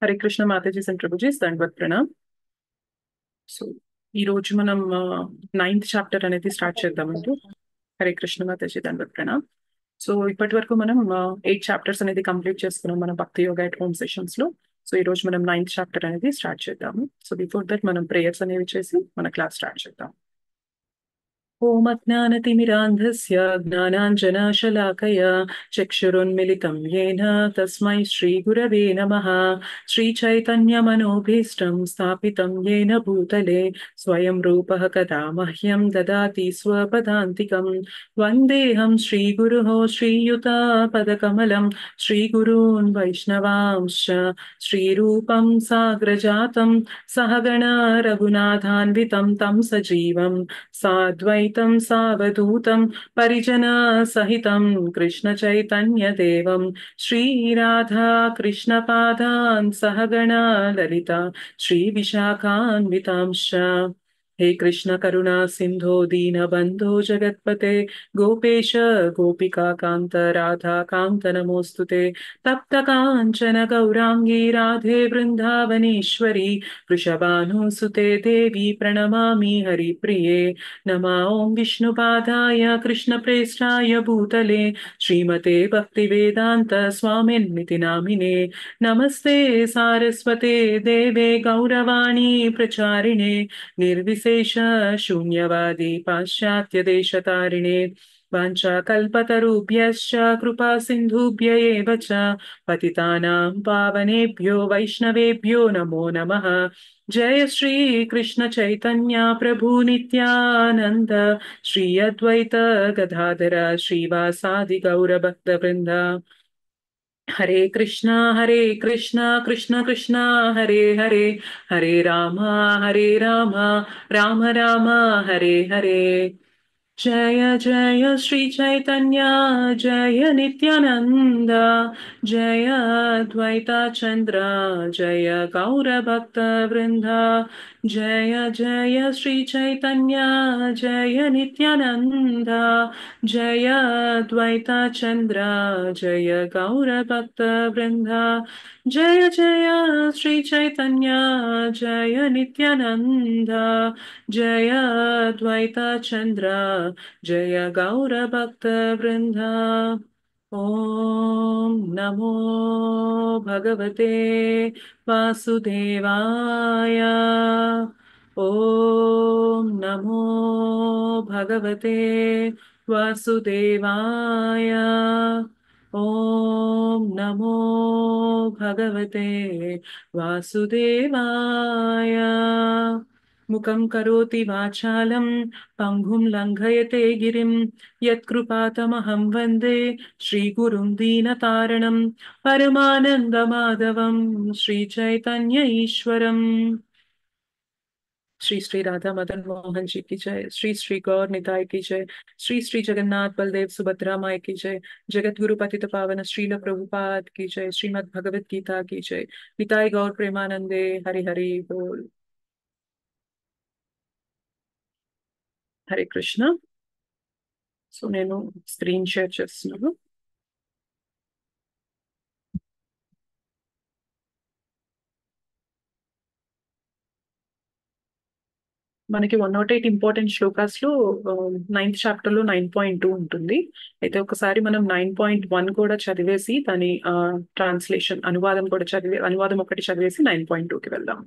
Hare Krishna Mataji and prabhujis దండవత్ Pranam. So ఈ రోజు మనం 9th చాప్టర్ అనేది స్టార్ట్ చేద్దామండి. హరే కృష్ణ మాతాజీ దండవత్ ప్రణామ్. సో ఇప్పటి వరకు మనం 8 చాప్టర్స్ అనేది కంప్లీట్ చేసుకున్నాం మన భక్తి యోగా ఎట్ హోమ్ సెషన్స్ లో. సో ఈ రోజు మనం 9th చాప్టర్ అనేది స్టార్ట్ చేద్దాము. సో బిఫోర్ దట్ మనం ప్రేయర్స్ అనేవి చేసి మన క్లాస్ స్టార్ట్ చేద్దాం. ఓం అజ్ఞానతిమిరాంధస్య జ్ఞానాంజనశలాకయా చక్షురున్మిలితం येन తస్మై శ్రీగురవే నమః. శ్రీచైతన్యమనోభీష్టం స్థాపితం येन భూతలే స్వయం రూపः కదా మహ్యం దదాతి స్వపదాంతికం. వందేహం శ్రీగురోః శ్రీయుతాపదకమలం శ్రీగురూన్ వైష్ణవాంశ్చ శ్రీరూపం సాగ్రజాతం సహగణ రఘునాథాన్వితం తం సజీవం సాద్వైతం సావధూతం పరిజన సహితం కృష్ణ చైతన్య దేవం శ్రీరాధా కృష్ణ పాదాన్ సహగణ లలిత శ్రీ విశాఖాన్వితాంశ. हे कृष्ण करुणा सिंधो दीन बंधो जगत्पते गोपेश गोपिका कांत राधा कांत नमोस्तुते. तप्त कांचन गौरांगी राधे वृंदावनेश्वरी वृषभानुसुते देवी प्रणमामि हरिप्रिये. नमा ओं विष्णुपादाय कृष्णप्रेष्ठाय भूतले श्रीमते भक्तिवेदांत स्वामिन्निति नामिने. नमस्ते सारस्वते देवे गौरवाणी प्रचारिणे निर्विशेष शून्यवादी पाश्चात्य देशतारिणे. वाञ्छाकल्पतरुभ्यश्च कृपा सिन्धुभ्य एव च पतितानां पावनेभ्यो वैष्णवेभ्यो नमो नमः. जय श्री कृष्ण चैतन्य प्रभु नित्यानंद श्री अद्वैत गदाधर श्रीवासादि गौरभक्तवृंद. हरे कृष्णा कृष्ण कृष्ण हरे हरे हरे राम राम राम हरे हरे. जय जय श्री चैतन्य जय नित्यानंद जय अद्वैता चंद्र जय गौर भक्त वृंद. जय जय श्री चैतन्य जय नित्यानंद जय अद्वैता चंद्र जय गौर भक्त वृंद. जय जय श्री चैतन्य जय नित्यानंद जय अद्वैता चंद्र जय गौर भक्त वृंद. ओम नमो भगवते वासुदेवाय. ओम नमो भगवते वासुदेवाय. ओम नमो भगवते वासुदेवाय. मुखं करोति वाचालं पंगुं लंघयते गिरिं यत्कृपातमहं वन्दे श्रीगुरुं दीनतारणं परमानन्दमाधवं श्रीचैतन्य ईश्वरम्. श्री श्री राधा मदन मोहन जी की जय. श्री श्री गौर निताय की जय. श्री श्री जगन्नाथ बलदेव सुभद्रा माई की जय. जगत गुरु पतित पावन श्रील प्रभुपाद की जय. श्रीमद् भगवत गीता की जय. निताय गौर प्रेमानंदे. हरि हरि बोल. हरे कृष्ण. సో నేను స్క్రీన్ షేర్ చేస్తున్నాను. మనకి 108 ఇంపార్టెంట్ శ్లోకాస్ లో 9th చాప్టర్ లో 9.2 ఉంటుంది. అయితే ఒకసారి మనం 9.1 కూడా చదివేసి దాని ట్రాన్స్లేషన్ అనువాదం ఒకటి చదివేసి 9.2కి వెళ్దాం.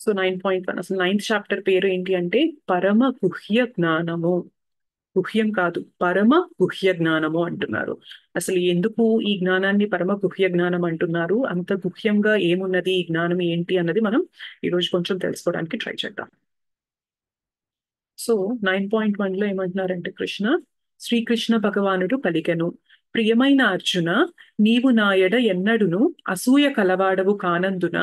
సో 9.1 అసలు 9th చాప్టర్ పేరు ఏంటి అంటే పరమ గుహ్య జ్ఞానము. గుహ్యం కాదు, పరమ గుహ్య జ్ఞానము అంటున్నారు. అసలు ఎందుకు ఈ జ్ఞానాన్ని పరమ గుహ్య జ్ఞానం అంటున్నారు, అంత గుహ్యంగా ఏమున్నది, ఈ జ్ఞానం ఏంటి అన్నది మనం ఈరోజు కొంచెం తెలుసుకోవడానికి ట్రై చేద్దాం. సో 9.1 లో ఏమంటున్నారంటే శ్రీకృష్ణ భగవానుడు పలికెను, ప్రియమైన అర్జున, నీవు నా ఎడ ఎన్నడును అసూయ కలవాడవు కానందున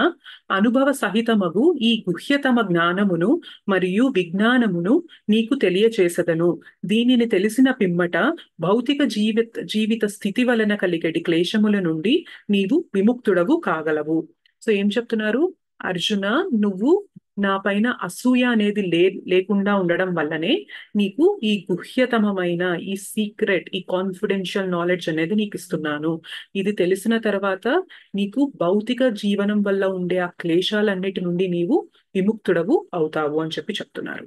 అనుభవ సహితమగు ఈ గుహ్యతమ జ్ఞానమును మరియు విజ్ఞానమును నీకు తెలియచేసదను. దీనిని తెలిసిన పిమ్మట భౌతిక జీవిత స్థితి వలన కలిగడి క్లేశముల నుండి నీవు విముక్తుడవు కాగలవు. సో ఏం చెప్తున్నారు, అర్జున నువ్వు నా పైన అసూయ అనేది లేకుండా ఉండడం వల్లనే నీకు ఈ గుహ్యతమమైన ఈ సీక్రెట్ ఈ కాన్ఫిడెన్షియల్ నాలెడ్జ్ అనేది నీకు ఇస్తున్నాను. ఇది తెలిసిన తర్వాత నీకు భౌతిక జీవనం వల్ల ఉండే ఆ క్లేశాలన్నిటి నుండి నీవు విముక్తుడవు అవుతావు అని చెప్పి చెప్తున్నారు.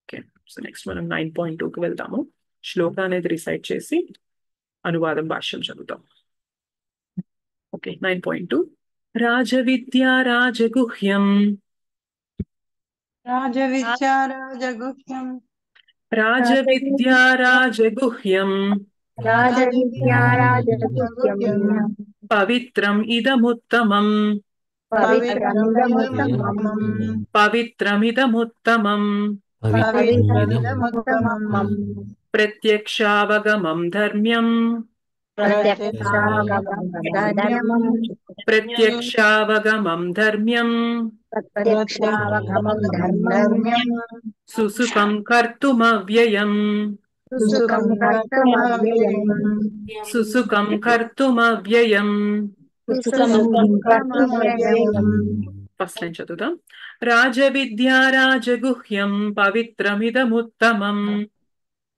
ఓకే, సో నెక్స్ట్ మనం 9.2కి వెళ్తాము. శ్లోక అనేది రిసైట్ చేసి అనువాదం భాష్యం చదువుతాం. ఓకే, 9.2. రాజవిద్యా రాజగుహ్యం రాజవిద్యా రాజగుహ్యం రాజవిద్యా రాజగుహ్యం రాజవిద్యా రాజగుహ్యం పవిత్రం ఇదముత్తమం పవిత్రమిదముత్తమం పవిత్రమిదముత్తమం పవిత్రమిదముత్తమం ప్రత్యక్షావగమం ధర్మ్యం ప్రత్యక్షావగమం ధర్మ్యం ప్రత్యక్షావగమం ధర్మ్యం ప్రత్యక్షావగమం ధర్మ్యం సుసుఖం కర్తుమవ్యయం సుసుఖం కర్తుమవ్యయం సుసుఖం కర్తుమవ్యయం. సుసుఖం కర్తుమవ్యయం. ఫస్ట్ లైన్ చదువుదాం. రాజవిద్యా రాజగుహ్యం పవిత్రమిదముత్తమం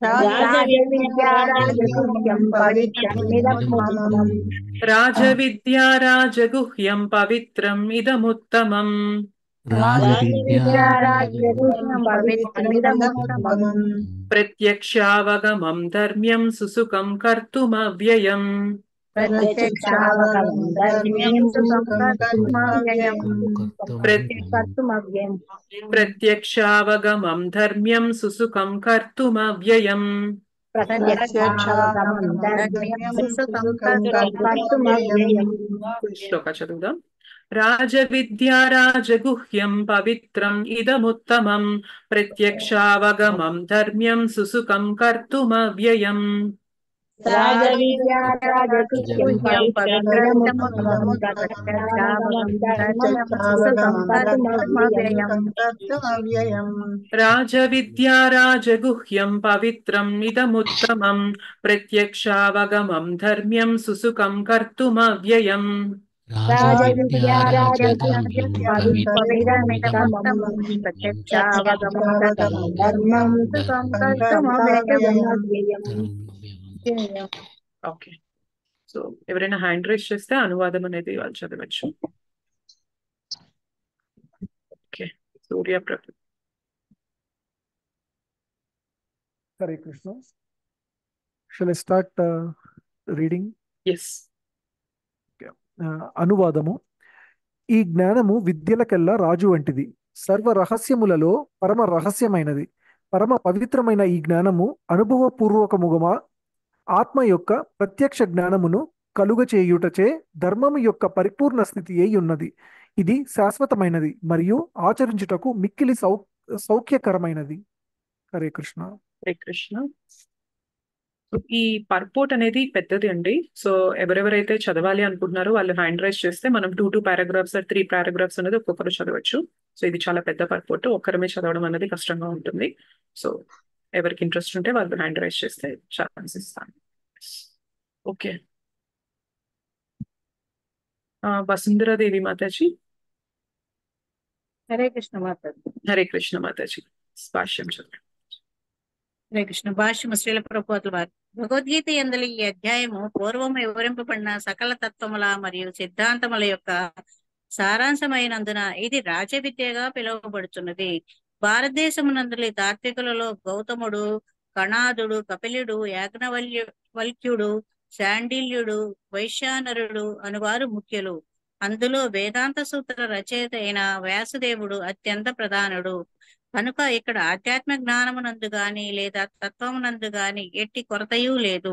రాజవిద్యా రాజగుహ్యం పవిత్రమిదముత్తమం రాజవిద్యా రాజగుహ్యం పవిత్రం ఇదముత్తమం రాజవిద్యా రాజగుహ్యం పవిత్రమిదముత్తమం ప్రత్యక్షావగమం ధర్మ్యం సుసుఖం కర్తుమవ్యయం ప్రత్యక్షావగమం ధర్మ్యం సుసుఖం కర్తుమవ్యయం కర్తుమవ్యయం ప్రత్యక్షావగమం ధర్మ్యం సుసుఖం కర్తుమవ్యయం ప్రత్యక్షావగమం ధర్మ్యం సుసుఖం కర్తుమవ్యయం. శ్లోక చదువుదాం. రాజవిద్యా రాజగుహ్యం పవిత్రం ఇదముత్తమం ప్రత్యక్షావగమం ధర్మ్యం సుసుఖం కర్తుమవ్యయం రాజవిద్యా రాజగుహ్యం పవిత్రమిదముత్తమం ప్రత్యక్షావగమం ధర్మ్యం సుసుఖం కర్తుమవ్యయం. రాజవిద్యా రాజగుహ్యం పవిత్రం ఇదముత్తమం ప్రత్యక్షావగమం ధర్మ్యం సుసుఖం కర్తుమవ్యయం రాజవిద్యా రాజగుహ్యం పవిత్రమిదముత్తమం ప్రత్యక్షావగమం ధర్మ్యం సుసుఖం కర్తుమవ్యయం. ఓకే, సో ఎవరైనా హ్యాండ్ రైజ్ చేస్తే అనువాదం అనేది వాళ్ళు చదవచ్చు. Okay, Surya Prabhu. Hare Krishna. Shall I start reading? Yes. అనువాదము. ఈ జ్ఞానము విద్యలకెల్లా రాజు వంటిది, సర్వ రహస్యములలో పరమ రహస్యమైనది. పరమ పవిత్రమైన ఈ జ్ఞానము అనుభవపూర్వకముగా ఆత్మ యొక్క ప్రత్యక్ష జ్ఞానమును కలుగచేయుటచే ధర్మము యొక్క పరిపూర్ణ స్థితి అయి ఉన్నది. ఇది శాశ్వతమైనది మరియు ఆచరించుటకు మిక్కిలి సౌఖ్యకరమైనది. హరే కృష్ణ. హరే కృష్ణ. ఈ పర్పోర్ట్ అనేది పెద్దది అండి. సో ఎవరెవరైతే చదవాలి అనుకుంటున్నారో వాళ్ళు హ్యాండ్ రైజ్ చేస్తే మనం 2 పారాగ్రాఫ్స్ 3 పారాగ్రాఫ్స్ అనేది ఒక్కొక్కరు చదవచ్చు. సో ఇది చాలా పెద్ద పర్పోర్ట్, ఒక్కరమే చదవడం అనేది కష్టంగా ఉంటుంది. సో ఎవరికి ఇంట్రెస్ట్ ఉంటే వాళ్ళు హ్యాండ్ రైజ్ చేస్తే ఛాన్స్ ఇస్తాను. ఓకే, వసుంధరాదేవి మాతాజీ. హరే కృష్ణ మాతాజీ. హరే కృష్ణ మాతాజీ. భాష్యం చదువు. హరే కృష్ణ. భాష్యము శ్రీల ప్రభుపాదుల వారు. భగవద్గీత యందలి ఈ అధ్యాయము పూర్వము వివరింపబడిన సకల తత్వముల మరియు సిద్ధాంతముల యొక్క సారాంశమైనందున ఇది రాజవిద్యగా పిలువబడుతున్నది. భారతదేశమునందలి తాత్వికులలో గౌతముడు, కణాదుడు, కపిలుడు, యాజ్ఞవల్క్యుడు, శాండిల్యుడు, వైశ్యానరుడు అనువారు ముఖ్యులు. అందులో వేదాంత సూత్ర రచయిత అయిన వ్యాసదేవుడు అత్యంత ప్రధానుడు. కనుక ఇక్కడ ఆధ్యాత్మిక జ్ఞానమునందు గాని లేదా తత్వమునందు గాని ఎట్టి కొరతయూ లేదు.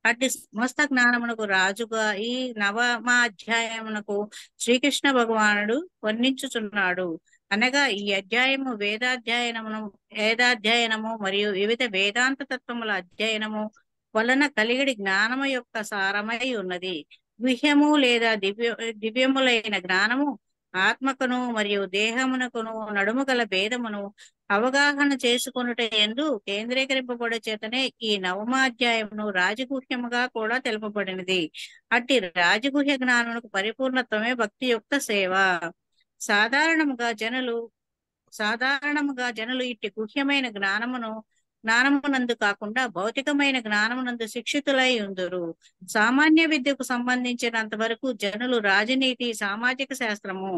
అట్టి సమస్త జ్ఞానమునకు రాజుగా ఈ నవమాధ్యాయమునకు శ్రీకృష్ణ భగవానుడు వర్ణించుచున్నాడు. అనగా ఈ అధ్యాయము వేదాధ్యయనము మరియు వివిధ వేదాంత తత్వముల అధ్యయనము వలన కలిగిడి జ్ఞానము యొక్క సారమై ఉన్నది. గుహ్యము లేదా దివ్యములైన జ్ఞానము ఆత్మకును మరియు దేహమునకును నడుము గల భేదమును అవగాహన చేసుకొనుట యందు కేంద్రీకరింపబడే చేతనే ఈ నవమాధ్యాయమును రాజగుహ్యముగా కూడా తెలుపబడినది. అట్టి రాజగుహ్య జ్ఞానమునకు పరిపూర్ణత్వమే భక్తి యొక్క సేవ. సాధారణముగా జనులు సాధారణముగా జనులు ఇట్టి గుహ్యమైన జ్ఞానమునందు కాకుండా భౌతికమైన జ్ఞానమునందు శిక్షితులై ఉందురు. సామాన్య విద్యకు సంబంధించినంత వరకు జనులు రాజనీతి, సామాజిక శాస్త్రము,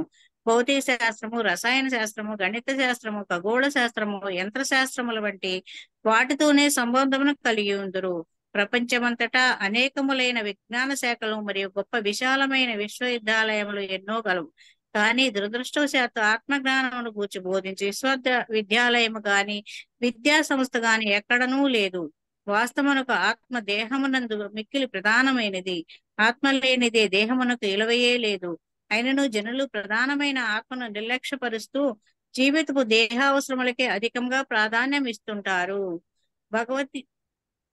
భౌతిక శాస్త్రము, రసాయన శాస్త్రము, గణిత శాస్త్రము, ఖగోళ శాస్త్రము, యంత్ర శాస్త్రముల వంటి వాటితోనే సంబంధమును కలిగి ఉందురు. ప్రపంచమంతటా అనేకములైన విజ్ఞాన శాఖలు మరియు గొప్ప విశాలమైన విశ్వవిద్యాలయములు ఎన్నో గలవు. కానీ దురదృష్టవశాత్తు ఆత్మజ్ఞానమును గూర్చి బోధించే విశ్వవిద్యాలయము గాని విద్యా సంస్థ గాని ఎక్కడనూ లేదు. వాస్తవమునకు ఆత్మ దేహమునందు మిక్కిలి ప్రధానమైనది. ఆత్మ లేనిదే దేహమునకు ఇలవయే లేదు. అయినను జనులు ప్రధానమైన ఆత్మను నిర్లక్ష్యపరుస్తూ జీవితపు దేహావసరములకే అధికంగా ప్రాధాన్యం ఇస్తుంటారు.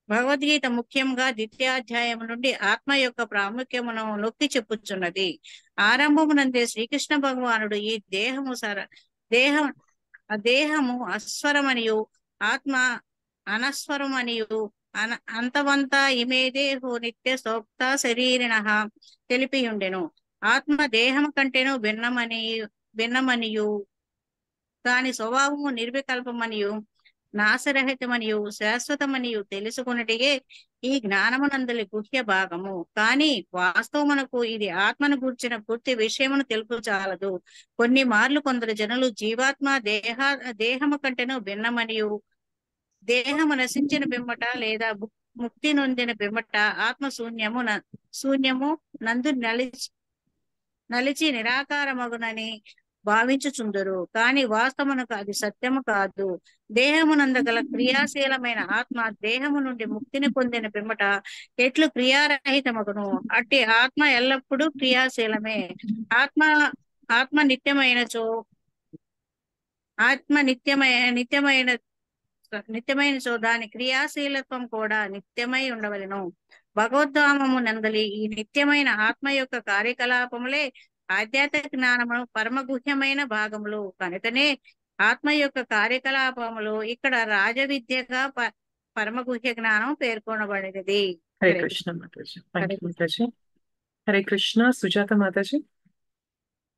భగవద్గీత ముఖ్యంగా ద్వితీయాధ్యాయం నుండి ఆత్మ యొక్క ప్రాముఖ్యమును నొక్కి చెప్పుచున్నది. ఆరంభమునందే శ్రీకృష్ణ భగవానుడు ఈ దేహము అస్వరమనియు ఆత్మ అనస్వరమనియు అంతవంతా ఇమే దేహో నిత్య సోక్త శరీరిణ తెలిపియుండెను. ఆత్మ దేహము కంటేను భిన్నమనియు దాని స్వభావము నిర్వికల్పమనియు నాశరహితమనియు శాశ్వతమనియు తెలుసుకున్నటిగే ఈ జ్ఞానమునందలి గుహ్య భాగము. కానీ వాస్తవమునకు ఇది ఆత్మను గూర్చిన పూర్తి విషయమును తెలుపు చాలదు. కొన్ని మార్లు కొందరు జనులు జీవాత్మ దేహము కంటేను భిన్నమనియు దేహము నశించిన పిమ్మట లేదా ముక్తి నొందిన పిమ్మట ఆత్మ శూన్యము నందు నలిచి నిరాకారమగునని భావించుచుందరు. కానీ వాస్తవమునకు అది సత్యము కాదు. దేహమునందగల క్రియాశీలమైన ఆత్మ దేహము నుండి ముక్తిని పొందిన పిమ్మట ఎట్లు క్రియారహితమగును, అట్టి ఆత్మ ఎల్లప్పుడూ క్రియాశీలమే. ఆత్మ నిత్యమైనచో దాని క్రియాశీలత్వం కూడా నిత్యమై ఉండవలెను. భగవద్ధామము నందలి ఈ నిత్యమైన ఆత్మ యొక్క కార్యకలాపములే ఆధ్యాత్మిక జ్ఞానము పరమగుహ్యమైన భాగములు. కనుకనే ఆత్మ యొక్క కార్యకలాపములు ఇక్కడ రాజవిద్యగా పరమగుహ్య జ్ఞానం పేర్కొనబడినది. హరే కృష్ణ మాతాజీ. Thank you Mataji. హరే కృష్ణ. సుజాత మాతాజీ.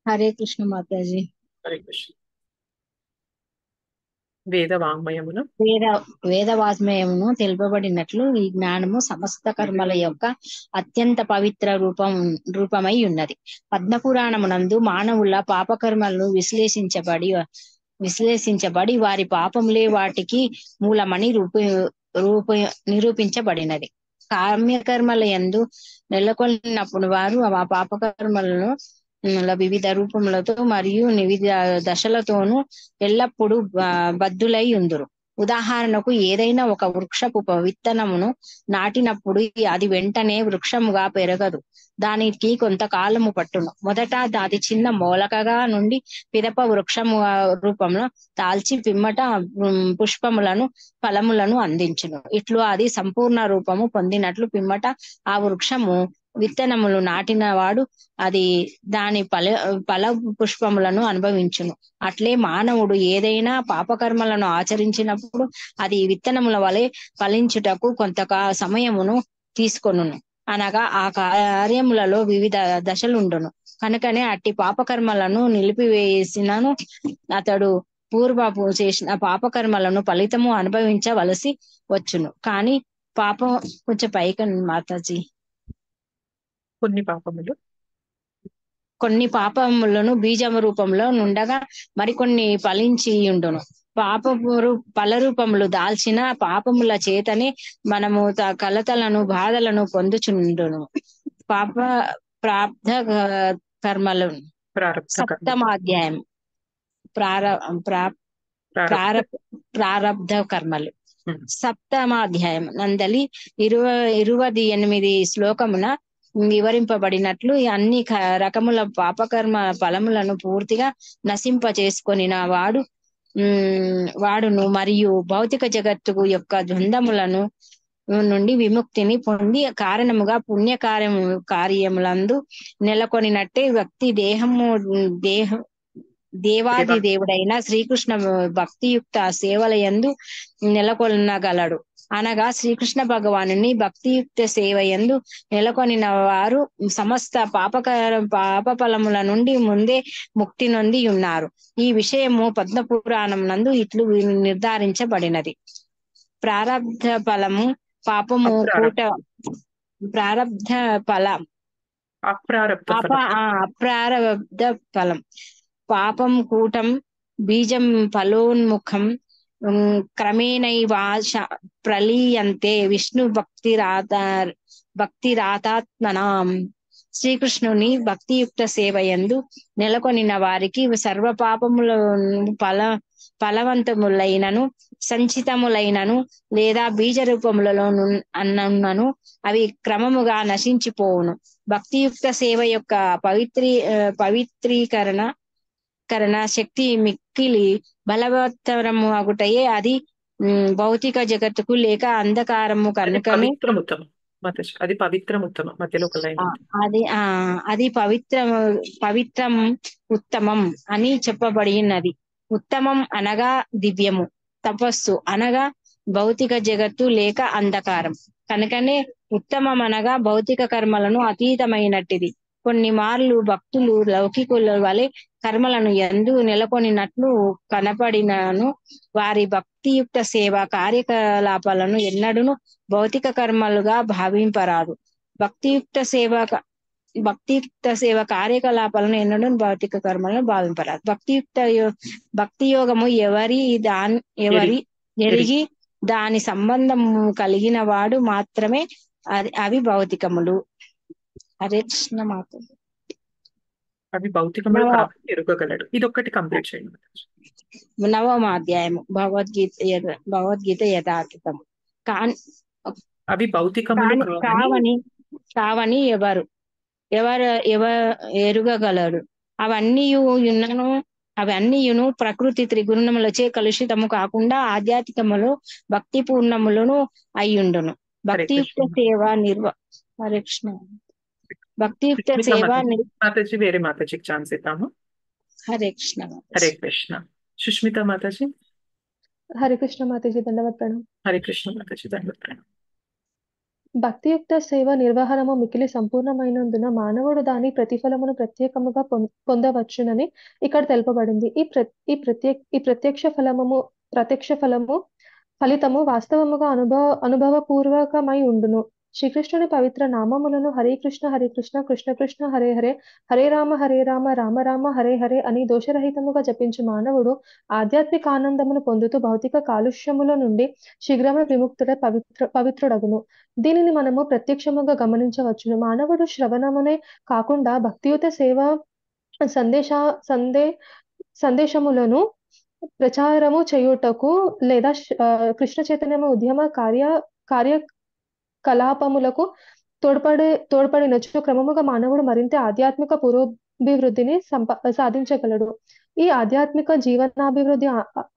హరే కృష్ణ మాతాజీ. హరే కృష్ణ. వేద వాంగ్మయమును వేద వాజ్మయమును తెలుపబడినట్లు ఈ జ్ఞానము సమస్త కర్మల యొక్క అత్యంత పవిత్ర రూపమై ఉన్నది. పద్మపురాణమునందు మానవుల పాపకర్మలను విశ్లేషించబడి వారి పాపములే వాటికి మూలమని నిరూపించబడినది. కామ్యకర్మల యందు నెలకొల్లినప్పుడు వారు ఆ పాపకర్మలను వివిధ రూపములతో మరియు వివిధ దశలతోనూ ఎల్లప్పుడూ బద్ధులై ఉందురు. ఉదాహరణకు ఏదైనా ఒక వృక్షపు విత్తనమును నాటినప్పుడు అది వెంటనే వృక్షముగా పెరగదు. దానికి కొంతకాలము పట్టును. మొదట అది చిన్న మూలకగా నుండి పిదప వృక్షము రూపంలో తాల్చి పిమ్మట పుష్పములను ఫలములను అందించును. ఇట్లు అది సంపూర్ణ రూపము పొందినట్లు పిమ్మట ఆ వృక్షము విత్తనములు నాటిన వాడు దాని ఫల పుష్పములను అనుభవించును. అట్లే మానవుడు ఏదైనా పాపకర్మలను ఆచరించినప్పుడు అది విత్తనముల వలె ఫలించుటకు కొంత సమయమును తీసుకొనును. అనగా ఆ కార్యములలో వివిధ దశలుండును. కనుకనే అట్టి పాపకర్మలను నిలిపివేసినను అతడు పూర్వపు చేసిన పాపకర్మలను ఫలితము అనుభవించవలసి వచ్చును. కానీ పాపం కొంచెం పైకి మాతాజీ. కొన్ని పాపములను బీజము రూపంలో నుండగా మరికొన్ని ఫలించి ఉండును. ఫల రూపములు దాల్చిన పాపముల చేతనే మనము కలతలను బాధలను పొందుచుండును. ప్రారబ్ధ కర్మలు సప్తమాధ్యాయం ప్రారబ్ధ కర్మలు సప్తమాధ్యాయం నందలి 28 శ్లోకమున వివరింపబడినట్లు అన్ని రకముల పాపకర్మ ఫలములను పూర్తిగా నశింప చేసుకొనిన వాడును మరియు భౌతిక జగత్తు యొక్క ద్వంద్వములను నుండి విముక్తిని పొంది కారణముగా కార్యములందు నెలకొనినట్టే వ్యక్తి దేవాది దేవుడైన శ్రీకృష్ణ భక్తియుక్త సేవలయందు నెలకొనగలడు. అనగా శ్రీకృష్ణ భగవానుని భక్తియుక్త సేవ యందు నెలకొనిన వారు సమస్త పాప ఫలముల నుండి ముందే ముక్తి నొంది ఉన్నారు. ఈ విషయము పద్మ పురాణం నందు ఇట్లు నిర్ధారించబడినది. ప్రారబ్ధ ఫలము పాపము కూట ప్రారబ్ధ ఫలం అప్రారబ్ధ ఫలం అప్రారబ్ధ ఫలం పాపం కూటం బీజం ఫలోన్ముఖం క్రమేణైవాశ ప్రలీయంతే విష్ణు భక్తిరాతాత్మనాం. శ్రీకృష్ణుని భక్తియుక్త సేవ యందు నెలకొనిన వారికి సర్వ పాపముల ఫలవంతములైనను సంచితములైనను లేదా బీజ రూపములలో అన్నను అవి క్రమముగా నశించిపోవును. భక్తియుక్త సేవ యొక్క పవిత్రీకరణ శక్తి మిక్కిలి బలవత్తరము అగుటయే అది భౌతిక జగత్తుకు లేక అంధకారము కనుకను అది పవిత్రముత్తమం మధ్యలో ఒక లైన్ ఉంది. అది పవిత్రం ఉత్తమం అని చెప్పబడినది. ఉత్తమం అనగా దివ్యము, తపస్సు అనగా భౌతిక జగత్తు లేక అంధకారం. కనుకనే ఉత్తమం అనగా భౌతిక కర్మలను అతీతమైనట్టిది. కొన్ని మార్లు భక్తులు లౌకికుల వలె కర్మలను ఎందు నెలకొనినట్లు కనపడినను వారి భక్తియుక్త సేవ కార్యకలాపాలను ఎన్నడూను భౌతిక కర్మలుగా భావింపరాదు. భక్తియుక్త సేవ కార్యకలాపాలను ఎన్నడూ భౌతిక కర్మలను భావింపరాదు. భక్తి యోగము ఎవరి ఎరిగి దాని సంబంధము కలిగిన వాడు మాత్రమే అవి భౌతికములు. హరే కృష్ణ మాత. అవి భౌతికములు కాబట్టి ఎరుగగలడు. ఇది ఒక్కటి కంప్లీట్ చేయండి. 9వ అధ్యాయము భగవద్గీత యథాతథము. అవి భౌతికములు కావని ఎవరు ఎరుగగలడు. అవన్నీయును ప్రకృతి త్రిగుణములచే కలుషితము కాకుండా ఆధ్యాత్మికములు భక్తి పూర్ణములను అయ్యుండును. భక్తియుక్త సేవ హరే కృష్ణ. భక్తియుక్త సేవ మాతాజీ వేరే మాతాజీకి ఛాన్స్ ఇద్దాము. హరే కృష్ణ. హరే కృష్ణ. సుష్మిత మాతాజీ. హరే కృష్ణ మాతాజీ, దండవత్ ప్రణామం. హరే కృష్ణ మాతాజీ, దండవత్ ప్రణామం. భక్తియుక్త సేవ నిర్వహణము మికిలి సంపూర్ణమైనందున మానవుడు దాని ప్రతిఫలమును ప్రత్యేకముగా పొందవచ్చునని ఇక్కడ తెలుపబడింది. ఈ ప్రత్యక్ష ఫలితము వాస్తవముగా అనుభవపూర్వకమై ఉండును. శ్రీకృష్ణుని పవిత్ర నామములను హరే కృష్ణ కృష్ణ కృష్ణ హరే హరే, హరే రామ రామ రామ హరే హరే అని దోషరహితముగా జపించు మానవుడు ఆధ్యాత్మిక ఆనందమును పొందుతూ భౌతిక కాలుష్యముల నుండి శీఘ్రమే విముక్తుడై పవిత్రుడగును. దీనిని మనము ప్రత్యక్షముగా గమనించవచ్చును. మానవుడు శ్రవణమునే కాకుండా భక్తియుత సేవ సందేశములను ప్రచారము చేయుటకు లేదా కృష్ణ చైతన్యము ఉద్యమ కార్యకలాపములకు తోడ్పడినచో క్రమముగా మానవుడు మరింత ఆధ్యాత్మిక పురోభివృద్ధిని సాధించగలడు. ఈ ఆధ్యాత్మిక జీవనాభివృద్ధి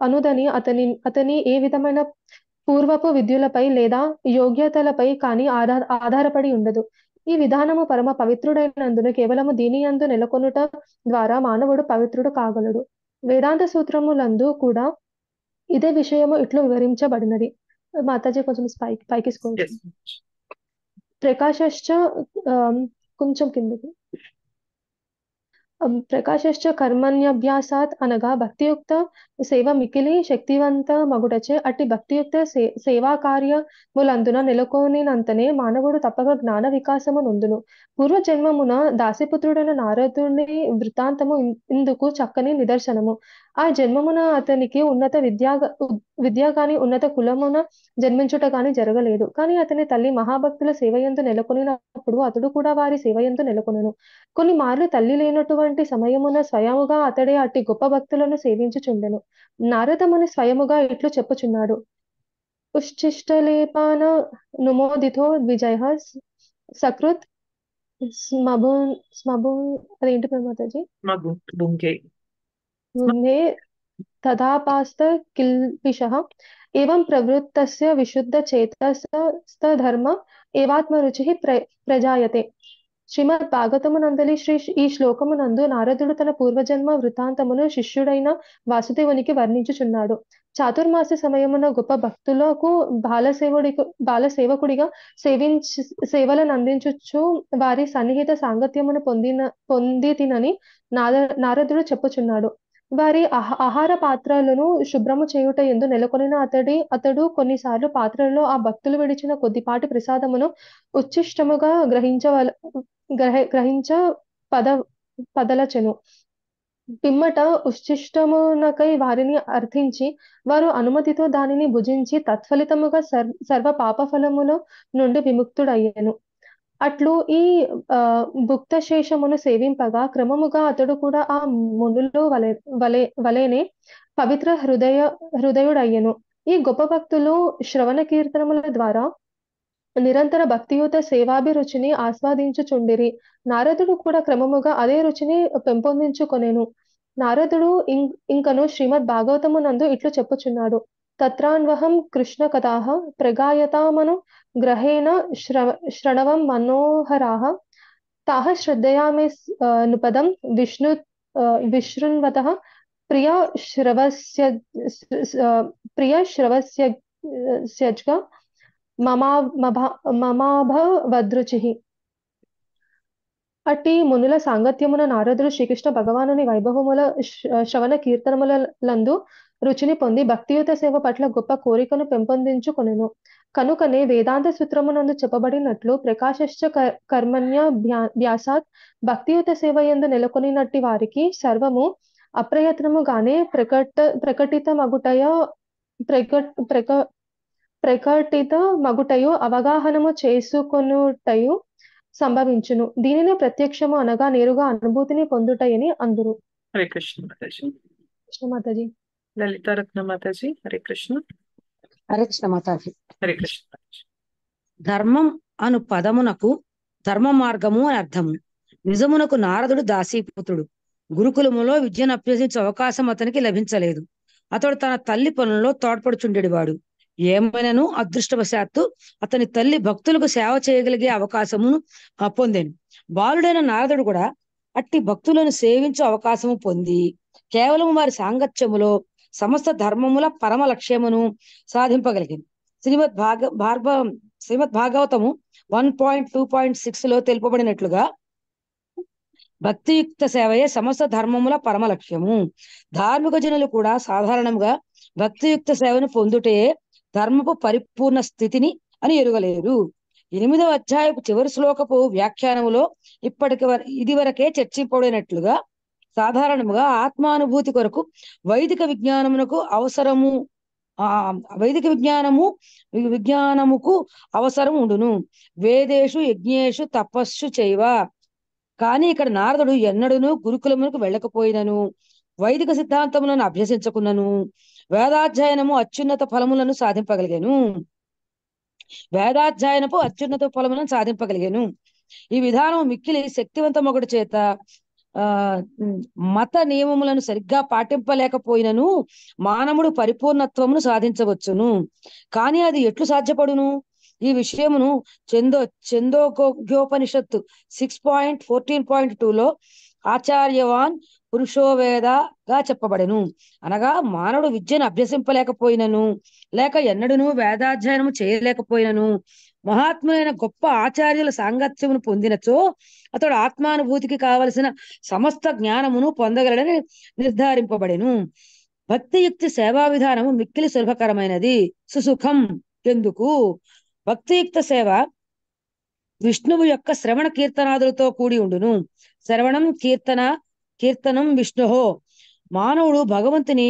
అనుదని అతని ఏ విధమైన పూర్వపు విద్యులపై లేదా యోగ్యతలపై కానీ ఆధారపడి ఉండదు. ఈ విధానము పరమ పవిత్రుడైనందున కేవలము దీని యందు నెలకొనుట ద్వారా మానవుడు పవిత్రుడు కాగలడు. వేదాంత సూత్రములందు కూడా ఇదే విషయము ఇట్లు వివరించబడినది. మాతాజీ కొంచెం పైకి ప్రకాశ్చ కొంచెం కిందకి. ప్రకాశ్చ కర్మణ్యభ్యాసాత్ అనగా భక్తియుక్త సేవ మికిలి శక్తివంత మగుటచే అట్టి భక్తియుక్త సేవా కార్యములందున నెలకొనినంతనే మానవుడు తప్పక జ్ఞాన వికాసము నొందును. పూర్వజన్మమున దాసిపుత్రుడైన నారదుని వృత్తాంతము ఇందుకు చక్కని నిదర్శనము. ఆ జన్మమున అతనికి ఉన్నత విద్య గాని ఉన్నత కులమున జన్మించుట గాని జరగలేదు. కానీ అతని తల్లి మహాభక్తుల సేవయందు నెలకొనినప్పుడు అతడు కూడా వారి సేవయందు నెలకొనెను. కొన్ని మార్లు తల్లి లేనటువంటి సమయమున స్వయముగా అతడే అట్టి గొప్ప భక్తులను సేవించుచుండెను. నారదముని స్వయముగా ఇట్లు చెప్పుచున్నాడు. ఉశ్చిష్టలేపాన నుమోదితో ద్విజయ సకృత్ అదేంటి మాతాజీ తదాపాస్త కిల్పిషః ఏవం ప్రవృత్తస్య విశుద్ధ చేతస ధర్మ ఏవాత్మరుచిః ప్రజాయతే. శ్రీమద్ భాగవతమునందలి ఈ శ్లోకమునందు నారదుడు తన పూర్వజన్మ వృత్తాంతమును శిష్యుడైన వాసుదేవునికి వర్ణించుచున్నాడు. చాతుర్మాస సమయమున గొప్ప భక్తులకు బాలసేవకుడిగా సేవలను అందించుచు వారి సన్నిహిత సాంగత్యమును పొందితినని నారదుడు చెప్పుచున్నాడు. వారి ఆహార పాత్రలను శుభ్రము చేయుట యందు నెలకొనిన అతడు కొన్నిసార్లు పాత్రలలో ఆ భక్తులు విడిచిన కొద్దిపాటి ప్రసాదమును ఉచ్ఛిష్టముగా గ్రహించ పదలచెను. పిమ్మట ఉచ్ఛిష్టమునకై వారిని అర్థించి వారు అనుమతితో దానిని భుజించి తత్ఫలితముగా సర్వ పాపఫలముల నుండి విముక్తుడయ్యెను. అట్లు ఈ భుక్తశేషమును సేవింపగా క్రమముగా అతడు కూడా ఆ మునులు వలెనే పవిత్ర హృదయుడయ్యెను. ఈ గొప్ప భక్తులు శ్రవణ కీర్తనముల ద్వారా నిరంతర భక్తియుత సేవాభిరుచిని ఆస్వాదించుచుండిరి. నారదుడు కూడా క్రమముగా అదే రుచిని పెంపొందించుకొనెను. నారదుడు ఇంకను శ్రీమద్ భాగవతమునందు ఇట్లు చెప్పుచున్నాడు. తత్రాన్వహం కృష్ణ కథాః ప్రగాయతామను గ్రహేణ శ్రణవం మనోహరాః తాః శ్రద్ధయామే నుపదం విశృణ్వతః ప్రియ శ్రవస్యజ్గా మమాభవద్రుచిః. అట్టి మునుల సాంగత్యమున నారదుడు శ్రీకృష్ణ భగవానుని వైభవముల శ్రవణ కీర్తనములందు రుచిని పొంది భక్తియుత సేవ పట్ల గొప్ప కోరికను పెంపొందించుకొనెను. కనుకనే వేదాంత సూత్రమునందు చెప్పబడినట్లు ప్రకాశశ్చ కర్మణ్య వ్యాసాత్ భక్తియుత సేవ యందు నెలకొనినట్టి వారికి సర్వము అప్రయత్నముగానే ప్రకటిత మగుటయు అవగాహనము చేసుకొనుటయు సంభవించును. దీనినే ప్రత్యక్షము అనగా నేరుగా అనుభూతిని పొందుటయని అందురు. హరే కృష్ణ మాతాజీ. కృష్ణ మాతాజీ. లలితారత్న మాతాజీ. హరే కృష్ణ. హరే కృష్ణ మాతాజీ. హరే కృష్ణ మాతాజీ. ధర్మం అను పదమునకు ధర్మ మార్గము అని అర్థము. నిజమునకు నారదుడు దాసీపుత్రుడు. గురుకులములో విద్యను అభ్యసించే అవకాశం అతనికి లభించలేదు. అతడు తన తల్లి పనుల్లో తోడ్పడుచుండేవాడు. ఏమైనను అదృష్టవశాత్తు అతని తల్లి భక్తులకు సేవ చేయగలిగే అవకాశమును పొందాను. బాలుడైన నారదుడు కూడా అట్టి భక్తులను సేవించే అవకాశము పొంది కేవలం వారి సాంగత్యములో సమస్త ధర్మముల పరమ లక్ష్యమును సాధింపగలిగింది. శ్రీమద్ భాగవతము 1.2.6 లో తెలుపబడినట్లుగా భక్తియుక్త సేవయే సమస్త ధర్మముల పరమ లక్ష్యము. ధార్మిక జనులు కూడా సాధారణంగా భక్తియుక్త సేవను పొందుటే ధర్మపు పరిపూర్ణ స్థితిని అని ఎరుగలేరు. 8వ అధ్యాయపు చివరి శ్లోకపు వ్యాఖ్యానములో ఇది వరకే చర్చింపబడినట్లుగా సాధారణముగా ఆత్మానుభూతి కొరకు వైదిక విజ్ఞానముకు అవసరం ఉండును. వేదేషు యజ్ఞేషు తపస్సు చేయవ. కానీ ఇక్కడ నారదుడు ఎన్నడూను గురుకులమునకు వెళ్ళకపోయినను వైదిక సిద్ధాంతములను అభ్యసించకున్నను వేదాధ్యయనపు అత్యున్నత ఫలములను సాధింపగలిగాను. ఈ విధానం మిక్కిలి శక్తివంతమొకటి చేత మత నియమములను సరిగ్గా పాటింపలేకపోయినను మానవుడు పరిపూర్ణత్వమును సాధించవచ్చును. కానీ అది ఎట్లు సాధ్యపడును? ఈ విషయమును ఛందోగ్యోపనిషత్తు 6.14.2 ఆచార్యవాన్ పురుషోవేదగా చెప్పబడెను. అనగా మానవుడు విద్యను అభ్యసింపలేకపోయినను లేక ఎన్నడూను వేదాధ్యయనము చేయలేకపోయినను మహాత్ములైన గొప్ప ఆచార్యుల సాంగత్యమును పొందినచో అతడు ఆత్మానుభూతికి కావలసిన సమస్త జ్ఞానమును పొందగలడని నిర్ధారింపబడెను. భక్తియుక్తి సేవా విధానము మిక్కిలి సులభకరమైనది, సుసుఖం. ఎందుకు? భక్తియుక్త సేవ విష్ణువు యొక్క శ్రవణ కీర్తనాదులతో కూడి ఉండును. శ్రవణం కీర్తనం విష్ణుహో. మానవుడు భగవంతుని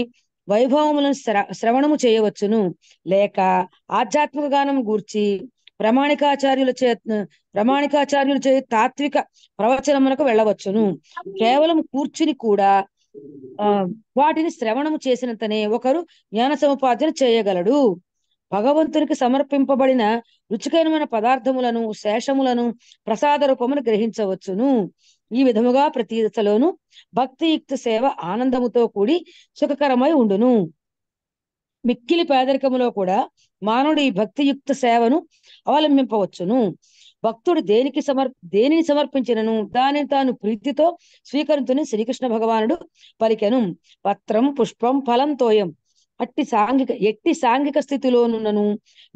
వైభవములను శ్రవణము చేయవచ్చును, లేక ఆధ్యాత్మిక గానం గూర్చి ప్రామాణికాచార్యుల చే తాత్విక ప్రవచనమునకు వెళ్ళవచ్చును. కేవలం కూర్చుని కూడా వాటిని శ్రవణము చేసినంతనే ఒకరు జ్ఞాన సముపార్జన చేయగలడు. భగవంతునికి సమర్పింపబడిన రుచికరమైన పదార్థములను శేషములను ప్రసాద రూపమును గ్రహించవచ్చును. ఈ విధముగా ప్రతి దశలోను భక్తియుక్త సేవ ఆనందముతో కూడి సుఖకరమై ఉండును. మిక్కిలి పేదరికములో కూడా మానవుడు ఈ భక్తియుక్త సేవను అవలంబింపవచ్చును. భక్తుడు దేనిని సమర్పించినను దానిని తాను ప్రీతితో స్వీకరించుని శ్రీకృష్ణ భగవానుడు పలికెను. పత్రం పుష్పం ఫలం తోయం. ఎట్టి సాంఘిక స్థితిలోనున్నను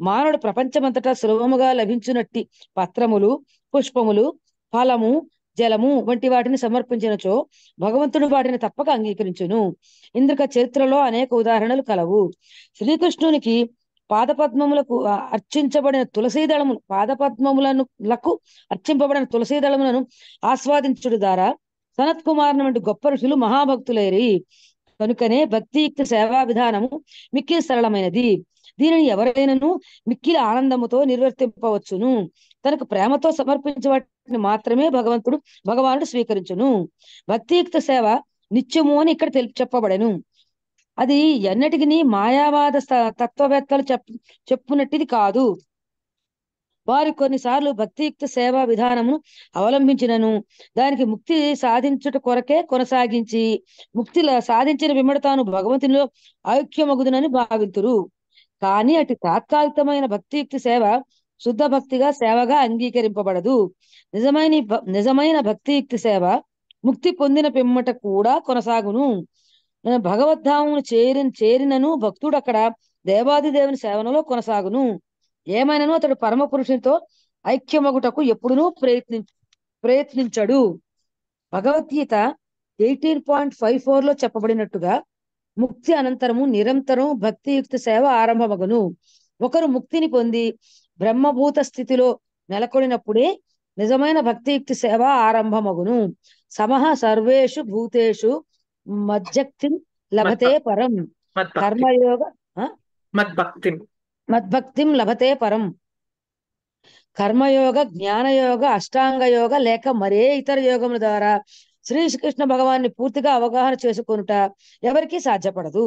మానవుడు ప్రపంచమంతటా సులభముగా లభించునట్టి పత్రములు, పుష్పములు, ఫలము, జలము వంటి వాటిని సమర్పించినచో భగవంతుడు వాటిని తప్పక అంగీకరించును. ఇందుక చరిత్రలో అనేక ఉదాహరణలు కలవు. శ్రీకృష్ణునికి పాదపద్మములకు అర్చించబడిన తులసీదళములను ఆస్వాదించుడు ద్వారా సనత్ కుమారుని వంటి గొప్ప ఋషులు మహాభక్తులైరి. కనుకనే భక్తియుక్త సేవా విధానము మిక్కిలి సరళమైనది. దీనిని ఎవరైనాను మిక్కిలి ఆనందముతో నిర్వర్తింపవచ్చును. తనకు ప్రేమతో సమర్పించే వాటిని మాత్రమే భగవానుడు స్వీకరించును. భక్తియుక్త సేవ నిత్యము అని ఇక్కడ చెప్పబడెను. అది ఎన్నటికి మాయావాద తత్వవేత్తలు చెప్పునట్టిది కాదు. వారు కొన్నిసార్లు భక్తియుక్త సేవా విధానమును అవలంబించినను దానికి ముక్తి సాధించుట కొరకే కొనసాగించి ముక్తి సాధించిన విమ్మడి తాను భగవంతునిలో ఐక్యమగుదునని భావింతురు. కానీ అటు తాత్కాలికమైన భక్తియుక్తి సేవ శుద్ధ భక్తిగా సేవగా అంగీకరింపబడదు. నిజమైన భక్తియుక్తి సేవ ముక్తి పొందిన పిమ్మట కూడా కొనసాగును. భగవద్ధామును చేరినను భక్తుడు అక్కడ దేవాది దేవుని సేవనలో కొనసాగును. ఏమైనాను అతడు పరమ పురుషునితో ఐక్యమగుటకు ఎప్పుడునూ ప్రయత్నించడు. భగవద్గీత 18.54 చెప్పబడినట్టుగా ముక్తి అనంతరము నిరంతరం భక్తియుక్త సేవ ఆరంభమగును. ఒకరు ముక్తిని పొంది బ్రహ్మభూత స్థితిలో నెలకొనినప్పుడే నిజమైన భక్తియుక్తి సేవ ఆరంభమగును. సమహ సర్వేషు భూతేషు మజ్జక్తిం లభతే పరం. కర్మయోగ మద్భక్తిం లభతే పరం. కర్మయోగ, జ్ఞానయోగ, అష్టాంగయోగ లేక మరే ఇతర యోగముల ద్వారా శ్రీకృష్ణ భగవాన్ని పూర్తిగా అవగాహన చేసుకొనుట ఎవరికీ సాధ్యపడదు.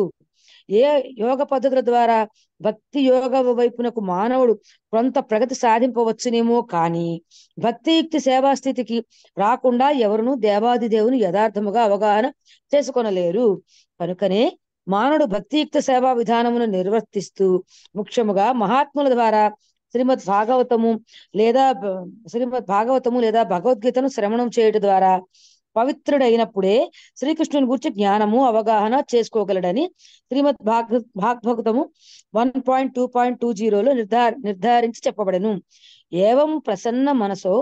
ఏ యోగ పద్ధతుల ద్వారా భక్తి యోగ వైపునకు మానవుడు కొంత ప్రగతి సాధింపవచ్చునేమో కానీ భక్తియుక్తి సేవా స్థితికి రాకుండా ఎవరునూ దేవాది దేవుని యథార్థముగా అవగాహన చేసుకొనలేరు. కనుకనే మానవుడు భక్తియుక్త సేవా విధానమును నిర్వర్తిస్తూ ముఖ్యముగా మహాత్ముల ద్వారా శ్రీమద్ భాగవతము లేదా భగవద్గీతను శ్రవణం చేయడం ద్వారా పవిత్రుడైనప్పుడే శ్రీకృష్ణుని గురించి జ్ఞానము అవగాహన చేసుకోగలడని శ్రీమద్ భాగవతము 1.2.20లో నిర్ధారించి చెప్పబడెను. ఏవం ప్రసన్న మనసో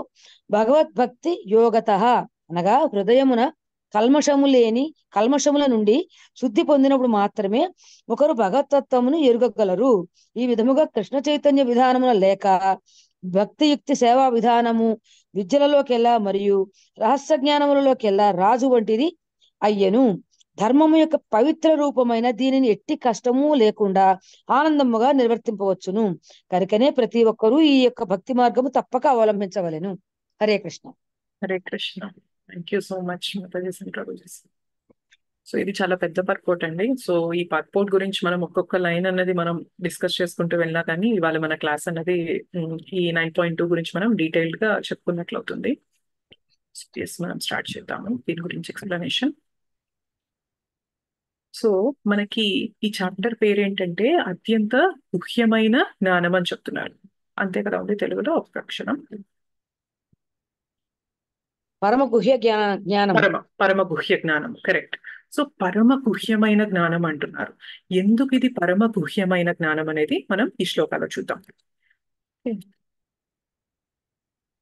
భగవద్భక్తి యోగతః అనగా హృదయమున కల్మషముల నుండి శుద్ధి పొందినప్పుడు మాత్రమే ఒకరు భగవతత్వమును ఎరుగగలరు. ఈ విధముగా కృష్ణ చైతన్య విధానమున లేక భక్తియుక్తి సేవా విధానము విద్యలలోకెల్లా మరియు రహస్య జ్ఞానములలోకెల్లా రాజు వంటిది అయ్యను. ధర్మము యొక్క పవిత్ర రూపమైన దీనిని ఎట్టి కష్టము లేకుండా ఆనందముగా నిర్వర్తింపవచ్చును. కనుకనే ప్రతి ఒక్కరూ ఈ యొక్క భక్తి మార్గము తప్పక అవలంబించవలెను. Hare Krishna. Hare Krishna. Thank you so much so ఇది చాలా పెద్ద పర్పోర్ట్ అండి. సో ఈ పర్పోర్ట్ గురించి మనం ఒక్కొక్క లైన్ అన్నది మనం డిస్కస్ చేసుకుంటూ వెళ్ళినా కానీ ఇవాళ మన క్లాస్ అన్నది ఈ 9.2 గురించి మనం డీటెయిల్డ్ గా చెప్పుకున్నట్లు అవుతుంది. మనం స్టార్ట్ చేద్దాము దీని గురించి ఎక్స్ప్లెనేషన్. సో మనకి ఈ చాప్టర్ పేరు ఏంటంటే అత్యంత ముఖ్యమైన జ్ఞానం అని చెప్తున్నారు. అంతే కదా ఉంది తెలుగులో ఒక అక్షరం. పరమ గుహ్య జ్ఞానం. పరమ గుహ్య జ్ఞానం, కరెక్ట్. సో పరమ గుహ్యమైన జ్ఞానం అంటున్నారు. ఎందుకు ఇది పరమ గుహ్యమైన జ్ఞానం అనేది మనం ఈ శ్లోకాలో చూద్దాం.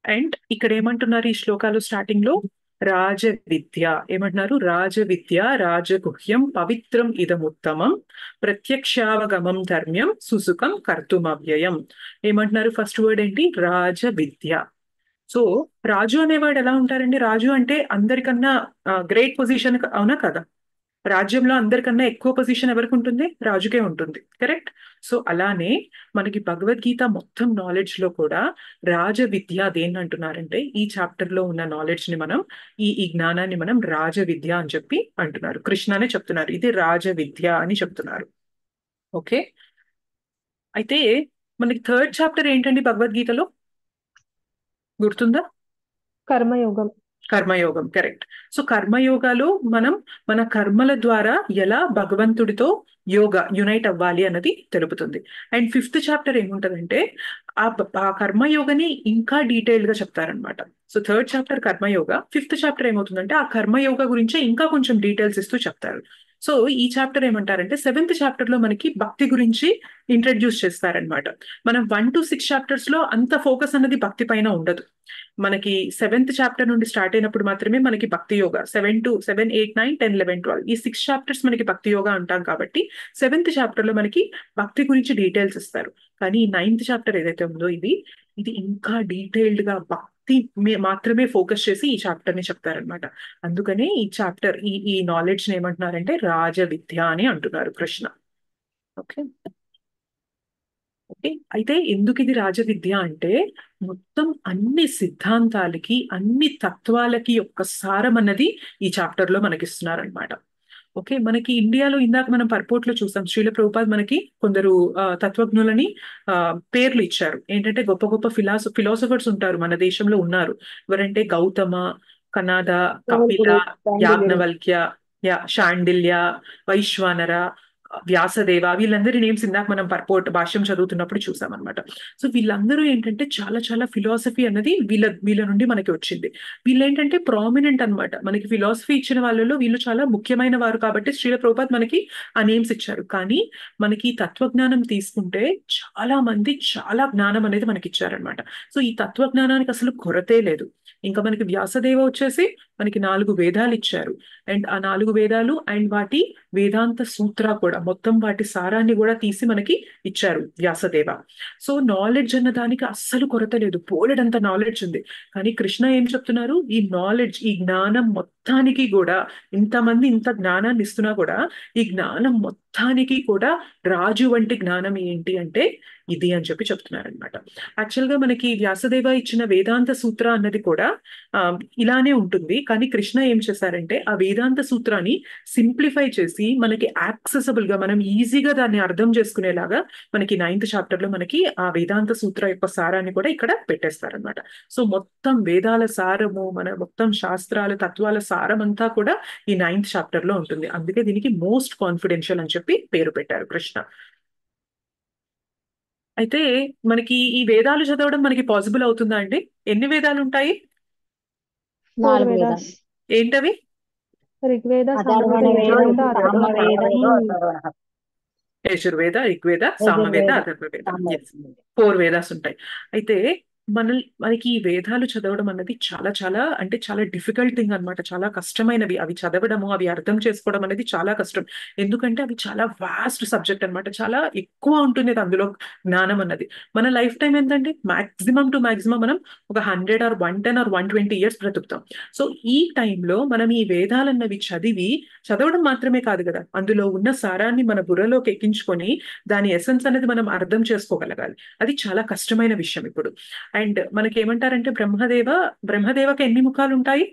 అండ్ ఇక్కడ ఏమంటున్నారు ఈ శ్లోకాలు స్టార్టింగ్ లో? రాజ విద్య ఏమంటున్నారు? రాజ విద్య రాజగుహ్యం పవిత్రం ఇదముత్తమం ప్రత్యక్షావగమం ధర్మ్యం సుసుఖం కర్తుమవ్యయం. ఏమంటున్నారు? ఫస్ట్ వర్డ్ ఏంటి? రాజ విద్య. సో రాజు అనేవాడు ఎలా ఉంటారండి? రాజు అంటే అందరికన్నా గ్రేట్ పొజిషన్, అవునా కదా? రాజ్యంలో అందరికన్నా ఎక్కువ పొజిషన్ ఎవరికి ఉంటుంది? రాజుకే ఉంటుంది, కరెక్ట్. సో అలానే మనకి భగవద్గీత మొత్తం నాలెడ్జ్ లో కూడా రాజ విద్య దేన్ని అంటున్నారంటే ఈ చాప్టర్ లో ఉన్న నాలెడ్జ్ ని మనం ఈ జ్ఞానాన్ని మనం రాజ విద్య అని చెప్పి అంటున్నారు. కృష్ణనే చెప్తున్నారు ఇది రాజ విద్య అని చెప్తున్నారు. ఓకే, అయితే మనకి థర్డ్ చాప్టర్ ఏంటండి భగవద్గీతలో? గుర్తుందా? కర్మయోగం. కర్మయోగం, కరెక్ట్. సో కర్మయోగాలో మనం మన కర్మల ద్వారా ఎలా భగవంతుడితో యునైట్ అవ్వాలి అన్నది తెలుపుతుంది. అండ్ ఫిఫ్త్ చాప్టర్ ఏముంటదంటే ఆ కర్మయోగని ఇంకా డీటెయిల్డ్ గా చెప్తారనమాట. So third chapter karma yoga, fifth chapter ఏమవుతుందంటే ఆ కర్మయోగ గురించే ఇంకా కొంచెం డీటెయిల్స్ ఇస్తూ చెప్తారు. సో ఈ చాప్టర్ ఏమంటారంటే సెవెంత్ చాప్టర్ లో మనకి భక్తి గురించి ఇంట్రడ్యూస్ చేస్తారనమాట. మనం 1 to 6 చాప్టర్స్ లో అంత ఫోకస్ అన్నది భక్తి పైన ఉండదు. మనకి సెవెంత్ చాప్టర్ నుండి స్టార్ట్ అయినప్పుడు మాత్రమే మనకి భక్తి యోగా, 7 8 9 10 11 12 ఈ 6 చాప్టర్స్ మనకి భక్తి యోగా అంటాం కాబట్టి సెవెంత్ చాప్టర్ లో మనకి భక్తి గురించి డీటెయిల్స్ ఇస్తారు. కానీ నైన్త్ చాప్టర్ ఏదైతే ఉందో ఇది ఇంకా డీటెయిల్డ్ గా భక్తి మాత్రమే ఫోకస్ చేసి ఈ చాప్టర్ ని చెప్తారనమాట. అందుకనే ఈ చాప్టర్ ఈ నాలెడ్జ్ ని ఏమంటున్నారంటే రాజ విద్య అని అంటున్నారు కృష్ణ. ఓకే ఓకే అయితే ఎందుకు ఇది రాజవిద్య అంటే మొత్తం అన్ని సిద్ధాంతాలకి అన్ని తత్వాలకి యొక్క సారం అన్నది ఈ చాప్టర్ లో మనకి ఇస్తున్నారనమాట. ఓకే మనకి ఇండియాలో ఇందాక మనం పర్పోర్ట్ లో చూసాం, శ్రీల ప్రభుపాద్ మనకి కొందరు తత్వజ్ఞులని పేర్లు ఇచ్చారు. ఏంటంటే గొప్ప గొప్ప ఫిలాసఫర్స్ ఉంటారు మన దేశంలో ఉన్నారు. ఎవరంటే గౌతమ, కనాద, కపిల, యాజ్ఞవల్క్య, శాండిల్య, వైశ్వానర, వ్యాసదేవ, వీళ్ళందరి నేమ్స్ ఇందాక మనం పర్పోర్ట్ భాష్యం చదువుతున్నప్పుడు చూసాం అనమాట. సో వీళ్ళందరూ ఏంటంటే చాలా చాలా ఫిలాసఫీ అన్నది వీళ్ళ నుండి మనకి వచ్చింది. వీళ్ళు ఏంటంటే ప్రామినెంట్ అన్నమాట. మనకి ఫిలాసఫీ ఇచ్చిన వాళ్ళలో వీళ్ళు చాలా ముఖ్యమైన వారు కాబట్టి శ్రీల ప్రభుపాద్ మనకి ఆ నేమ్స్ ఇచ్చారు. కానీ మనకి తత్వజ్ఞానం తీసుకుంటే చాలా మంది చాలా జ్ఞానం అనేది మనకి ఇచ్చారనమాట. సో ఈ తత్వజ్ఞానానికి అసలు కొరతే లేదు. ఇంకా మనకి వ్యాసదేవ వచ్చేసి మనకి 4 వేదాలు ఇచ్చారు. అండ్ ఆ 4 వేదాలు అండ్ వాటి వేదాంత సూత్ర కూడా మొత్తం వాటి సారాన్ని కూడా తీసి మనకి ఇచ్చారు వ్యాసదేవ. సో నాలెడ్జ్ అన్న దానికి అస్సలు కొరత లేదు, పోలెడంత నాలెడ్జ్ ఉంది. కానీ కృష్ణ ఏం చెప్తున్నారు, ఈ నాలెడ్జ్ ఈ జ్ఞానం మొత్తానికి కూడా ఇంతమంది ఇంత జ్ఞానాన్ని ఇస్తున్నా కూడా ఈ జ్ఞానం మొత్తానికి కూడా రాజు వంటి జ్ఞానం ఏంటి అంటే ఇది అని చెప్పి చెప్తున్నారనమాట. యాక్చువల్ గా మనకి వ్యాసదేవ ఇచ్చిన వేదాంత సూత్ర అన్నది కూడా ఇలానే ఉంటుంది. కానీ కృష్ణ ఏం చేశారంటే ఆ వేదాంత సూత్రాన్ని సింప్లిఫై చేసి మనకి యాక్సెసబుల్ గా మనం ఈజీగా దాన్ని అర్థం చేసుకునేలాగా మనకి 9th చాప్టర్ లో మనకి ఆ వేదాంత సూత్ర యొక్క సారాన్ని కూడా ఇక్కడ పెట్టేస్తారనమాట. సో మొత్తం వేదాల సారము, మన మొత్తం శాస్త్రాల తత్వాల సారం అంతా కూడా ఈ 9th చాప్టర్ లో ఉంటుంది. అందుకే దీనికి మోస్ట్ కాన్ఫిడెన్షియల్ అని చెప్పి పేరు పెట్టారు కృష్ణ. అయితే మనకి ఈ వేదాలు చదవడం మనకి పాసిబుల్ అవుతుందా అండి? ఎన్ని వేదాలు ఉంటాయి? 4 వేదాస్. ఏంటవి? ఋగ్వేద, అథర్వణ సామవేద, వేదం, యజుర్వేద, అథర్వణ సామవేదం, యజుర్వేద, ఋగ్వేద, సామవేద, అథర్వవేద. Yes. 4 వేదాస్ ఉంటాయి. అయితే మనకి ఈ వేదాలు చదవడం అన్నది చాలా చాలా అంటే చాలా డిఫికల్ట్ థింగ్ అనమాట. చాలా కష్టమైనవి అవి చదవడము, అవి అర్థం చేసుకోవడం అనేది చాలా కష్టం. ఎందుకంటే అవి చాలా వాస్ట్ సబ్జెక్ట్ అనమాట. చాలా ఎక్కువ ఉంటుంది అందులో జ్ఞానం అన్నది. మన లైఫ్ టైం ఏంటంటే మాక్సిమం టు మాక్సిమం మనం ఒక 100 or 110 or 120 years బ్రతుకుతాం. సో ఈ టైంలో మనం ఈ వేదాలన్నవి చదవడం మాత్రమే కాదు కదా, అందులో ఉన్న సారాన్ని మన బుర్రలోకి ఎక్కించుకొని దాని ఎసెన్స్ అనేది మనం అర్థం చేసుకోగలగాలి. అది చాలా కష్టమైన విషయం ఇప్పుడు. అండ్ మనకి ఏమంటారంటే బ్రహ్మదేవకి ఎన్ని ముఖాలు ఉంటాయి?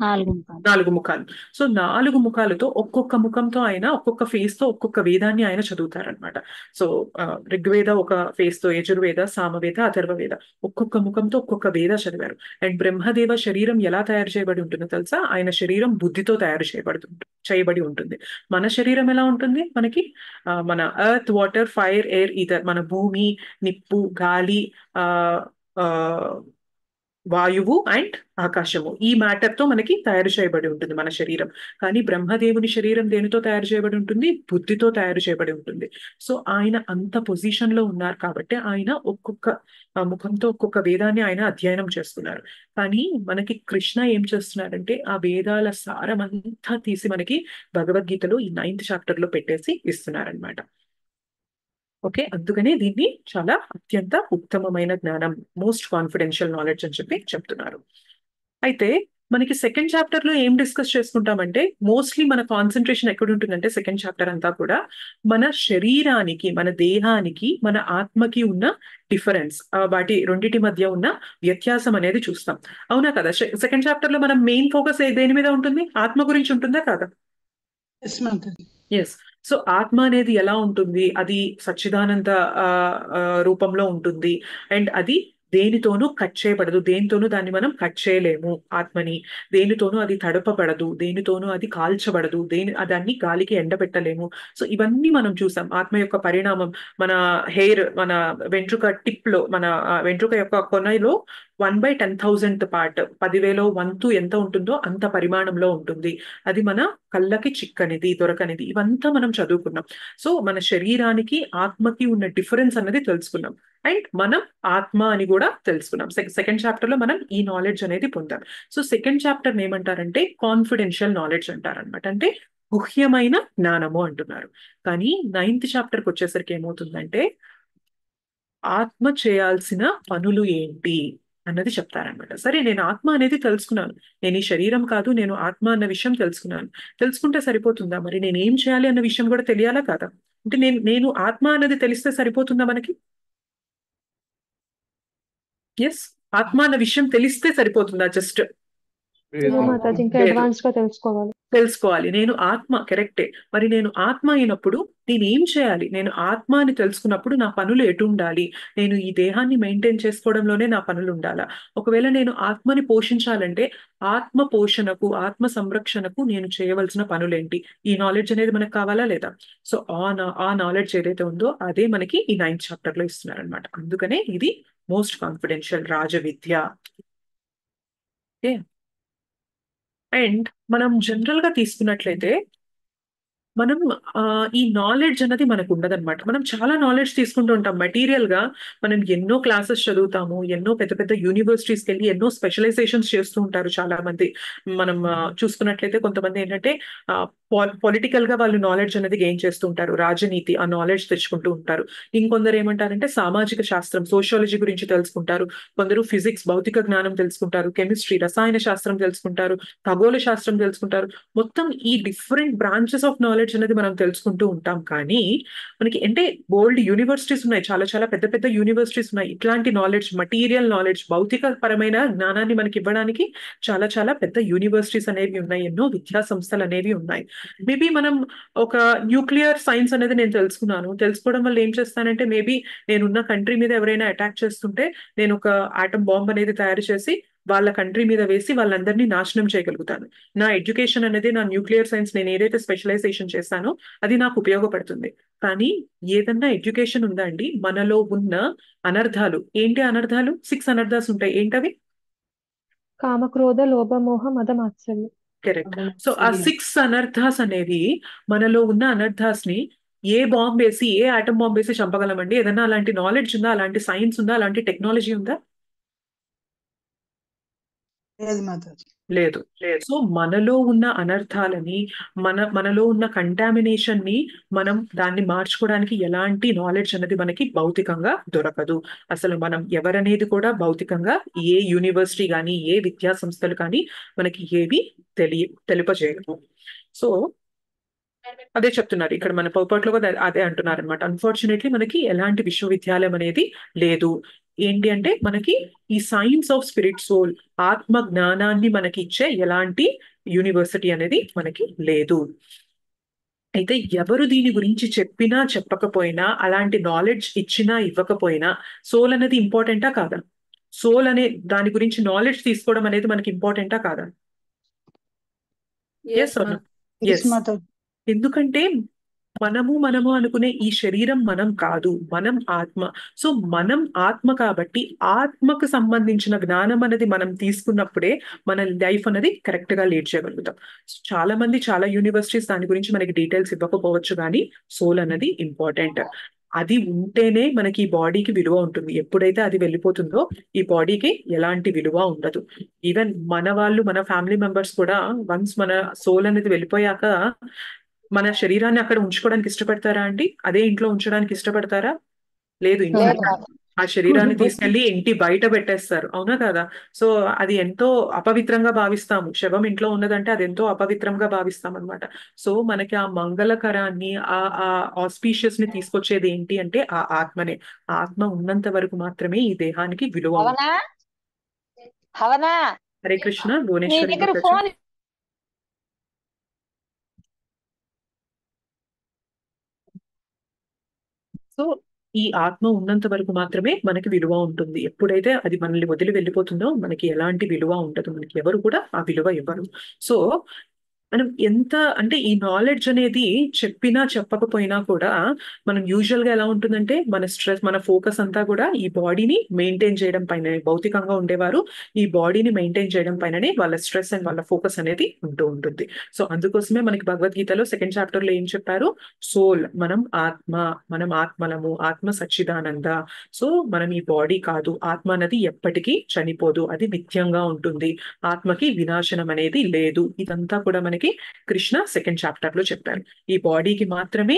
4 ముఖాలు. సో 4 ముఖాలతో ఒక్కొక్క ముఖంతో ఆయన ఒక్కొక్క ఫేస్ తో ఒక్కొక్క వేదాన్ని ఆయన చదువుతారనమాట. సో ఋగ్వేద ఒక ఫేస్ తో, యజుర్వేద, సామవేద, అథర్వవేద ఒక్కొక్క ముఖంతో ఒక్కొక్క వేద చదివారు. అండ్ బ్రహ్మదేవ శరీరం ఎలా తయారు చేయబడి ఉంటుందో తెలుసా? ఆయన శరీరం బుద్ధితో తయారు చేయబడి ఉంటుంది. మన శరీరం ఎలా ఉంటుంది? మనకి మన earth, water, fire, air, ether, మన భూమి, నిప్పు, గాలి, వాయువు అండ్ ఆకాశము, ఈ మ్యాటర్ తో మనకి తయారు చేయబడి ఉంటుంది మన శరీరం. కానీ బ్రహ్మదేవుని శరీరం దేనితో తయారు చేయబడి ఉంటుంది? బుద్ధితో తయారు చేయబడి ఉంటుంది. సో ఆయన అంత పొజిషన్ లో ఉన్నారు కాబట్టి ఆయన ఒక్కొక్క ముఖంతో ఒక్కొక్క వేదాన్ని ఆయన అధ్యయనం చేస్తున్నారు. కానీ మనకి కృష్ణ ఏం చేస్తున్నారంటే ఆ వేదాల సారం అంతా తీసి మనకి భగవద్గీతలో ఈ 9th చాప్టర్ లో పెట్టేసి ఇస్తున్నారనమాట. ఓకే అందుకనే దీన్ని చాలా అత్యంత ఉత్తమమైన జ్ఞానం, మోస్ట్ కాన్ఫిడెన్షియల్ నాలెడ్జ్ అని చెప్పి చెప్తున్నారు. అయితే మనకి సెకండ్ చాప్టర్ లో ఏం డిస్కస్ చేసుకుంటామంటే మోస్ట్లీ మన కాన్సన్ట్రేషన్ ఎక్కడ ఉంటుందంటే సెకండ్ చాప్టర్ అంతా కూడా మన శరీరానికి, మన దేహానికి, మన ఆత్మకి ఉన్న డిఫరెన్స్, వాటి రెండింటి మధ్య ఉన్న వ్యత్యాసం అనేది చూస్తాం. అవునా కదా? సెకండ్ చాప్టర్ లో మనం మెయిన్ ఫోకస్ దేని మీద ఉంటుంది? ఆత్మ గురించి ఉంటుందా కాదా? ఎస్. సో ఆత్మ అనేది ఎలా ఉంటుంది? అది సచ్చిదానంద రూపంలో ఉంటుంది. అండ్ అది దేనితోనూ కట్ చేయబడదు, దేనితోనూ దాన్ని మనం కట్ చేయలేము ఆత్మని, దేనితోనూ అది తడపబడదు, దేనితోనూ అది కాల్చబడదు, దాన్ని గాలికి ఎండబెట్టలేము. సో ఇవన్నీ మనం చూసాం. ఆత్మ యొక్క పరిణామం మన హెయిర్, మన వెంట్రుక టిప్ లో, మన వెంట్రుక యొక్క కొనలో 1/10,000th పార్ట్, 10,000 వంతు ఎంత ఉంటుందో అంత పరిమాణంలో ఉంటుంది. అది మన కళ్ళకి చిక్కనిది, దొరకనిది. ఇవంతా మనం చదువుకున్నాం. సో మన శరీరానికి ఆత్మకి ఉన్న డిఫరెన్స్ అన్నది తెలుసుకున్నాం. అండ్ మనం ఆత్మ అని కూడా తెలుసుకున్నాం. సెకండ్ చాప్టర్ లో మనం ఈ నాలెడ్జ్ అనేది పొందాం. సో సెకండ్ చాప్టర్ ఏమంటారంటే కాన్ఫిడెన్షియల్ నాలెడ్జ్ అంటారనమాట. అంటే గుహ్యమైన జ్ఞానము అంటున్నారు. కానీ 9th చాప్టర్కి వచ్చేసరికి ఏమవుతుందంటే ఆత్మ చేయాల్సిన పనులు ఏంటి అన్నది చెప్తారనమాట. సరే, నేను ఆత్మ అనేది తెలుసుకున్నాను, నేను ఈ శరీరం కాదు, నేను ఆత్మ అన్న విషయం తెలుసుకున్నాను. తెలుసుకుంటే సరిపోతుందా? మరి నేను ఏం చేయాలి అన్న విషయం కూడా తెలియాలా కాదా? అంటే నేను ఆత్మ అన్నది తెలిస్తే సరిపోతుందా మనకి? ఎస్, ఆత్మ అన్న విషయం తెలిస్తే సరిపోతుందా? జస్ట్ నో మాతాజీ, ఇంకా లేదు, అడ్వాన్స్ గా తెలుసుకోవాలి. నేను ఆత్మ, కరెక్టే. మరి నేను ఆత్మ అయినప్పుడు నేను ఏం చేయాలి? నేను ఆత్మ అని తెలుసుకున్నప్పుడు నా పనులు ఎటు ఉండాలి? నేను ఈ దేహాన్ని మెయింటైన్ చేసుకోవడంలోనే నా పనులు ఉండాలా? ఒకవేళ నేను ఆత్మని పోషించాలంటే ఆత్మ పోషణకు, ఆత్మ సంరక్షణకు నేను చేయవలసిన పనులేంటి? ఈ నాలెడ్జ్ అనేది మనకు కావాలా లేదా? సో ఆ నాలెడ్జ్ ఏదైతే ఉందో అదే మనకి ఈ 9th చాప్టర్ లో ఇస్తున్నారనమాట. అందుకనే ఇది most confidential Raja Vidya. Okay. And మనం జనరల్ గా తీసుకున్నట్లయితే మనం ఈ నాలెడ్జ్ అన్నది మనకు ఉండదన్నమాట. మనం చాలా నాలెడ్జ్ తీసుకుంటూ ఉంటాం మెటీరియల్ గా. మనం ఎన్నో క్లాసెస్ చదువుతాము, ఎన్నో పెద్ద పెద్ద యూనివర్సిటీస్కి వెళ్ళి ఎన్నో స్పెషలైజేషన్స్ చేస్తూ ఉంటారు చాలా మంది. మనం చూసుకున్నట్లయితే కొంతమంది ఏంటంటే పొలిటికల్ గా వాళ్ళు నాలెడ్జ్ అనేది గెయిన్ చేస్తూ ఉంటారు, రాజనీతి ఆ నాలెడ్జ్ తెచ్చుకుంటూ ఉంటారు. ఇంకొందరు ఏమంటారంటే సామాజిక శాస్త్రం, సోషియాలజీ గురించి తెలుసుకుంటారు. కొందరు ఫిజిక్స్, భౌతిక జ్ఞానం తెలుసుకుంటారు, కెమిస్ట్రీ, రసాయన శాస్త్రం తెలుసుకుంటారు, ఖగోళ శాస్త్రం తెలుసుకుంటారు. మొత్తం ఈ డిఫరెంట్ బ్రాంచెస్ ఆఫ్ నాలెడ్జ్ అనేది మనం తెలుసుకుంటూ ఉంటాం. కానీ మనకి అంటే బోల్డ్ యూనివర్సిటీస్ ఉన్నాయి, చాలా చాలా పెద్ద పెద్ద యూనివర్సిటీస్ ఉన్నాయి. ఇట్లాంటి నాలెడ్జ్, మటీరియల్ నాలెడ్జ్, భౌతిక పరమైన జ్ఞానాన్ని మనకి ఇవ్వడానికి చాలా చాలా పెద్ద యూనివర్సిటీస్ అనేవి ఉన్నాయి, ఎన్నో విద్యా సంస్థలు అనేవి ఉన్నాయి. మేబీ మనం ఒక న్యూక్లియర్ సైన్స్ అనేది నేను తెలుసుకోవడం వల్ల ఏం చేస్తానంటే, మేబీ నేనున్న కంట్రీ మీద ఎవరైనా అటాక్ చేస్తుంటే నేను ఒక ఆటమ్ బాంబ్ అనేది తయారు చేసి వాళ్ళ కంట్రీ మీద వేసి వాళ్ళందరినీ నాశనం చేయగలుగుతాను. నా ఎడ్యుకేషన్ అనేది, నా న్యూక్లియర్ సైన్స్, నేను ఏదైతే స్పెషలైజేషన్ చేశానో అది నాకు ఉపయోగపడుతుంది. కానీ ఏదన్నా ఎడ్యుకేషన్ ఉందా అండి? మనలో ఉన్న అనర్థాలు ఏంటి? అనర్థాలు 6 అనర్థాలు ఉంటాయి. ఏంటవి? కామ, క్రోధ, లోభ, మోహ, మద, మాత్సర్యం. కరెక్ట్. సో ఆ 6 అనర్థాస్ అనేవి, మనలో ఉన్న అనర్థాస్ ని ఏ బాంబ్ వేసి, ఏ ఆటం బాంబ్ వేసి చంపగలమండి? ఏదన్నా అలాంటి నాలెడ్జ్ ఉందా? అలాంటి సైన్స్ ఉందా? అలాంటి టెక్నాలజీ ఉందా? లేదు మాతాజీ. లేదు. సో మనలో ఉన్న అనర్థాలని, మనలో ఉన్న కంటామినేషన్ ని మనం దాన్ని మార్చుకోవడానికి ఎలాంటి నాలెడ్జ్ అనేది మనకి భౌతికంగా దొరకదు. అసలు మనం ఎవరనేది కూడా భౌతికంగా ఏ యూనివర్సిటీ కానీ, ఏ విద్యా సంస్థలు కానీ మనకి ఏవి తెలుపజేయవు. సో అదే చెప్తున్నారు ఇక్కడ మన పొరపాట్లో కూడా అదే అంటున్నారు అనమాట. అన్ఫార్చునేట్లీ మనకి ఎలాంటి విశ్వవిద్యాలయం అనేది లేదు. ఏంటి అంటే మనకి ఈ సైన్స్ ఆఫ్ స్పిరిట్ సోల్, ఆత్మ జ్ఞానాన్ని మనకి ఇచ్చే ఎలాంటి యూనివర్సిటీ అనేది మనకి లేదు. అయితే ఎవరు దీని గురించి చెప్పినా చెప్పకపోయినా, అలాంటి నాలెడ్జ్ ఇచ్చినా ఇవ్వకపోయినా, సోల్ అనేది ఇంపార్టెంటా కాదా? సోల్ అనే దాని గురించి నాలెడ్జ్ తీసుకోవడం అనేది మనకి ఇంపార్టెంటా కాదా? ఎస్. మాతాజీ. ఎందుకంటే మనము అనుకునే ఈ శరీరం మనం కాదు, మనం ఆత్మ. సో మనం ఆత్మ కాబట్టి ఆత్మకు సంబంధించిన జ్ఞానం అనేది మనం తీసుకున్నప్పుడే మన లైఫ్ అనేది కరెక్ట్ గా లీడ్ చేయగలుగుతాం. సో చాలా మంది, చాలా యూనివర్సిటీస్ దాని గురించి మనకి డీటెయిల్స్ ఇవ్వకపోవచ్చు, కానీ సోల్ అనేది ఇంపార్టెంట్. అది ఉంటేనే మనకి ఈ బాడీకి విలువ ఉంటుంది. ఎప్పుడైతే అది వెళ్ళిపోతుందో ఈ బాడీకి ఎలాంటి విలువ ఉండదు. ఈవెన్ మన వాళ్ళు, మన ఫ్యామిలీ మెంబర్స్ కూడా వన్స్ మన సోల్ అనేది వెళ్ళిపోయాక మన శరీరాన్ని అక్కడ ఉంచుకోవడానికి ఇష్టపడతారా అండి? అదే ఇంట్లో ఉంచడానికి ఇష్టపడతారా? లేదు. ఇంట్లో ఆ శరీరాన్ని తీసుకెళ్లి ఇంటి బయట పెట్టేస్తారు, అవునా కదా? సో అది ఎంతో అపవిత్రంగా భావిస్తాము. శవం ఇంట్లో ఉన్నదంటే అది ఎంతో అపవిత్రంగా భావిస్తాం అనమాట. సో మనకి ఆ మంగళకరాన్ని, ఆ ఆస్పీషియస్ ని తీసుకొచ్చేది ఏంటి అంటే ఆ ఆత్మనే. ఆత్మ ఉన్నంత వరకు మాత్రమే ఈ దేహానికి విలువ ఉంది. హరే కృష్ణ. భువనేశ్వరి మాతాజీ. సో ఈ ఆత్మ ఉన్నంత వరకు మాత్రమే మనకి విలువ ఉంటుంది. ఎప్పుడైతే అది మనల్ని వదిలి వెళ్ళిపోతుందో మనకి ఎలాంటి విలువ ఉండదు. మనకి ఎవరు కూడా ఆ విలువ ఇవ్వరు. సో మనం ఎంత అంటే ఈ నాలెడ్జ్ అనేది చెప్పినా చెప్పకపోయినా కూడా మనం యూజువల్ గా ఎలా ఉంటుందంటే మన స్ట్రెస్, మన ఫోకస్ అంతా కూడా ఈ బాడీని మెయింటైన్ చేయడం పైన. భౌతికంగా ఉండేవారు ఈ బాడీని మెయింటైన్ చేయడం పైననే వాళ్ళ స్ట్రెస్ అండ్ వాళ్ళ ఫోకస్ అనేది ఉంటూ ఉంటుంది. సో అందుకోసమే మనకి భగవద్గీతలో సెకండ్ చాప్టర్ లో ఏం చెప్పారు? సోల్, మనం ఆత్మ, మనం ఆత్మలము, ఆత్మ సచ్చిదానంద. సో మనం ఈ బాడీ కాదు, ఆత్మ అనేది ఎప్పటికీ చనిపోదు, అది నిత్యంగా ఉంటుంది, ఆత్మకి వినాశనం అనేది లేదు. ఇదంతా కూడా మనకి కృష్ణ సెకండ్ చాప్టర్ లో చెప్పారు. ఈ బాడీకి మాత్రమే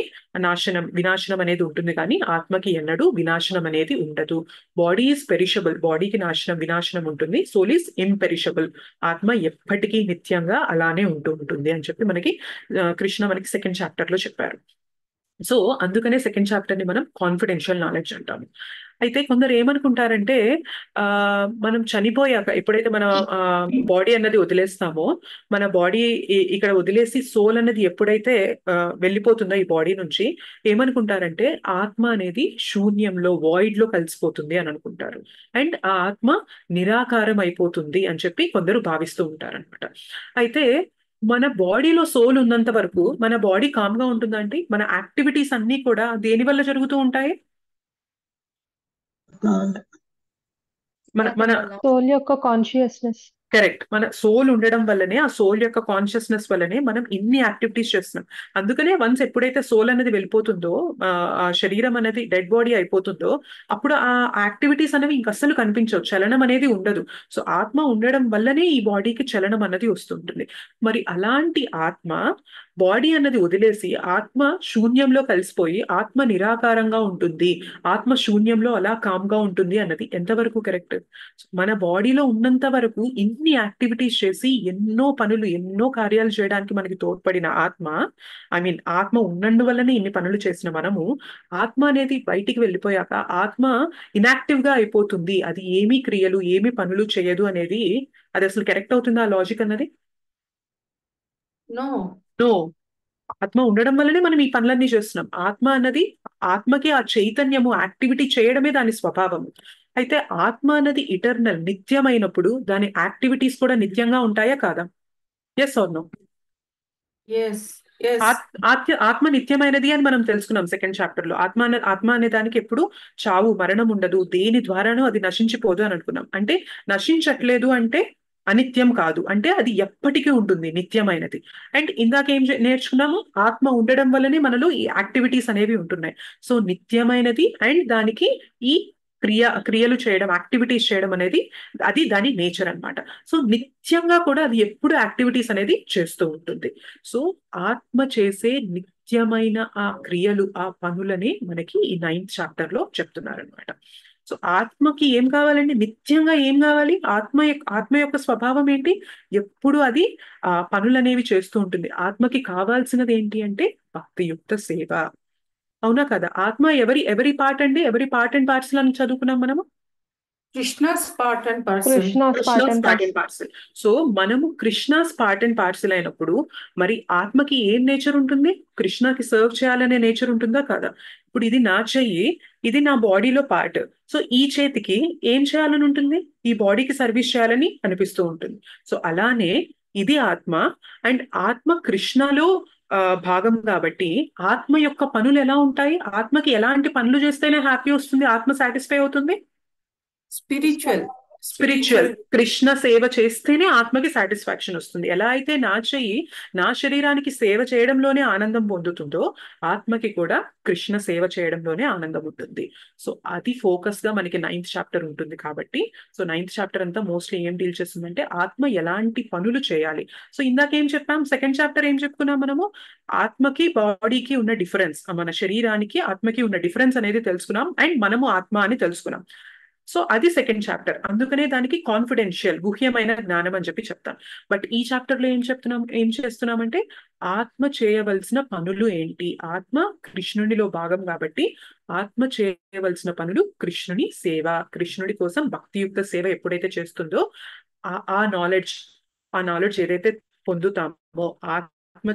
వినాశనం అనేది ఉంటుంది, కానీ ఆత్మకి ఎన్నడూ వినాశనం అనేది ఉండదు. బాడీ ఈజ్ పెరిషబుల్, బాడీకి వినాశనం ఉంటుంది. సోల్ ఈజ్ ఇంపెరిషబుల్, ఆత్మ ఎప్పటికీ నిత్యంగా అలానే ఉంటూ ఉంటుంది అని చెప్పి మనకి కృష్ణ మనకి సెకండ్ చాప్టర్ లో చెప్పారు. సో అందుకనే సెకండ్ చాప్టర్ ని మనం కాన్ఫిడెన్షియల్ నాలెడ్జ్ అంటాము. అయితే కొందరు ఏమనుకుంటారంటే మనం చనిపోయాక ఎప్పుడైతే మన బాడీ అన్నది వదిలేస్తామో, మన బాడీ ఇక్కడ వదిలేసి సోల్ అన్నది ఎప్పుడైతే వెళ్ళిపోతుందో ఈ బాడీ నుంచి, ఏమనుకుంటారంటే ఆత్మ అనేది శూన్యంలో, వాయిడ్ లో కలిసిపోతుంది అని అనుకుంటారు. అండ్ ఆ ఆత్మ నిరాకారం అయిపోతుంది అని చెప్పి కొందరు భావిస్తూ ఉంటారన్నమాట. అయితే మన బాడీలో సోల్ ఉన్నంత వరకు మన బాడీ కామ్ గా ఉంటుందంటే మన యాక్టివిటీస్ అన్ని కూడా దేని వల్ల జరుగుతూ ఉంటాయి? మన సోల్ యొక్క కాన్షియస్నెస్. కరెక్ట్, మన సోల్ ఉండడం వల్లనే, ఆ సోల్ యొక్క కాన్షియస్నెస్ వల్లనే మనం ఇన్ని యాక్టివిటీస్ చేస్తున్నాం. అందుకనే వన్స్ ఎప్పుడైతే సోల్ అనేది వెళ్ళిపోతుందో, ఆ శరీరం అనేది డెడ్ బాడీ అయిపోతుందో, అప్పుడు ఆ యాక్టివిటీస్ అనేవి ఇంక అస్సలు కనిపించవు, చలనం అనేది ఉండదు. సో ఆత్మ ఉండడం వల్లనే ఈ బాడీకి చలనం అన్నది వస్తుంటుంది. మరి అలాంటి ఆత్మ బాడీ అన్నది వదిలేసి ఆత్మ శూన్యంలో కలిసిపోయి ఆత్మ నిరాకారంగా ఉంటుంది, ఆత్మ శూన్యంలో అలా కామ్గా ఉంటుంది అన్నది ఎంతవరకు కరెక్ట్? మన బాడీలో ఉన్నంత వరకు ఇన్ని యాక్టివిటీస్ చేసి ఎన్నో పనులు, ఎన్నో కార్యాలు చేయడానికి మనకి తోడ్పడిన ఆత్మ, ఆత్మ ఉన్నందువల్లనే ఇన్ని పనులు చేసిన మనము, ఆత్మ అనేది బయటికి వెళ్ళిపోయాక ఆత్మ ఇనాక్టివ్ గా అయిపోతుంది, అది ఏమీ క్రియలు, ఏమీ పనులు చేయదు అనేది, అది అసలు కరెక్ట్ అవుతుందా ఆ లాజిక్ అన్నది? నో. ఆత్మ ఉండడం వల్లనే మనం ఈ పనులన్నీ చేస్తున్నాం. ఆత్మ అన్నది, ఆత్మకి ఆ చైతన్యము, యాక్టివిటీ చేయడమే దాని స్వభావము. అయితే ఆత్మ అన్నది ఇటర్నల్, నిత్యమైనప్పుడు దాని యాక్టివిటీస్ కూడా నిత్యంగా ఉంటాయా కాదా? Yes or no? ఆత్మ నిత్యమైనది అని మనం తెలుసుకున్నాం సెకండ్ చాప్టర్ లో. ఆత్మ అనే దానికి ఎప్పుడు చావు, మరణం ఉండదు, దేని ద్వారానూ అది నశించిపోదు అని అనుకున్నాం. అంటే నశించట్లేదు అంటే అనిత్యం కాదు, అంటే అది ఎప్పటికీ ఉంటుంది, నిత్యమైనది. అండ్ ఇందాక ఏం నేర్చుకున్నాము? ఆత్మ ఉండడం వల్లనే మనలో ఈ యాక్టివిటీస్ అనేవి ఉంటున్నాయి. సో నిత్యమైనది అండ్ దానికి ఈ క్రియలు చేయడం, యాక్టివిటీస్ చేయడం అనేది అది దాని నేచర్ అన్నమాట. సో నిత్యంగా కూడా అది ఎప్పుడు యాక్టివిటీస్ అనేది చేస్తూ ఉంటుంది. సో ఆత్మ చేసే నిత్యమైన ఆ క్రియలు, ఆ పనులని మనకి ఈ 9th చాప్టర్ లో చెప్తున్నారనమాట. సో ఆత్మకి ఏం కావాలండి? నిత్యంగా ఏం కావాలి? ఆత్మ యొక్క స్వభావం ఏంటి? ఎప్పుడు అది పనులు అనేవి చేస్తూ ఉంటుంది. ఆత్మకి కావాల్సినది ఏంటి అంటే భక్తియుక్త సేవ. అవునా కదా? ఆత్మ ఎవరి పార్ట్ అండి? ఎవరి పార్ట్ అండ్ పార్సల్ అని చదువుకున్నాం మనము? Krishna's part and Krishna's part and parcel. So మనము కృష్ణాస్ పార్ట్ అండ్ పార్సల్ అయినప్పుడు మరి ఆత్మకి ఏం నేచర్ ఉంటుంది? కృష్ణకి సర్వ్ చేయాలనే నేచర్ ఉంటుందా కాదా? ఇప్పుడు ఇది నా చెయ్యి, ఇది నా బాడీలో పార్ట్. సో ఈ చేతికి ఏం చేయాలని ఉంటుంది? ఈ బాడీకి సర్వీస్ చేయాలని అనిపిస్తూ ఉంటుంది. సో అలానే ఇది ఆత్మ, అండ్ ఆత్మ కృష్ణలో భాగం కాబట్టి ఆత్మ యొక్క పనులు ఎలా ఉంటాయి? ఆత్మకి ఎలాంటి పనులు చేస్తేనే హ్యాపీ వస్తుంది, ఆత్మ సాటిస్ఫై అవుతుంది? స్పిరిచువల్ కృష్ణ సేవ చేస్తేనే ఆత్మకి సాటిస్ఫాక్షన్ వస్తుంది. ఎలా అయితే నా చెయ్యి నా శరీరానికి సేవ చేయడంలోనే ఆనందం పొందుతుందో, ఆత్మకి కూడా కృష్ణ సేవ చేయడంలోనే ఆనందం ఉంటుంది. సో అది ఫోకస్ గా మనకి 9th చాప్టర్ ఉంటుంది కాబట్టి, సో 9th చాప్టర్ అంతా మోస్ట్లీ ఏం డీల్ చేస్తుందంటే ఆత్మ ఎలాంటి పనులు చేయాలి. సో ఇందాక ఏం చెప్పాం? సెకండ్ చాప్టర్ ఏం చెప్పుకున్నాం మనము? ఆత్మకి బాడీకి ఉన్న డిఫరెన్స్, మన శరీరానికి ఆత్మకి ఉన్న డిఫరెన్స్ అనేది తెలుసుకున్నాం, అండ్ మనము ఆత్మ అని తెలుసుకున్నాం. సో అది సెకండ్ చాప్టర్. అందుకనే దానికి కాన్ఫిడెన్షియల్, గుహ్యమైన జ్ఞానం అని చెప్పి చెప్తాం. బట్ ఈ చాప్టర్ లో ఏం చేస్తున్నామంటే ఆత్మ చేయవలసిన పనులు ఏంటి? ఆత్మ కృష్ణునిలో భాగం కాబట్టి ఆత్మ చేయవలసిన పనులు కృష్ణుని సేవ, కృష్ణుడి కోసం భక్తియుక్త సేవ ఎప్పుడైతే చేస్తుందో ఆ నాలెడ్జ్ ఏదైతే పొందుతామో, ఆత్మ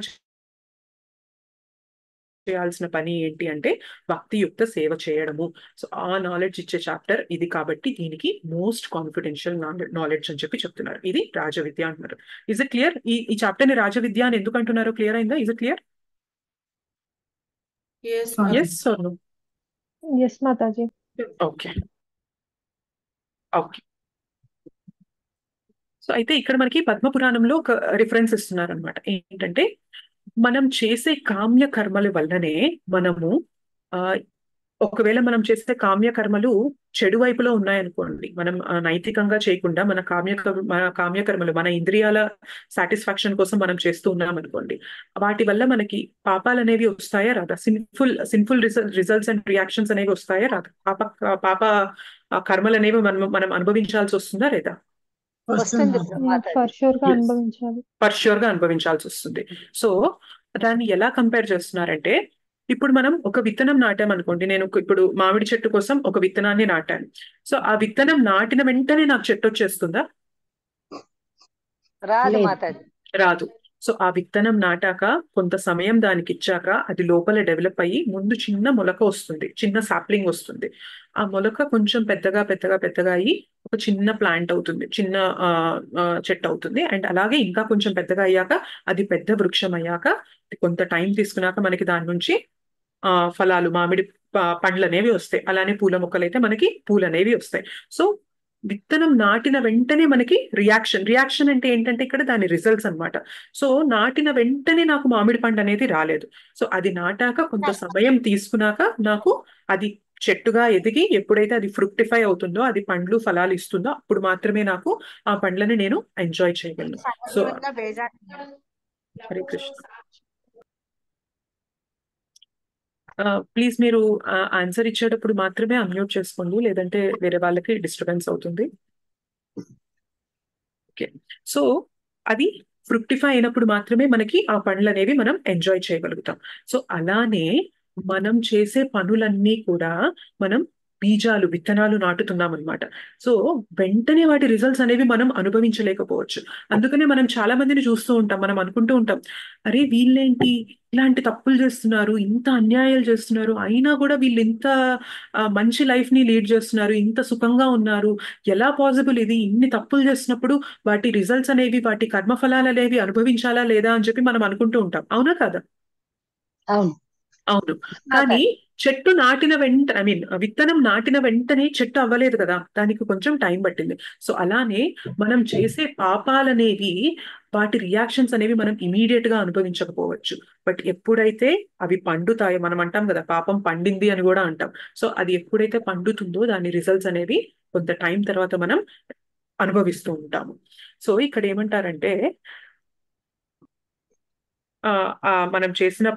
చేయాల్సిన పని ఏంటి అంటే భక్తియుక్త సేవ చేయడము. సో ఆ నాలెడ్జ్ ఇచ్చే చాప్టర్ ఇది కాబట్టి దీనికి మోస్ట్ కాన్ఫిడెన్షియల్ నాలెడ్జ్ అని చెప్పి చెప్తున్నారు. ఇది రాజవిద్య అంటున్నారు. Is it clear? ఈ చాప్టర్ ని రాజవిద్య అని ఎందుకు అంటున్నారు? క్లియర్ అయిందా? Is it clear? Yes, yes or no? Yes, Mataji. Okay okay. So అయితే ఇక్కడ మనకి పద్మపురాణంలో ఒక రిఫరెన్స్ ఇస్తున్నారు అనమాట. ఏంటంటే మనం చేసే కామ్య కర్మల వల్లనే మనము ఆ ఒకవేళ మనం చేసే కామ్య కర్మలు చెడు వైపులో ఉన్నాయనుకోండి, మనం నైతికంగా చేయకుండా మన కామ్య కర్మలు మన ఇంద్రియాల సాటిస్ఫాక్షన్ కోసం మనం చేస్తూ ఉన్నాం అనుకోండి, వాటి వల్ల మనకి పాపాలు అనేవి వస్తాయా రాదా? సిన్ఫుల్ రిజల్ట్స్ అండ్ రియాక్షన్స్ అనేవి వస్తాయా రాదా? పాప కర్మలు అనేవి మనం అనుభవించాల్సి వస్తుందా లేదా? వస్తుంది For sure గా Yes. అనుభవించాలి. ఫర్ ష్యూర్ గా అనుభవించాల్సి వస్తుంది. సో దాన్ని ఎలా కంపేర్ చేస్తున్నారంటే, ఇప్పుడు మనం ఒక విత్తనం నాటాం అనుకోండి, నేను ఇప్పుడు మామిడి చెట్టు కోసం ఒక విత్తనాన్ని నాటాను. సో ఆ విత్తనం నాటిన వెంటనే నాకు చెట్టు వచ్చేస్తుందా? రాదు లేదు. మాతాజీ. రాదు. సో ఆ విత్తనం నాటాక కొంత సమయం దానికి ఇచ్చాక అది లోపల డెవలప్ అయ్యి ముందు చిన్న మొలక వస్తుంది, చిన్న సాప్లింగ్ వస్తుంది. ఆ మొలక కొంచెం పెద్దగా అయ్యి ఒక చిన్న ప్లాంట్ అవుతుంది, చిన్న చెట్టు అవుతుంది. అండ్ అలాగే ఇంకా కొంచెం పెద్దగా అయ్యాక అది పెద్ద వృక్షం అయ్యాక కొంత టైం తీసుకున్నాక మనకి దాని నుంచి ఫలాలు, మామిడి పండ్లు అనేవి వస్తాయి. అలానే పూల మొక్కలు అయితే మనకి పూలు అనేవి వస్తాయి. సో విత్తనం నాటిన వెంటనే మనకి రియాక్షన్ అంటే ఏంటంటే ఇక్కడ దాని రిజల్ట్స్ అన్నమాట. సో నాటిన వెంటనే నాకు మామిడి పండు అనేది రాలేదు. సో అది నాటాక కొంత సమయం తీసుకున్నాక నాకు అది చెట్టుగా ఎదిగి ఎప్పుడైతే అది ఫ్రూక్టిఫై అవుతుందో, అది పండ్లు ఫలాలు ఇస్తుందో, అప్పుడు మాత్రమే నాకు ఆ పండ్లని నేను ఎంజాయ్ చేయగలను. సో హరే కృష్ణ. ప్లీజ్ మీరు ఆన్సర్ ఇచ్చేటప్పుడు మాత్రమే అన్మ్యూట్ చేసుకోండి, లేదంటే వేరే వాళ్ళకి డిస్టర్బెన్స్ అవుతుంది. ఓకే. సో అది ఫ్రూక్టిఫై అయినప్పుడు మాత్రమే మనకి ఆ పండ్లు అనేవి మనం ఎంజాయ్ చేయగలుగుతాం. సో అలానే మనం చేసే పనులన్నీ కూడా మనం విత్తనాలు నాటుతున్నాం అనమాట. సో వెంటనే వాటి రిజల్ట్స్ అనేవి మనం అనుభవించలేకపోవచ్చు. అందుకనే మనం చాలా మందిని చూస్తూ ఉంటాం, మనం అనుకుంటూ ఉంటాం, అరే వీళ్ళేంటి ఇలాంటి తప్పులు చేస్తున్నారు, ఇంత అన్యాయాలు చేస్తున్నారు, అయినా కూడా వీళ్ళు ఇంత మంచి లైఫ్ ని లీడ్ చేస్తున్నారు, ఇంత సుఖంగా ఉన్నారు, ఎలా పాసిబుల్ ఇది? ఇన్ని తప్పులు చేసినప్పుడు వాటి రిజల్ట్స్ అనేవి, వాటి కర్మఫలాలు అనేవి అనుభవించాలా లేదా అని చెప్పి మనం అనుకుంటూ ఉంటాం. అవునా కాదా? అవును. అవును. కానీ చెట్టు నాటిన విత్తనం నాటిన వెంటనే చెట్టు అవ్వలేదు కదా, దానికి కొంచెం టైం పట్టింది. సో అలానే మనం చేసే పాపాలనేవి, వాటి రియాక్షన్స్ అనేవి మనం ఇమీడియట్ గా అనుభవించకపోవచ్చు. బట్ ఎప్పుడైతే అవి పండుతాయో, మనం అంటాం కదా పాపం పండింది అని కూడా అంటాం. సో అది ఎప్పుడైతే పండుతుందో దాని రిజల్ట్స్ అనేవి కొంత టైం తర్వాత మనం అనుభవిస్తూ ఉంటాము. సో ఇక్కడ ఏమంటారంటే మనం చేసిన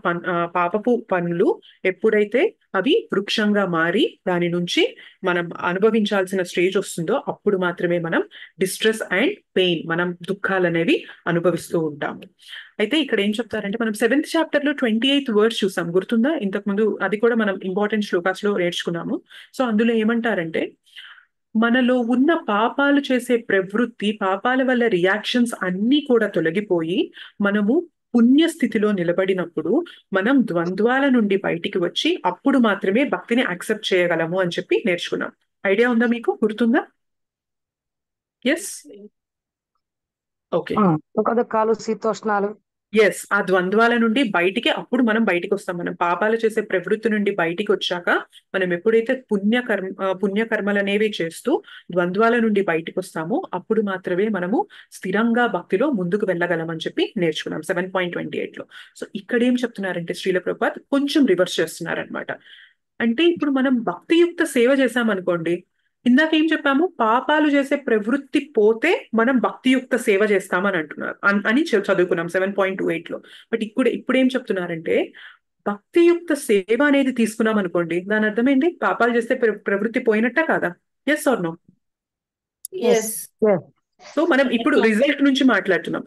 పాపపు పనులు ఎప్పుడైతే అవి వృక్షంగా మారి దాని నుంచి మనం అనుభవించాల్సిన స్టేజ్ వస్తుందో, అప్పుడు మాత్రమే మనం డిస్ట్రెస్ అండ్ పెయిన్, మనం దుఃఖాలు అనేవి అనుభవిస్తూ ఉంటాము. అయితే ఇక్కడ ఏం చెప్తారంటే, మనం 7th చాప్టర్ లో 28th వర్డ్స్ చూసాం, గుర్తుందా? ఇంతకుముందు అది కూడా మనం ఇంపార్టెంట్ శ్లోకాస్ లో నేర్చుకున్నాము. సో అందులో ఏమంటారంటే, మనలో ఉన్న పాపాలు చేసే ప్రవృత్తి, పాపాల వల్ల రియాక్షన్స్ అన్నీ కూడా తొలగిపోయి మనము పుణ్యస్థితిలో నిలబడినప్పుడు మనం ద్వంద్వాల నుండి బయటికి వచ్చి అప్పుడు మాత్రమే భక్తిని యాక్సెప్ట్ చేయగలము అని చెప్పి నేర్చుకున్నాం. ఐడియా ఉందా మీకు? గుర్తుందా? ఎస్. ఓకే. సుఖదుఖాలు, శీతోష్ణాలు. ఎస్. ఆ ద్వంద్వాల నుండి అప్పుడు మనం బయటికి వస్తాం. మనం పాపాలు చేసే ప్రవృత్తి నుండి బయటికి వచ్చాక మనం ఎప్పుడైతే పుణ్యకర్మలు అనేవి చేస్తూ ద్వంద్వాల నుండి బయటికి వస్తామో, అప్పుడు మాత్రమే మనము స్థిరంగా భక్తిలో ముందుకు వెళ్ళగలమని చెప్పి నేర్చుకున్నాం 7.28లో. సో ఇక్కడ ఏం చెప్తున్నారంటే శ్రీల ప్రభుపాద్ కొంచెం రివర్స్ చేస్తున్నారనమాట. అంటే ఇప్పుడు మనం భక్తియుక్త సేవ చేశామనుకోండి, ఇందాక ఏం చెప్పాము, పాపాలు చేసే ప్రవృత్తి పోతే మనం భక్తియుక్త సేవ చేస్తామని అంటున్నారు అని చదువుకున్నాం 7.28లో. బట్ ఇప్పుడు ఏం చెప్తున్నారంటే, భక్తియుక్త సేవ అనేది తీసుకున్నాం అనుకోండి, దాని అర్థం ఏంటి? పాపాలు చేస్తే ప్రవృత్తి పోయినట్ట కాదా? Yes or no? Yes. So మనం ఇప్పుడు రిజల్ట్ నుంచి మాట్లాడుతున్నాం.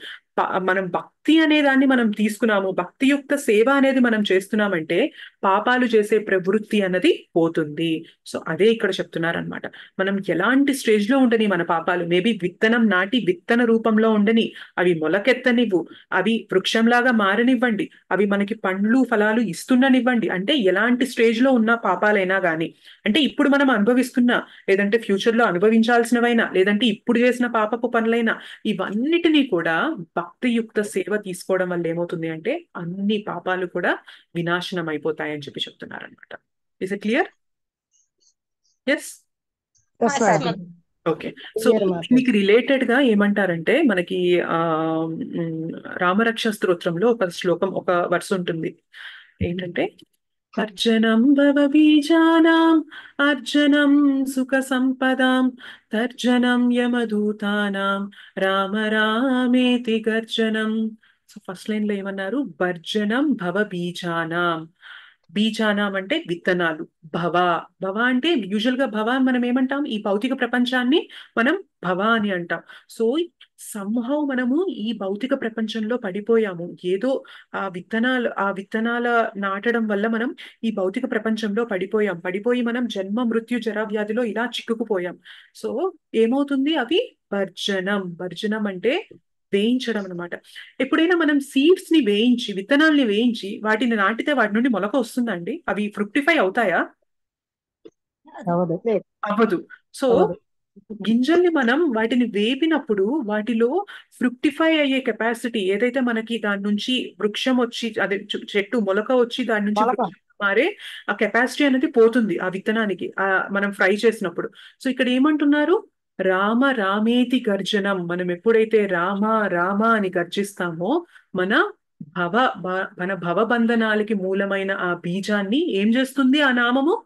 మనం భక్తి అనే దాన్ని మనం తీసుకున్నాము, భక్తియుక్త సేవ అనేది మనం చేస్తున్నామంటే పాపాలు చేసే ప్రవృత్తి అన్నది పోతుంది. సో అదే ఇక్కడ చెప్తున్నారనమాట. మనం ఎలాంటి స్టేజ్ లో ఉండని మన పాపాలు, మేబీ విత్తనం నాటి విత్తన రూపంలో ఉండని, అవి మొలకెత్తనివ్వు, అవి వృక్షంలాగా మారనివ్వండి, అవి మనకి పండ్లు ఫలాలు ఇస్తున్ననివ్వండి, అంటే ఎలాంటి స్టేజ్ లో ఉన్న పాపాలైనా గాని, అంటే ఇప్పుడు మనం అనుభవిస్తున్నా, లేదంటే ఫ్యూచర్ లో అనుభవించాల్సినవైనా, లేదంటే ఇప్పుడు చేసిన పాపపు పనులైనా, ఇవన్నిటినీ కూడా భక్తియుక్త సేవ తీసుకోవడం వల్ల ఏమవుతుంది అంటే అన్ని పాపాలు కూడా వినాశనం అయిపోతాయని చెప్పి చెప్తున్నారనమాట. Is it clear? Yes, Yes, Madam. Okay. So Clear, Madam. దీనికి రిలేటెడ్ గా ఏమంటారంటే మనకి రామరక్ష స్తోత్రంలో ఒక శ్లోకం, ఒక వర్స్ ఉంటుంది. ఏంటంటే అర్జనం భవ బీజానాం అర్జనం సుఖ సంపదాం తర్జనం యమదూతానాం రామ రామేతి గర్జనం. సో ఫస్ట్ లైన్ లో ఏమన్నారు? భర్జనం భవ బీజానాం. బీజానాం అంటే విత్తనాలు. భవ, భవ అంటే యూజువల్ గా భవ మనం ఏమంటాం? ఈ భౌతిక ప్రపంచాన్ని మనం భవ అని అంటాం. సో సంహౌ మనము ఈ భౌతిక ప్రపంచంలో పడిపోయాము. ఏదో ఆ విత్తనాల నాటడం వల్ల మనం ఈ భౌతిక ప్రపంచంలో పడిపోయి మనం జన్మ మృత్యు జరా వ్యాధిలో ఇలా చిక్కుకుపోయాం. సో ఏమవుతుంది? అవి భర్జనం అంటే వేయించడం అనమాట. ఎప్పుడైనా మనం సీడ్స్ ని వేయించి, విత్తనాల్ని వేయించి వాటిని నాటితే వాటి నుండి మొలక వస్తుందండి? అవి ఫ్రుక్టిఫై అవుతాయా? అవదు. అవ్వదు. సో అవదు. గింజల్ని మనం వాటిని వేపినప్పుడు వాటిలో ఫ్రుక్టిఫై అయ్యే కెపాసిటీ ఏదైతే మనకి దాని నుంచి వృక్షం వచ్చి, అదే చెట్టు మొలక వచ్చి దాని నుంచి మొలక. వృక్షం మారే ఆ కెపాసిటీ అనేది పోతుంది ఆ విత్తనానికి, మనం ఫ్రై చేసినప్పుడు. సో ఇక్కడ ఏమంటున్నారు? రామ రామేతి గర్జనం. మనం ఎప్పుడైతే రామ రామ అని గర్జిస్తామో మన మన భవబంధనాలకి మూలమైన ఆ బీజాన్ని ఏం చేస్తుంది? ఆ నామము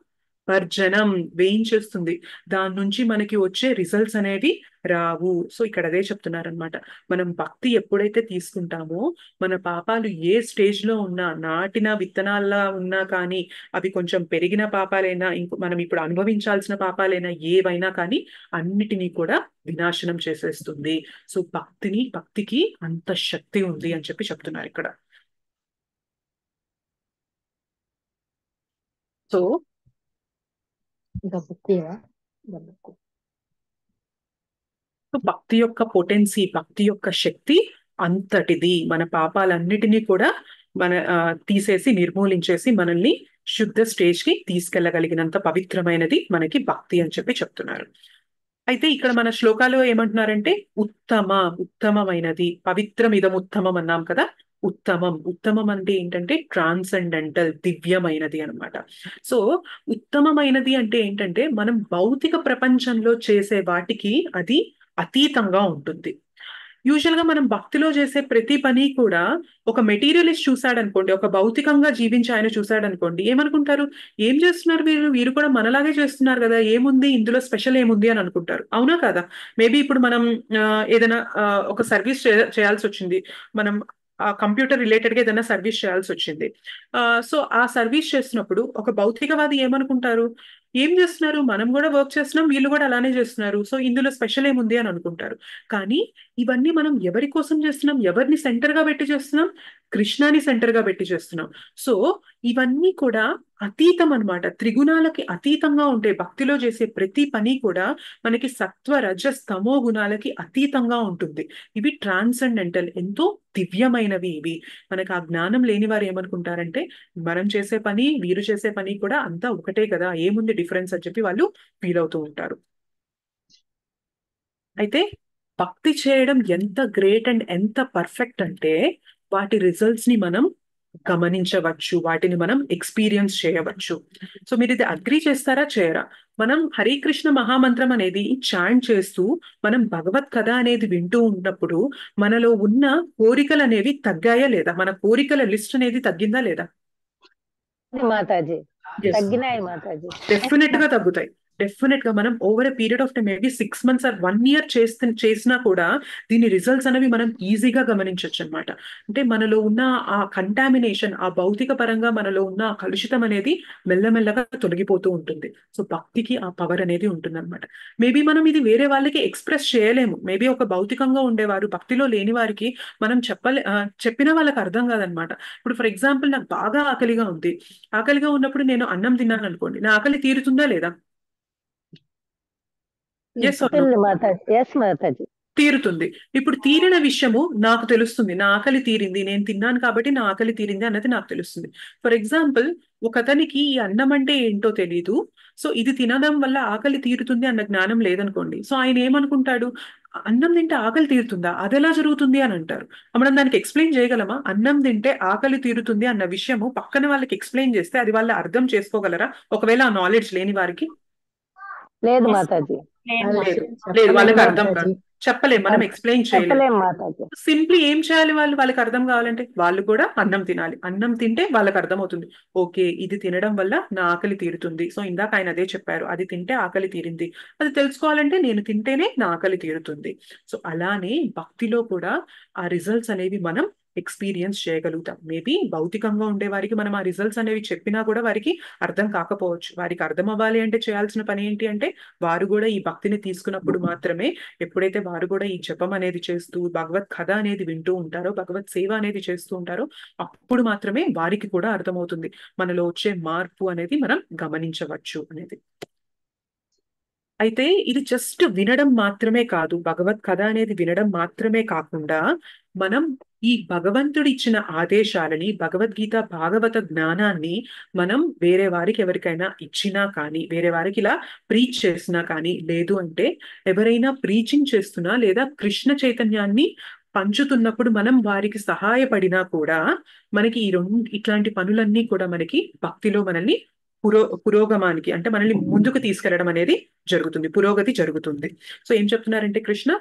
భర్జనం, వేయించేస్తుంది. దాని నుంచి మనకి వచ్చే రిజల్ట్స్ అనేవి రావు. సో ఇక్కడ అదే చెప్తున్నారనమాట. మనం భక్తి ఎప్పుడైతే తీసుకుంటామో మన పాపాలు ఏ స్టేజ్ లో ఉన్నా, నాటిన విత్తనాల్లా ఉన్నా కానీ, అవి కొంచెం పెరిగిన పాపాలైనా, మనం ఇప్పుడు అనుభవించాల్సిన పాపాలైనా, ఏవైనా కానీ అన్నిటినీ కూడా వినాశనం చేసేస్తుంది. సో భక్తికి అంత శక్తి ఉంది అని చెప్పి చెప్తున్నారు ఇక్కడ. సో ఇంకా భక్తియా? భక్తి యొక్క పొటెన్సీ, భక్తి యొక్క శక్తి అంతటిది. మన పాపాలన్నిటినీ కూడా తీసేసి నిర్మూలించేసి మనల్ని శుద్ధ స్టేజ్ కి తీసుకెళ్లగలిగినంత పవిత్రమైనది మనకి భక్తి అని చెప్పి చెప్తున్నారు. అయితే ఇక్కడ మన శ్లోకాలు ఏమంటున్నారంటే ఉత్తమమైనది, పవిత్రం ఇదం ఉత్తమం అన్నాం కదా. ఉత్తమం అంటే ఏంటంటే ట్రాన్సెండెంటల్, దివ్యమైనది అన్నమాట. సో ఉత్తమమైనది అంటే ఏంటంటే మనం భౌతిక ప్రపంచంలో చేసే వాటికి అది అతీతంగా ఉంటుంది. యూజువల్ గా మనం భక్తిలో చేసే ప్రతి పని కూడా ఒక మెటీరియలిస్ట్ చూశాడనుకోండి, ఒక భౌతికంగా జీవించి ఆయన చూశాడనుకోండి, ఏమనుకుంటారు? ఏం చేస్తున్నారు వీరు కూడా మనలాగే చేస్తున్నారు కదా, ఏముంది ఇందులో స్పెషల్ ఏముంది అని అనుకుంటారు. అవునా కదా? మేబీ ఇప్పుడు మనం ఏదైనా ఒక సర్వీస్ చేయాల్సి వచ్చింది, మనం కంప్యూటర్ రిలేటెడ్ గా ఏదైనా సర్వీస్ చేయాల్సి వచ్చింది. సో ఆ సర్వీస్ చేస్తున్నప్పుడు ఒక భౌతికవాది ఏమనుకుంటారు? ఏం చేస్తున్నారు, మనం కూడా వర్క్ చేస్తున్నాం, వీళ్ళు కూడా అలానే చేస్తున్నారు, సో ఇందులో స్పెషల్ ఏముంది అని అనుకుంటారు. కానీ ఇవన్నీ మనం ఎవరి కోసం చేస్తున్నాం? ఎవరిని సెంటర్ గా పెట్టి చేస్తున్నాం? కృష్ణాని సెంటర్ గా పెట్టి చేస్తున్నాం. సో ఇవన్నీ కూడా అతీతం అన్నమాట, త్రిగుణాలకి అతీతంగా ఉంటాయి. భక్తిలో చేసే ప్రతి పని కూడా మనకి సత్వ రజస్ తమో గుణాలకి అతీతంగా ఉంటుంది. ఇవి ట్రాన్సెండెంటల్, ఎంతో దివ్యమైనవి ఇవి. మనకు ఆ జ్ఞానం లేని వారు ఏమనుకుంటారంటే మనం చేసే పని వీరు చేసే పని కూడా అంతా ఒకటే కదా, ఏముంది డిఫరెన్స్ అని చెప్పి వాళ్ళు ఫీల్ అవుతూ ఉంటారు. అయితే భక్తి చేయడం ఎంత గ్రేట్ అండ్ ఎంత పర్ఫెక్ట్ అంటే వాటి రిజల్ట్స్ ని మనం గమనించవచ్చు, వాటిని మనం ఎక్స్పీరియన్స్ చేయవచ్చు. సో మీరు ఇది అగ్రీ చేస్తారా, చేయరా? మనం హరే కృష్ణ మహామంత్రం అనేది చాంట్ చేస్తూ మనం భగవత్ కథ అనేది వింటూ ఉన్నప్పుడు మనలో ఉన్న కోరికలు అనేవి తగ్గాయా లేదా? మన కోరికల లిస్ట్ అనేది తగ్గిందా లేదా? మాతాజీ తగ్గినాయి మాతాజీ. డెఫినెట్ గా తగ్గుతాయి. డెఫినెట్ గా మనం over a period of time maybe 6 months or 1 year చేసినా కూడా దీని రిజల్ట్స్ అనేవి మనం ఈజీగా గమనించవచ్చు అనమాట. అంటే మనలో ఉన్న ఆ కంటామినేషన్, ఆ భౌతిక పరంగా మనలో ఉన్న ఆ కలుషితం అనేది మెల్లమెల్లగా తొలగిపోతూ ఉంటుంది. సో భక్తికి ఆ పవర్ అనేది ఉంటుంది అనమాట. మేబీ మనం ఇది వేరే వాళ్ళకి ఎక్స్ప్రెస్ చేయలేము. మేబీ ఒక భౌతికంగా ఉండేవారు, భక్తిలో లేని వారికి మనం చెప్పిన వాళ్ళకి అర్థం కాదనమాట. ఇప్పుడు ఫర్ ఎగ్జాంపుల్ నాకు బాగా ఆకలిగా ఉంది. ఆకలిగా ఉన్నప్పుడు నేను అన్నం తిన్నాను అనుకోండి, నా ఆకలి తీరుతుందా లేదా? Yes or no? Yes Mataji. తీరుతుంది. ఇప్పుడు తీరిన విషయము నాకు తెలుస్తుంది. నా ఆకలి తీరింది, నేను తిన్నాను కాబట్టి నా ఆకలి తీరింది అన్నది నాకు తెలుస్తుంది. ఫర్ ఎగ్జాంపుల్, ఒక అతనికి ఈ అన్నం అంటే ఏంటో తెలీదు. సో ఇది తినడం వల్ల ఆకలి తీరుతుంది అన్న జ్ఞానం లేదనుకోండి. సో ఆయన ఏమనుకుంటాడు, అన్నం తింటే ఆకలి తీరుతుందా, అది ఎలా జరుగుతుంది అని అంటారు. మనం దానికి ఎక్స్ప్లెయిన్ చేయగలమా? అన్నం తింటే ఆకలి తీరుతుంది అన్న విషయము పక్కన వాళ్ళకి ఎక్స్ప్లెయిన్ చేస్తే అది వాళ్ళు అర్థం చేసుకోగలరా, ఒకవేళ ఆ నాలెడ్జ్ లేని వారికి? లేదు మాతాజీ. లేదు, వాళ్ళకి అర్థం కాదు. చెప్పలేం, మనం ఎక్స్ప్లెయిన్ చేయలేం. చెప్పలేం మాతాజీ. సింప్లీ ఏం చేయాలి, వాళ్ళకి అర్థం కావాలంటే వాళ్ళు కూడా అన్నం తినాలి. అన్నం తింటే వాళ్ళకి అర్థం అవుతుంది, ఓకే ఇది తినడం వల్ల నా ఆకలి తీరుతుంది. సో ఇందాక ఆయన అదే చెప్పారు, అది తింటే ఆకలి తీరింది. అది తెలుసుకోవాలంటే నేను తింటేనే నా ఆకలి తీరుతుంది. సో అలానే భక్తిలో కూడా ఆ రిజల్ట్స్ అనేవి మనం ఎక్స్పీరియన్స్ చేయగలుగుతాం. మేబీ భౌతికంగా ఉండే వారికి మనం ఆ రిజల్ట్స్ అనేవి చెప్పినా కూడా వారికి అర్థం కాకపోవచ్చు. వారికి అర్థం అవ్వాలి అంటే చేయాల్సిన పని ఏంటి అంటే, వారు కూడా ఈ భక్తిని తీసుకున్నప్పుడు మాత్రమే, ఎప్పుడైతే వారు కూడా ఈ జపం అనేది చేస్తూ భగవత్ కథ అనేది వింటూ ఉంటారో, భగవత్ సేవ అనేది చేస్తూ ఉంటారో, అప్పుడు మాత్రమే వారికి కూడా అర్థమవుతుంది మనలో వచ్చే మార్పు అనేది మనం గమనించవచ్చు అనేది. అయితే ఇది జస్ట్ వినడం మాత్రమే కాదు, భగవత్ కథ అనేది వినడం మాత్రమే కాకుండా మనం ఈ భగవంతుడు ఇచ్చిన ఆదేశాలని, భగవద్గీత భాగవత జ్ఞానాన్ని మనం వేరే వారికి ఎవరికైనా ఇచ్చినా కానీ, వేరే వారికి ఇలా ప్రీచ్ చేసినా కానీ, లేదు అంటే ఎవరైనా ప్రీచింగ్ చేస్తున్నా లేదా కృష్ణ చైతన్యాన్ని పంచుతున్నప్పుడు మనం వారికి సహాయపడినా కూడా మనకి ఇట్లాంటి పనులన్నీ కూడా మనకి భక్తిలో మనల్ని పురోగమానికి, అంటే మనల్ని ముందుకు తీసుకెళ్లడం అనేది జరుగుతుంది, పురోగతి జరుగుతుంది. సో ఏం చెప్తున్నారంటే కృష్ణ,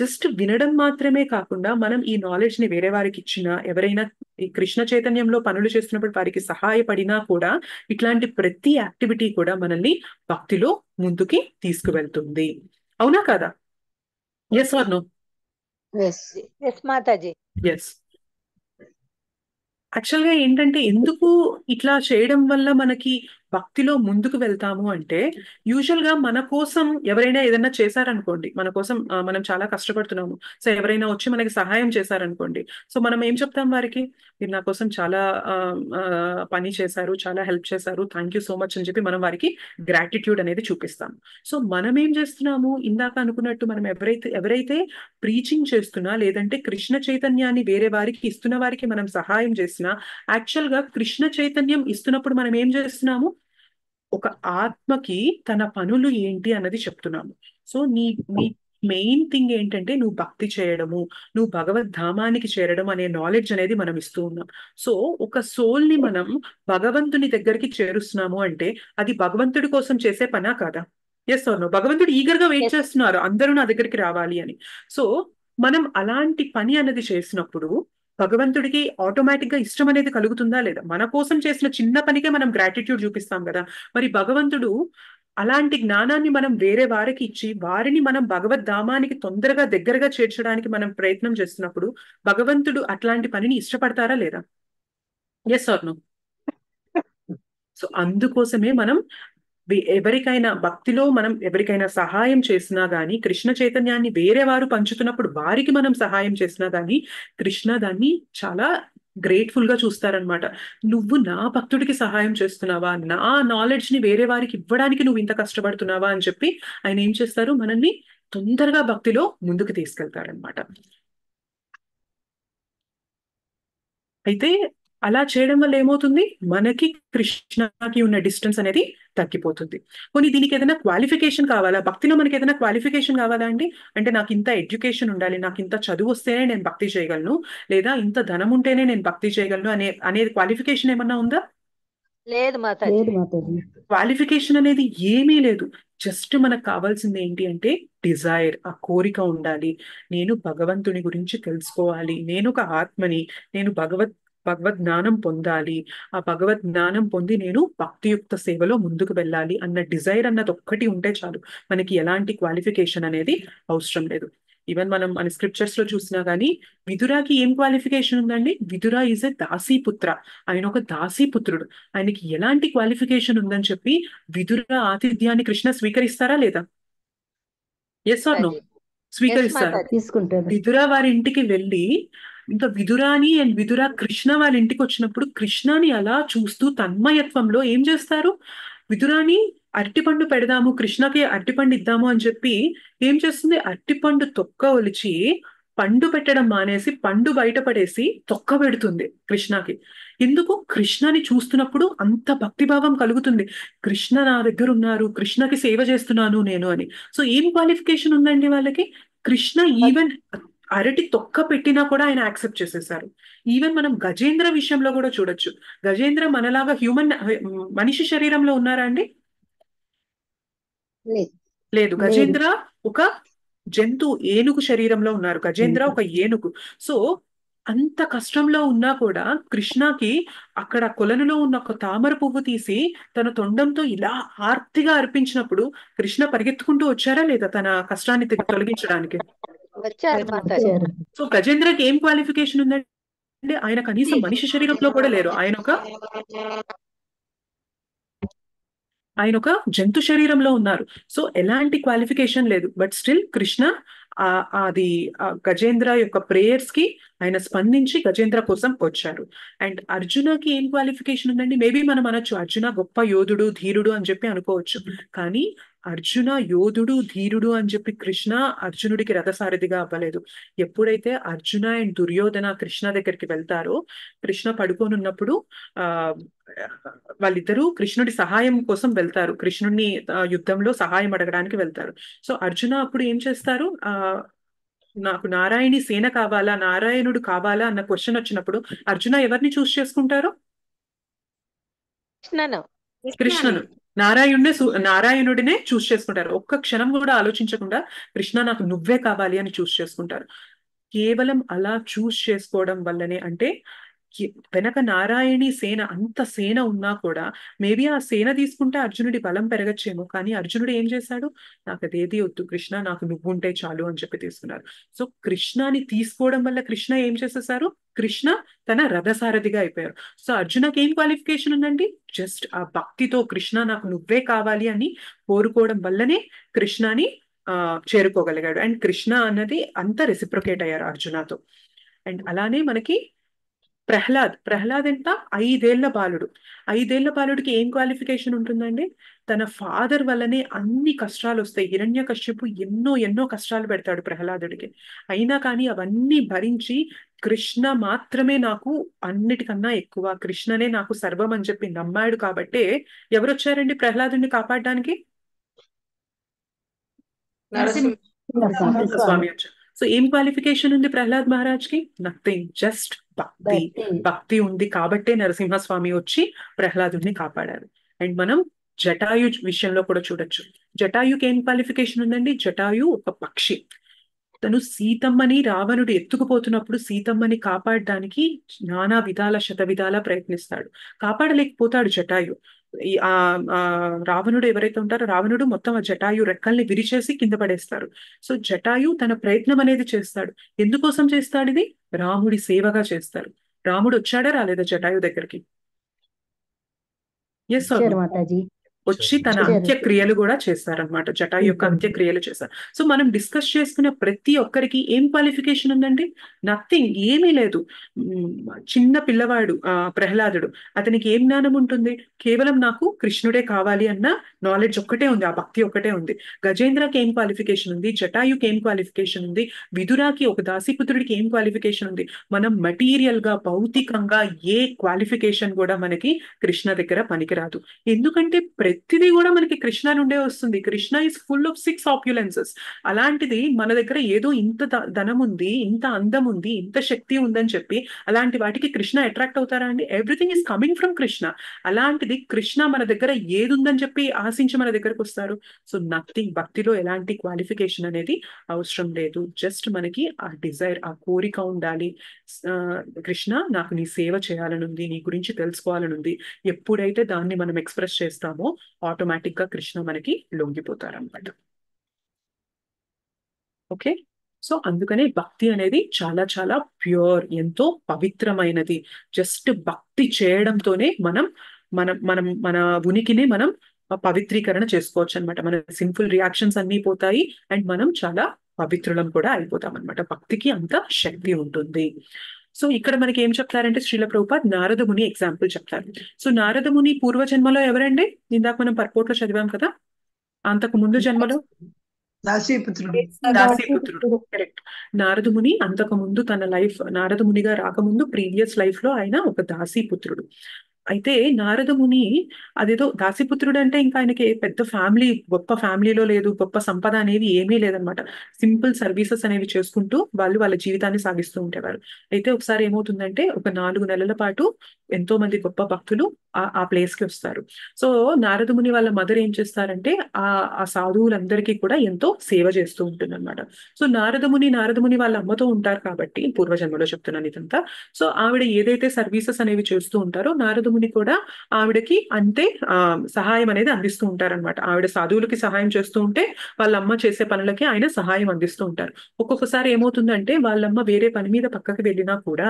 జస్ట్ వినడం మాత్రమే కాకుండా మనం ఈ నాలెడ్జ్ ని వేరే వారికి ఇచ్చినా, ఎవరైనా ఈ కృష్ణ చైతన్యంలో పనులు చేస్తున్నప్పుడు వారికి సహాయపడినా కూడా ఇట్లాంటి ప్రతి యాక్టివిటీ కూడా మనల్ని భక్తిలో ముందుకి తీసుకువెళ్తుంది. అవునా కాదా? Yes or no? Yes Mataji. Yes. యాక్చువల్గా ఏంటంటే, ఎందుకు ఇట్లా చేయడం వల్ల మనకి భక్తిలో ముందుకు వెళ్తాము అంటే, యూజువల్ గా మన కోసం ఎవరైనా ఏదైనా చేశారనుకోండి, మన కోసం మనం చాలా కష్టపడుతున్నాము, సో ఎవరైనా వచ్చి మనకి సహాయం చేశారనుకోండి, సో మనం ఏం చెప్తాం వారికి, మీరు నా కోసం చాలా పని చేశారు, చాలా హెల్ప్ చేశారు, థ్యాంక్ యూ సో మచ్ అని చెప్పి మనం వారికి గ్రాటిట్యూడ్ అనేది చూపిస్తాం. సో మనం ఏం చేస్తున్నాము, ఇందాక అనుకున్నట్టు మనం ఎవరైతే ప్రీచింగ్ చేస్తున్నా లేదంటే కృష్ణ చైతన్యాన్ని వేరే వారికి ఇస్తున్న వారికి మనం సహాయం చేసినా, యాక్చువల్ గా కృష్ణ చైతన్యం ఇస్తున్నప్పుడు మనం ఏం చేస్తున్నాము, ఒక ఆత్మకి తన పనులు ఏంటి అన్నది చెప్తున్నాము. సో నీ మెయిన్ థింగ్ ఏంటంటే నువ్వు భక్తి చేయడము, నువ్వు భగవద్ధామానికి చేరడం అనే నాలెడ్జ్ అనేది మనం ఇస్తూ ఉన్నాం. సో ఒక సోల్ ని మనం భగవంతుని దగ్గరికి చేరుస్తున్నాము అంటే అది భగవంతుడి కోసం చేసే పనా కాదా? Yes or no? భగవంతుడు ఈగర్ గా వెయిట్ చేస్తున్నారు అందరూ నా దగ్గరికి రావాలి అని. సో మనం అలాంటి పని అనేది చేసినప్పుడు భగవంతుడికి ఆటోమేటిక్ గా ఇష్టం అనేది కలుగుతుందా లేదా? మన కోసం చేసిన చిన్న పనికే మనం గ్రాటిట్యూడ్ చూపిస్తాం కదా. మరి భగవంతుడు అలాంటి జ్ఞానాన్ని మనం వేరే వారికి ఇచ్చి వారిని మనం భగవద్ధామానికి తొందరగా దగ్గరగా చేర్చడానికి మనం ప్రయత్నం చేస్తున్నప్పుడు భగవంతుడు అట్లాంటి పనిని ఇష్టపడతారా లేదా? Yes or no? సో అందుకోసమే మనం ఎవరికైనా భక్తిలో మనం ఎవరికైనా సహాయం చేసినా గానీ, కృష్ణ చైతన్యాన్ని వేరే వారు పంచుతున్నప్పుడు వారికి మనం సహాయం చేసినా గానీ, కృష్ణ దాన్ని చాలా గ్రేట్ఫుల్ గా చూస్తారనమాట. నువ్వు నా భక్తుడికి సహాయం చేస్తున్నావా, నా నాలెడ్జ్ ని వేరే వారికి ఇవ్వడానికి నువ్వు ఇంత కష్టపడుతున్నావా అని చెప్పి ఆయన ఏం చేస్తారు, మనల్ని తొందరగా భక్తిలో ముందుకు తీసుకెళ్తారనమాట. అయితే అలా చేయడం వల్ల ఏమవుతుంది, మనకి కృష్ణకి ఉన్న డిస్టెన్స్ అనేది తగ్గిపోతుంది. కొన్ని దీనికి ఏదైనా క్వాలిఫికేషన్ కావాలా, భక్తిలో మనకి ఏదైనా క్వాలిఫికేషన్ కావాలా అండి? అంటే నాకు ఇంత ఎడ్యుకేషన్ ఉండాలి, నాకు ఇంత చదువు వస్తేనే నేను భక్తి చేయగలను, లేదా ఇంత ధనం ఉంటేనే నేను భక్తి చేయగలను అనేది క్వాలిఫికేషన్ ఏమన్నా ఉందా? లేదు మాతాజీ. క్వాలిఫికేషన్ అనేది ఏమీ లేదు. జస్ట్ మనకు కావాల్సింది ఏంటి అంటే డిజైర్, ఆ కోరిక ఉండాలి. నేను భగవంతుని గురించి తెలుసుకోవాలి, నేను ఒక ఆత్మని, నేను భగవద్ జ్ఞానం పొందాలి, ఆ భగవద్ జ్ఞానం పొంది నేను భక్తియుక్త సేవలో ముందుకు వెళ్ళాలి అన్న డిజైర్ అన్నది ఒక్కటి ఉంటే చాలు, మనకి ఎలాంటి క్వాలిఫికేషన్ అనేది అవసరం లేదు. ఈవెన్ మనం మన స్క్రిప్చర్స్ లో చూసినా గానీ విదురాకి ఏం క్వాలిఫికేషన్ ఉందండి? విదురా ఈజ్ ఎ దాసీపుత్ర, ఆయన ఒక దాసీపుత్రుడు, ఆయనకి ఎలాంటి క్వాలిఫికేషన్ ఉందని చెప్పి విదుర ఆతిథ్యాన్ని కృష్ణ స్వీకరిస్తారా లేదా? Yes or no? Mataji. Yes స్వీకరిస్తారు. మాతాజీ. తీసుకుంటాడు. విదుర వారి ఇంటికి వెళ్ళి ఇంకా విదురాని అండ్ విదుర కృష్ణ వాళ్ళ ఇంటికి వచ్చినప్పుడు కృష్ణని అలా చూస్తూ తన్మయత్వంలో ఏం చేస్తారు? విదురాని అరటిపండు పెడదాము, కృష్ణకి అరటిపండు ఇద్దాము అని చెప్పి ఏం చేస్తుంది? అరటిపండు తొక్క ఒలిచి పండు పెట్టడం మానేసి పండు బయటపడేసి తొక్క పెడుతుంది కృష్ణకి. ఎందుకు? కృష్ణని చూస్తున్నప్పుడు అంత భక్తిభావం కలుగుతుంది, కృష్ణ నా దగ్గర ఉన్నారు, కృష్ణకి సేవ చేస్తున్నాను నేను అని. సో ఏం క్వాలిఫికేషన్ ఉందండి వాళ్ళకి? కృష్ణ ఈవెన్ అరటి తొక్క పెట్టినా కూడా ఆయన యాక్సెప్ట్ చేసేసారు. ఈవెన్ మనం గజేంద్ర విషయంలో కూడా చూడొచ్చు. గజేంద్ర మనలాగా మనిషి శరీరంలో ఉన్నారా అండి? లేదు. లేదు. గజేంద్ర ఒక జంతు ఏనుగు శరీరంలో ఉన్నారు. గజేంద్ర ఒక ఏనుగు. సో అంత కష్టంలో ఉన్నా కూడా కృష్ణకి అక్కడ కొలనులో ఉన్న ఒక తామర పువ్వు తీసి తన తొండంతో ఇలా ఆర్తిగా అర్పించినప్పుడు కృష్ణ పరిగెత్తుకుంటూ వచ్చారా లేదా తన కష్టాన్ని తొలగించడానికి? వచ్చారు మాతాజీ. సో గజేంద్రకి ఏం క్వాలిఫికేషన్ ఉందంటే ఆయన కనీసం మనిషి శరీరంలో కూడా లేరు, ఆయన ఒక జంతు శరీరంలో ఉన్నారు. సో ఎలాంటి క్వాలిఫికేషన్ లేదు. బట్ స్టిల్ కృష్ణ అది గజేంద్ర యొక్క ప్రేయర్స్ కి ఆయన స్పందించి గజేంద్ర కోసం వచ్చారు. అండ్ అర్జునకి ఏం క్వాలిఫికేషన్ ఉందండి? మేబీ మనం అనొచ్చు అర్జున గొప్ప యోధుడు, ధీరుడు అని చెప్పి అనుకోవచ్చు. కానీ అర్జున యోధుడు, ధీరుడు అని చెప్పి కృష్ణ అర్జునుడికి రథసారథిగా అవ్వలేదు. ఎప్పుడైతే అర్జున అండ్ దుర్యోధన కృష్ణ దగ్గరికి వెళ్తారో, కృష్ణ పడుకోనున్నప్పుడు వాళ్ళిద్దరూ కృష్ణుడి సహాయం కోసం వెళ్తారు, కృష్ణుడిని యుద్ధంలో సహాయం అడగడానికి వెళ్తారు. సో అర్జున అప్పుడు ఏం చేస్తారు? నాకు నారాయణి సేన కావాలా, నారాయణుడు కావాలా అన్న క్వశ్చన్ వచ్చినప్పుడు అర్జున ఎవరిని చూస్ చేసుకుంటారు? కృష్ణను, నారాయణుడినే చూస్ చేసుకుంటారు. ఒక్క క్షణం కూడా ఆలోచించకుండా కృష్ణ నాకు నువ్వే కావాలి అని చూస్ చేసుకుంటారు. కేవలం అలా చూస్ చేసుకోవడం వల్లనే, అంటే వెనక నారాయణి సేన అంత సేన ఉన్నా కూడా మేబీ ఆ సేన తీసుకుంటే అర్జునుడి బలం పెరగచ్చేమో, కానీ అర్జునుడు ఏం చేశాడు? నాకు అదేది వద్దు కృష్ణ, నాకు నువ్వుంటే చాలు అని చెప్పి తీసుకున్నారు. సో కృష్ణని తీసుకోవడం వల్ల కృష్ణ ఏం చేసేసారు? కృష్ణ తన రథసారథిగా అయిపోయారు. సో అర్జునకి ఏం క్వాలిఫికేషన్ ఉందండి? జస్ట్ ఆ భక్తితో కృష్ణ నాకు నువ్వే కావాలి అని కోరుకోవడం వల్లనే కృష్ణని చేరుకోగలిగాడు. అండ్ కృష్ణ అన్నది అంత రెసిప్రొకేట్ అయ్యారు అర్జునతో. అండ్ అలానే మనకి ప్రహ్లాద్ ఎంత 5 ఏళ్ల బాలుడు. 5 ఏళ్ల బాలుడికి ఏం క్వాలిఫికేషన్ ఉంటుందండి? తన ఫాదర్ వల్లనే అన్ని కష్టాలు వస్తాయి. హిరణ్యకశ్యపు ఎన్నో కష్టాలు పెడతాడు ప్రహ్లాదుడికి. అయినా కానీ అవన్నీ భరించి కృష్ణ మాత్రమే నాకు అన్నిటికన్నా ఎక్కువ, కృష్ణనే నాకు సర్వం అని చెప్పి నమ్మాడు. కాబట్టే ఎవరు వచ్చారండి ప్రహ్లాదుడిని కాపాడడానికి? స్వామి వచ్చారు. సో ఏం క్వాలిఫికేషన్ ఉంది ప్రహ్లాద్ మహారాజ్ కి? నథింగ్, జస్ట్ భక్తి ఉంది కాబట్టే నరసింహస్వామి వచ్చి ప్రహ్లాదుడిని కాపాడారు. అండ్ మనం జటాయు విషయంలో కూడా చూడొచ్చు. జటాయుకి ఏం క్వాలిఫికేషన్ ఉందండి? జటాయు ఒక పక్షి. తను సీతమ్మని రావణుడు ఎత్తుకుపోతున్నప్పుడు సీతమ్మని కాపాడడానికి నానా విధాల శతవిధాల ప్రయత్నిస్తాడు. కాపాడలేకపోతాడు జటాయు. రావణుడు ఎవరైతే ఉంటారో రావణుడు మొత్తం ఆ జటాయు రెక్కల్ని విరిచేసి కింద పడేస్తారు. సో జటాయు తన ప్రయత్నం అనేది చేస్తాడు. ఎందుకోసం చేస్తాడు ఇది? రాముడి సేవగా చేస్తారు. రాముడు వచ్చాడా రాలేదా జటాయు దగ్గరికి? ఎస్ మాతాజీ. వచ్చి తన అంత్యక్రియలు కూడా చేస్తారనమాట. జటాయు యొక్క అంత్యక్రియలు చేస్తారు. సో మనం డిస్కస్ చేసుకునే ప్రతి ఒక్కరికి ఏం క్వాలిఫికేషన్ ఉందండి? నథింగ్, ఏమీ లేదు. చిన్న పిల్లవాడు ప్రహ్లాదుడు, అతనికి ఏం జ్ఞానం ఉంటుంది? కేవలం నాకు కృష్ణుడే కావాలి అన్న నాలెడ్జ్ ఒక్కటే ఉంది, ఆ భక్తి ఒక్కటే ఉంది. గజేంద్రకి ఏం క్వాలిఫికేషన్ ఉంది? జటాయుకి ఏం క్వాలిఫికేషన్ ఉంది? విదురాకి ఒక దాసీపుత్రుడికి ఏం క్వాలిఫికేషన్ ఉంది? మనం మటీరియల్ గా భౌతికంగా ఏ క్వాలిఫికేషన్ కూడా మనకి కృష్ణ దగ్గర పనికిరాదు. ఎందుకంటే ప్రతిదీ కూడా మనకి కృష్ణ నుండే వస్తుంది. Krishna is full of 6 ఆప్యులెన్సెస్. అలాంటిది మన దగ్గర ఏదో ఇంత ధనం ఉంది, ఇంత అందం ఉంది, ఇంత శక్తి ఉందని చెప్పి అలాంటి వాటికి కృష్ణ అట్రాక్ట్ అవుతారా అండి? Everything is coming from Krishna. అలాంటిది కృష్ణ మన దగ్గర ఏది ఉందని చెప్పి ఆశించి మన దగ్గరకు వస్తారు. So nothing. భక్తిలో ఎలాంటి క్వాలిఫికేషన్ అనేది అవసరం లేదు. జస్ట్ మనకి ఆ డిజైర్, ఆ కోరిక ఉండాలి. కృష్ణ నాకు నీ సేవ చేయాలనుంది, నీ గురించి తెలుసుకోవాలనుంది. ఎప్పుడైతే దాన్ని మనం ఎక్స్ప్రెస్ చేస్తామో ఆటోమేటిక్ గా కృష్ణ మనకి లొంగిపోతారన్నమాట. ఓకే. సో అందుకనే భక్తి అనేది చాలా చాలా ప్యూర్, ఎంతో పవిత్రమైనది. జస్ట్ భక్తి చేయడంతోనే మనం మనం మనం మన ఉనికిని మనం పవిత్రీకరణ చేసుకోవచ్చు అనమాట. మన సింపుల్ రియాక్షన్స్ అన్నీ పోతాయి అండ్ మనం చాలా పవిత్రులం కూడా అయిపోతాం అనమాట. భక్తికి అంత శక్తి ఉంటుంది. సో ఇక్కడ మనకి ఏం చెప్తారంటే శ్రీల ప్రభుపాద్ నారద ముని ఎగ్జాంపుల్ చెప్తారు. సో నారద ముని పూర్వజన్మలో ఎవరండి? ఇందాక మనం పర్పోర్ట్లో చదివాం కదా. అంతకు ముందు జన్మలో దాసీపుత్రుడు. దాసీపుత్రుడు. కరెక్ట్. నారద ముని అంతకు ముందు తన లైఫ్, నారద మునిగా రాకముందు ప్రీవియస్ లైఫ్ లో ఆయన ఒక దాసీపుత్రుడు. అయితే నారద ముని అదేదో దాసీపుత్రుడు అంటే ఇంకా ఆయనకి పెద్ద ఫ్యామిలీ, గొప్ప ఫ్యామిలీలో లేదు, గొప్ప సంపద అనేవి ఏమీ లేదనమాట. సింపుల్ సర్వీసెస్ అనేవి చేసుకుంటూ వాళ్ళు వాళ్ళ జీవితాన్ని సాగిస్తూ ఉండేవారు. అయితే ఒకసారి ఏమవుతుందంటే ఒక 4 నెలల పాటు ఎంతో మంది గొప్ప భక్తులు ఆ ప్లేస్ కి వస్తారు. సో నారద ముని వాళ్ళ మదర్ ఏం చేస్తారంటే ఆ సాధువులందరికీ కూడా ఎంతో సేవ చేస్తూ ఉంటుంది అనమాట. సో నారద ముని వాళ్ళ అమ్మతో ఉంటారు కాబట్టి, పూర్వజన్మలో చెప్తున్నాను ఇదంతా. సో ఆవిడ ఏదైతే సర్వీసెస్ అనేవి చేస్తూ ఉంటారో నారద ముని కూడా ఆవిడకి అంతే సహాయం అనేది అందిస్తూ ఉంటారనమాట. ఆవిడ సాధువులకి సహాయం చేస్తూ ఉంటే వాళ్ళ అమ్మ చేసే పనులకి ఆయన సహాయం అందిస్తూ ఉంటారు. ఒక్కొక్కసారి ఏమవుతుందంటే వాళ్ళమ్మ వేరే పని మీద పక్కకి వెళ్ళినా కూడా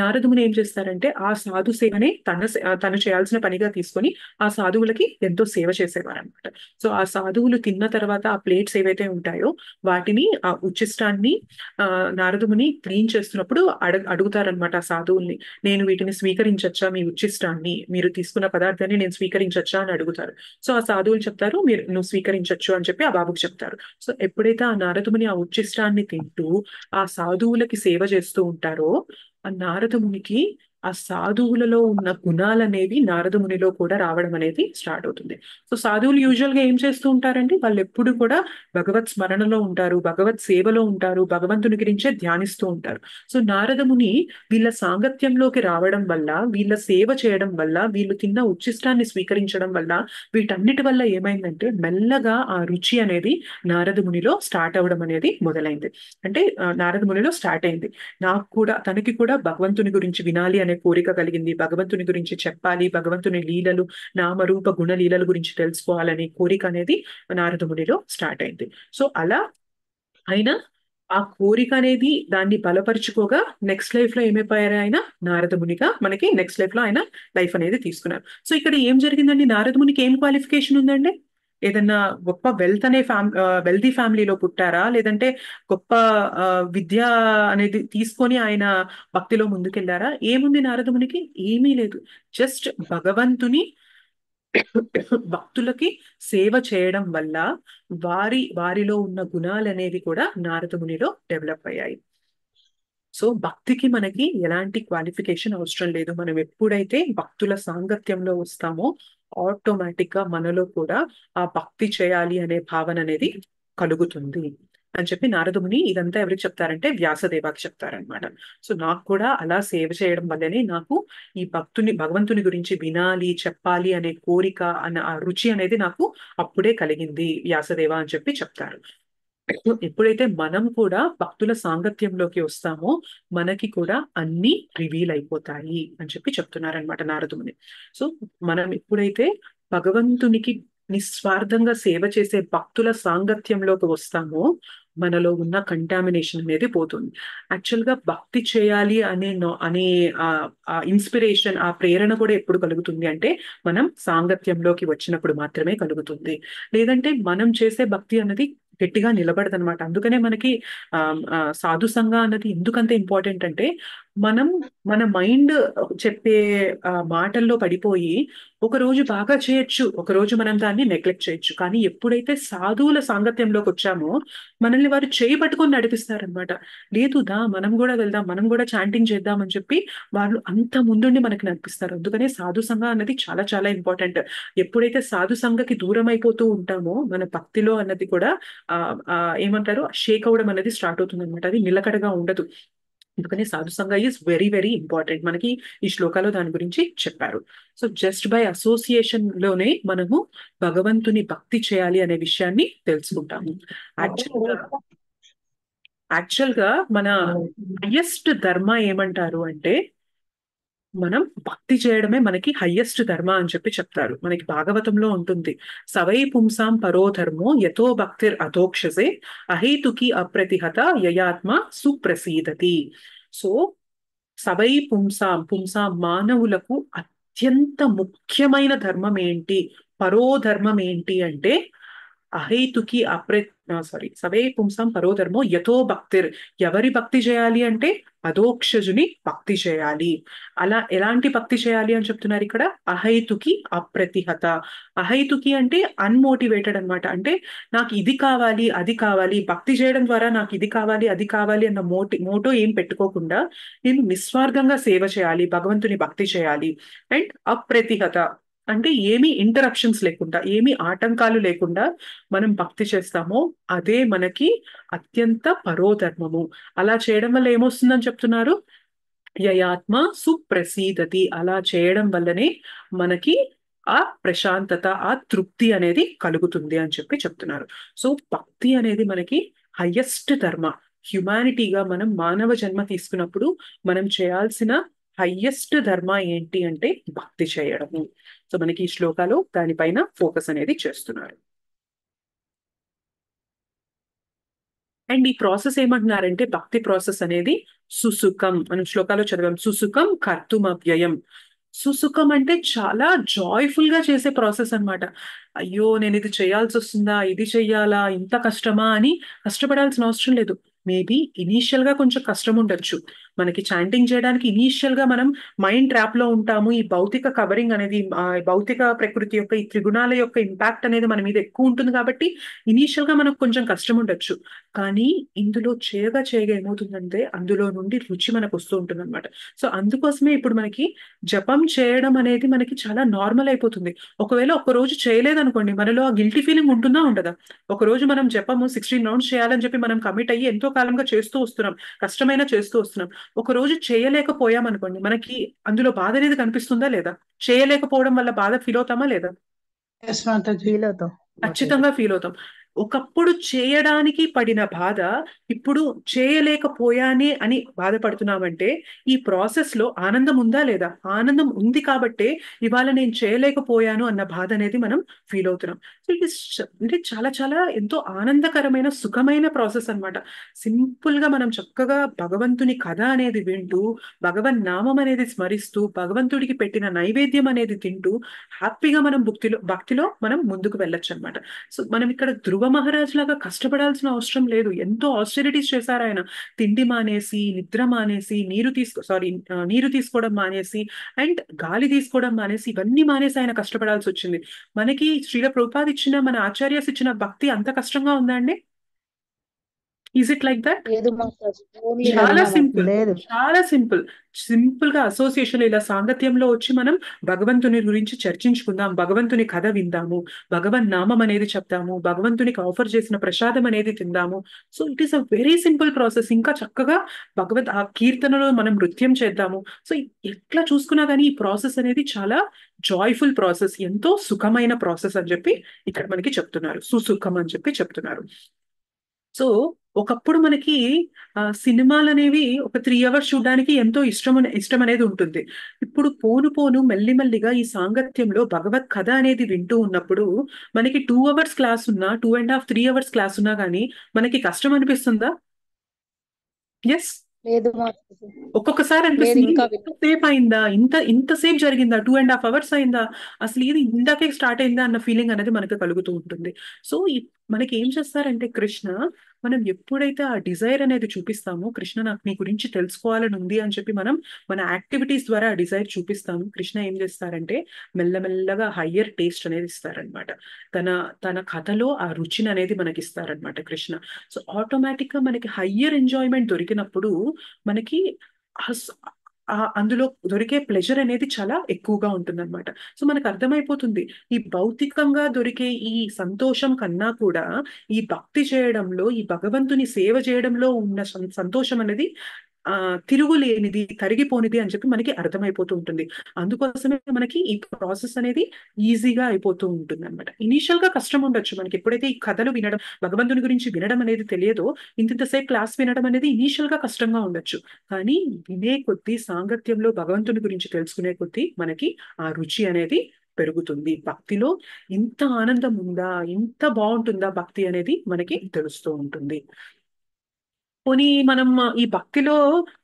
నారద ముని ఏం చేస్తారంటే ఆ సాధు సేవనే తను చేయాల్సిన పనిగా తీసుకొని ఆ సాధువులకి ఎంతో సేవ చేసేవారు అనమాట. సో ఆ సాధువులు తిన్న తర్వాత ఆ ప్లేట్స్ ఏవైతే ఉంటాయో వాటిని, ఆ ఉచ్చిష్టాన్ని నారద ముని క్లీన్ చేస్తున్నప్పుడు అడుగుతారనమాట ఆ సాధువుల్ని, నేను వీటిని స్వీకరించచ్చా, మీ ఉచ్చిష్టాన్ని, మీరు తీసుకున్న పదార్థాన్ని నేను స్వీకరించచ్చా అని అడుగుతారు. సో ఆ సాధువులు చెప్తారు, నువ్వు స్వీకరించచ్చు అని చెప్పి ఆ బాబుకి చెప్తారు. సో ఎప్పుడైతే ఆ నారద ముని ఆ ఉచ్చిష్టాన్ని తింటూ ఆ సాధువులకి సేవ చేస్తూ ఉంటారో ఆ నారద మునికి ఆ సాధువులలో ఉన్న గుణాలనేవి నారద మునిలో కూడా రావడం అనేది స్టార్ట్ అవుతుంది. సో సాధువులు యూజువల్ గా ఏం చేస్తూ ఉంటారంటే వాళ్ళు ఎప్పుడు కూడా భగవత్ స్మరణలో ఉంటారు, భగవత్ సేవలో ఉంటారు, భగవంతుని గురించే ధ్యానిస్తూ ఉంటారు. సో నారద ముని వీళ్ళ సాంగత్యంలోకి రావడం వల్ల, వీళ్ళ సేవ చేయడం వల్ల, వీళ్ళు తిన్న ఉచ్చిష్టాన్ని స్వీకరించడం వల్ల, వీటన్నిటి వల్ల ఏమైందంటే మెల్లగా ఆ రుచి అనేది నారద మునిలో స్టార్ట్ అవ్వడం అనేది మొదలైంది. అంటే నారద మునిలో స్టార్ట్ అయింది. తనకి కూడా భగవంతుని గురించి వినాలి అనే కోరిక కలిగింది. భగవంతుని గురించి చెప్పాలి, భగవంతుని లీలలు, నామరూప గుణ లీలల గురించి తెలుసుకోవాలనే కోరిక అనేది నారద మునిలో స్టార్ట్ అయింది. సో అలా ఆయన ఆ కోరిక అనేది దాన్ని బలపరుచుకోగా నెక్స్ట్ లైఫ్ లో ఏమైపోయారు ఆయన? నారద మునిగా మనకి నెక్స్ట్ లైఫ్ లో ఆయన లైఫ్ అనేది తీసుకున్నారు. సో ఇక్కడ ఏం జరిగిందండి? నారద మునికి ఏం క్వాలిఫికేషన్ ఉందండి? ఏదన్నా గొప్ప వెల్తీ ఫ్యామిలీలో పుట్టారా, లేదంటే గొప్ప విద్య అనేది తీసుకొని ఆయన భక్తిలో ముందుకెళ్లారా? ఏముంది నారద మునికి? ఏమీ లేదు. జస్ట్ భగవంతుని భక్తులకి సేవ చేయడం వల్ల వారిలో ఉన్న గుణాలు అనేవి కూడా నారద మునిలో డెవలప్ అయ్యాయి. సో భక్తికి మనకి ఎలాంటి క్వాలిఫికేషన్ అవసరం లేదు. మనం ఎప్పుడైతే భక్తుల సాంగత్యంలో వస్తామో ఆటోమేటిక్ గా మనలో కూడా ఆ భక్తి చేయాలి అనే భావన అనేది కలుగుతుంది అని చెప్పి నారద ముని ఇదంతా ఎవరికి చెప్తారంటే వ్యాసదేవాకి చెప్తారనమాట. సో నాకు కూడా అలా సేవ చేయడం వల్లనే నాకు ఈ భగవంతుని గురించి వినాలి, చెప్పాలి అనే కోరిక, అన్న ఆ రుచి అనేది నాకు అప్పుడే కలిగింది వ్యాసదేవ అని చెప్పి చెప్తారు. ఎప్పుడైతే మనం కూడా భక్తుల సాంగత్యంలోకి వస్తామో మనకి కూడా అన్ని రివీల్ అయిపోతాయి అని చెప్పి చెప్తున్నారనమాట నారద ముని. సో మనం ఎప్పుడైతే భగవంతునికి నిస్వార్థంగా సేవ చేసే భక్తుల సాంగత్యంలోకి వస్తామో మనలో ఉన్న కంటామినేషన్ అనేది పోతుంది. యాక్చువల్ గా భక్తి చేయాలి అనే ఇన్స్పిరేషన్, ఆ ప్రేరణ కూడా ఎప్పుడు కలుగుతుంది అంటే మనం సాంగత్యంలోకి వచ్చినప్పుడు మాత్రమే కలుగుతుంది. లేదంటే మనం చేసే భక్తి అన్నది గట్టిగా నిలబడదనమాట. అందుకనే మనకి సాధు సంఘ అన్నది ఎందుకంత ఇంపార్టెంట్ అంటే మనం మన మైండ్ చెప్పే మాటల్లో పడిపోయి ఒక రోజు బాగా చేయొచ్చు, ఒక రోజు మనం దాన్ని నెగ్లెక్ట్ చేయొచ్చు. కానీ ఎప్పుడైతే సాధువుల సాంగత్యంలోకి వచ్చామో మనల్ని వారు చేయి పట్టుకొని నడిపిస్తారనమాట. లేదు దా మనం కూడా వెళ్దాం, మనం కూడా చాంటింగ్ చేద్దాం అని చెప్పి వాళ్ళు అంత ముందుండి మనకి నడిపిస్తారు. అందుకనే సాధు సంఘ అన్నది చాలా చాలా ఇంపార్టెంట్. ఎప్పుడైతే సాధు సంఘకి దూరం అయిపోతూ ఉంటామో మన భక్తిలో అన్నది కూడా ఆ ఆ, ఏమంటారు షేక్ అవడం అనేది స్టార్ట్ అవుతుంది అనమాట. అది నిలకడగా ఉండదు. అందుకని సాధు సంఘ ఈజ్ వెరీ వెరీ ఇంపార్టెంట్. మనకి ఈ శ్లోకాలో దాని గురించి చెప్పారు. సో జస్ట్ బై అసోసియేషన్ లోనే మనము భగవంతుని భక్తి చేయాలి అనే విషయాన్ని తెలుసుకుంటాము. యాక్చువల్ గా మన హైయెస్ట్ ధర్మ ఏమంటారు అంటే మనం భక్తి చేయడమే మనకి హైయెస్ట్ ధర్మ అని చెప్పి చెప్తారు. మనకి భాగవతంలో ఉంటుంది, సవై పుంసాం పరో ధర్మో యతో భక్తిర్ అధోక్షసే అహేతుకి అప్రతిహత యయాత్మ సుప్రసీదతి. సో సవై పుంసాం, పుంసాం మానవులకు అత్యంత ముఖ్యమైన ధర్మం ఏంటి, పరో ధర్మం ఏంటి అంటే అహేతుకి సవై పుంసాం పరో ధర్మో యథో భక్తిర్, ఎవరి భక్తి చేయాలి అంటే అధోక్షజుని భక్తి చేయాలి. అలా ఎలాంటి భక్తి చేయాలి అని చెప్తున్నారు ఇక్కడ, అహైతుకి అప్రతిహత. అహైతుకి అంటే అన్మోటివేటెడ్ అన్నమాట. అంటే నాకు ఇది కావాలి అది కావాలి, భక్తి చేయడం ద్వారా నాకు ఇది కావాలి అది కావాలి అన్న మోటో ఏం పెట్టుకోకుండా నేను నిస్వార్థంగా సేవ చేయాలి, భగవంతుని భక్తి చేయాలి. అండ్ అప్రతిహత అంటే ఏమీ ఇంటరప్షన్స్ లేకుండా, ఏమీ ఆటంకాలు లేకుండా మనం భక్తి చేస్తామో అదే మనకి అత్యంత పరోధర్మము. అలా చేయడం వల్ల ఏమొస్తుందని చెప్తున్నారు, యయాత్మ సుప్రసీదతి. అలా చేయడం వల్లనే మనకి ఆ ప్రశాంతత, ఆ తృప్తి అనేది కలుగుతుంది అని చెప్పి చెప్తున్నారు. సో భక్తి అనేది మనకి హైయెస్ట్ ధర్మ. హ్యుమానిటీగా మనం మానవ జన్మ తీసుకున్నప్పుడు మనం చేయాల్సిన హైయెస్ట్ ధర్మ ఏంటి అంటే భక్తి చేయడము. సో మనకి ఈ శ్లోకాలు దానిపైన ఫోకస్ అనేది చేస్తున్నారు. అండ్ ఈ ప్రాసెస్ ఏమంటున్నారంటే భక్తి ప్రాసెస్ అనేది సుసుఖం. మనం శ్లోకాలో చదివాం, సుసుఖం కర్తుమవ్యయం. సుసుఖం అంటే చాలా జాయ్ఫుల్ గా చేసే ప్రాసెస్ అన్నమాట. అయ్యో నేను ఇది చేయాల్సి వస్తుందా, ఇది చెయ్యాలా, ఇంత కష్టమా అని కష్టపడాల్సిన అవసరం లేదు. మేబీ ఇనీషియల్ గా కొంచెం కష్టం ఉండొచ్చు. మనకి చాంటింగ్ చేయడానికి ఇనీషియల్ గా మనం మైండ్ ట్రాప్ లో ఉంటాము. ఈ భౌతిక కవరింగ్ అనేది, భౌతిక ప్రకృతి యొక్క ఈ త్రిగుణాల యొక్క ఇంపాక్ట్ అనేది మన మీద ఎక్కువ ఉంటుంది కాబట్టి ఇనీషియల్ గా మనకు కొంచెం కష్టం ఉండొచ్చు. కానీ ఇందులో చేయగా ఏమవుతుందంటే అందులో నుండి రుచి మనకు వస్తూ ఉంటుంది అనమాట. సో అందుకోసమే ఇప్పుడు మనకి జపం చేయడం అనేది మనకి చాలా నార్మల్ అయిపోతుంది. ఒకవేళ ఒక రోజు చేయలేదనుకోండి, మనలో ఆ గిల్టీ ఫీలింగ్ ఉంటుందా ఉండదా? ఒక రోజు మనం జపము 16 రౌండ్స్ చేయాలని చెప్పి మనం కమిట్ అయ్యి ఎంతో కాలంగా చేస్తూ వస్తున్నాం, కష్టమైనా చేస్తూ వస్తున్నాం. ఒక రోజు చేయలేకపోయాం అనుకోండి, మనకి అందులో బాధ అనేది కనిపిస్తుందా లేదా? చేయలేకపోవడం వల్ల బాధ ఫీల్ అవుతామా లేదా? ఎస్ మాతాజీ. ఫీల్ అవుతాం ఖచ్చితంగా ఫీల్ అవుతాం. ఒకప్పుడు చేయడానికి పడిన బాధ ఇప్పుడు చేయలేకపోయానే అని బాధపడుతున్నామంటే ఈ ప్రాసెస్ లో ఆనందం ఉందా లేదా? ఆనందం ఉంది కాబట్టే ఇవాళ నేను చేయలేకపోయాను అన్న బాధ అనేది మనం ఫీల్ అవుతున్నాం. సో ఇట్ ఇస్ అంటే చాలా చాలా ఎంతో ఆనందకరమైన సుఖమైన ప్రాసెస్ అన్నమాట. సింపుల్ గా మనం చక్కగా భగవంతుని కథ అనేది వింటూ, భగవన్ నామం అనేది స్మరిస్తూ, భగవంతుడికి పెట్టిన నైవేద్యం అనేది తింటూ హ్యాపీగా మనం భక్తిలో మనం ముందుకు వెళ్ళొచ్చు అనమాట. సో మనం ఇక్కడ ధ్రువ మహారాజ్ లాగా కష్టపడాల్సిన అవసరం లేదు. ఎంతో ఆస్టెరిటీస్ చేశారు ఆయన. తిండి మానేసి, నిద్ర మానేసి, నీరు తీసుకోవడం మానేసి, అండ్ గాలి తీసుకోవడం మానేసి, ఇవన్నీ మానేసి ఆయన కష్టపడాల్సి వచ్చింది. మనకి శ్రీల ప్రభుపాద ఇచ్చిన, మన ఆచార్యస్ ఇచ్చిన భక్తి అంత కష్టంగా ఉందా అండి? Is it like that? లేదు మాతాజీ. ఓన్లీ చాలా హరినామం. సింపుల్, లేదు చాలా సింపుల్ గా అసోసియేషన్ ఇలా సాంగత్యంలో వచ్చి మనం భగవంతుని గురించి చర్చించుకుందాం, భగవంతుని కథ విందాము, భగవన్ నామం అనేది చెప్తాము, భగవంతునికి ఆఫర్ చేసిన ప్రసాదం అనేది తిందాము. So it is a very simple process. ఇంకా చక్కగా ఆ కీర్తనలో మనం నృత్యం చేద్దాము. సో ఎట్లా చూసుకున్నా కానీ ఈ ప్రాసెస్ అనేది చాలా జాయ్ఫుల్ ప్రాసెస్, ఎంతో సుఖమైన ప్రాసెస్ అని చెప్పి ఇక్కడ మనకి చెప్తున్నారు. సుసుఖం అని చెప్పి చెప్తున్నారు. సో ఒకప్పుడు మనకి సినిమాలు అనేవి ఒక 3 hours చూడడానికి ఎంతో ఇష్టం అనేది ఉంటుంది. ఇప్పుడు పోను మెల్లిమెల్లిగా ఈ సాంగత్యంలో భగవత్ కథ అనేది వింటూ ఉన్నప్పుడు మనకి 2 hours క్లాస్ ఉన్నా, 2.5, 3 hours క్లాస్ ఉన్నా కానీ మనకి కష్టం అనిపిస్తుందా? ఎస్, లేదు మాతాజీ. ఒక్కొక్కసారి లేదు, అనిపిస్తుంది ఇంకా ఇంతసేపు అయిందా, ఇంతసేపు జరిగిందా, 2.5 hours అయిందా, అసలు ఇది ఇందాకే స్టార్ట్ అయిందా అన్న ఫీలింగ్ అనేది మనకు కలుగుతూ ఉంటుంది. సో మనకి ఏం చేస్తారంటే కృష్ణ మనం ఎప్పుడైతే ఆ డిజైర్ అనేది చూపిస్తామో, కృష్ణ నాకు నీ గురించి తెలుసుకోవాలని ఉంది అని చెప్పి మనం మన యాక్టివిటీస్ ద్వారా ఆ డిజైర్ చూపిస్తాము, కృష్ణ ఏం చేస్తారంటే మెల్లమెల్లగా హయ్యర్ టేస్ట్ అనేది ఇస్తారనమాట. తన తన కథలో ఆ రుచిని అనేది మనకి ఇస్తారనమాట కృష్ణ. సో ఆటోమేటిక్ గా మనకి హయ్యర్ ఎంజాయ్మెంట్ దొరికినప్పుడు మనకి అందులో దొరికే ప్లెజర్ అనేది చాలా ఎక్కువగా ఉంటుందన్నమాట. సో మనకు అర్థమైపోతుంది, ఈ భౌతికంగా దొరికే ఈ సంతోషం కన్నా కూడా ఈ భక్తి చేయడంలో, ఈ భగవంతుని సేవ చేయడంలో ఉన్న సంతోషం అనేది తిరుగులేనిది, తరిగిపోనిది అని చెప్పి మనకి అర్థమైపోతూ ఉంటుంది. అందుకోసమే మనకి ఈ ప్రాసెస్ అనేది ఈజీగా అయిపోతూ ఉంటుంది అనమాట. ఇనీషియల్ గా కష్టం ఉండొచ్చు మనకి, ఎప్పుడైతే ఈ కథలు వినడం, భగవంతుని గురించి వినడం అనేది తెలియదో, ఇంతసేపు క్లాస్ వినడం అనేది ఇనీషియల్ గా కష్టంగా ఉండొచ్చు. కానీ వినే కొద్దీ, సాంగత్యంలో భగవంతుని గురించి తెలుసుకునే కొద్దీ మనకి ఆ రుచి అనేది పెరుగుతుంది. భక్తిలో ఇంత ఆనందం ఉందా, ఇంత బాగుంటుందా భక్తి అనేది మనకి తెలుస్తూ ఉంటుంది. పోనీ మనం ఈ భక్తిలో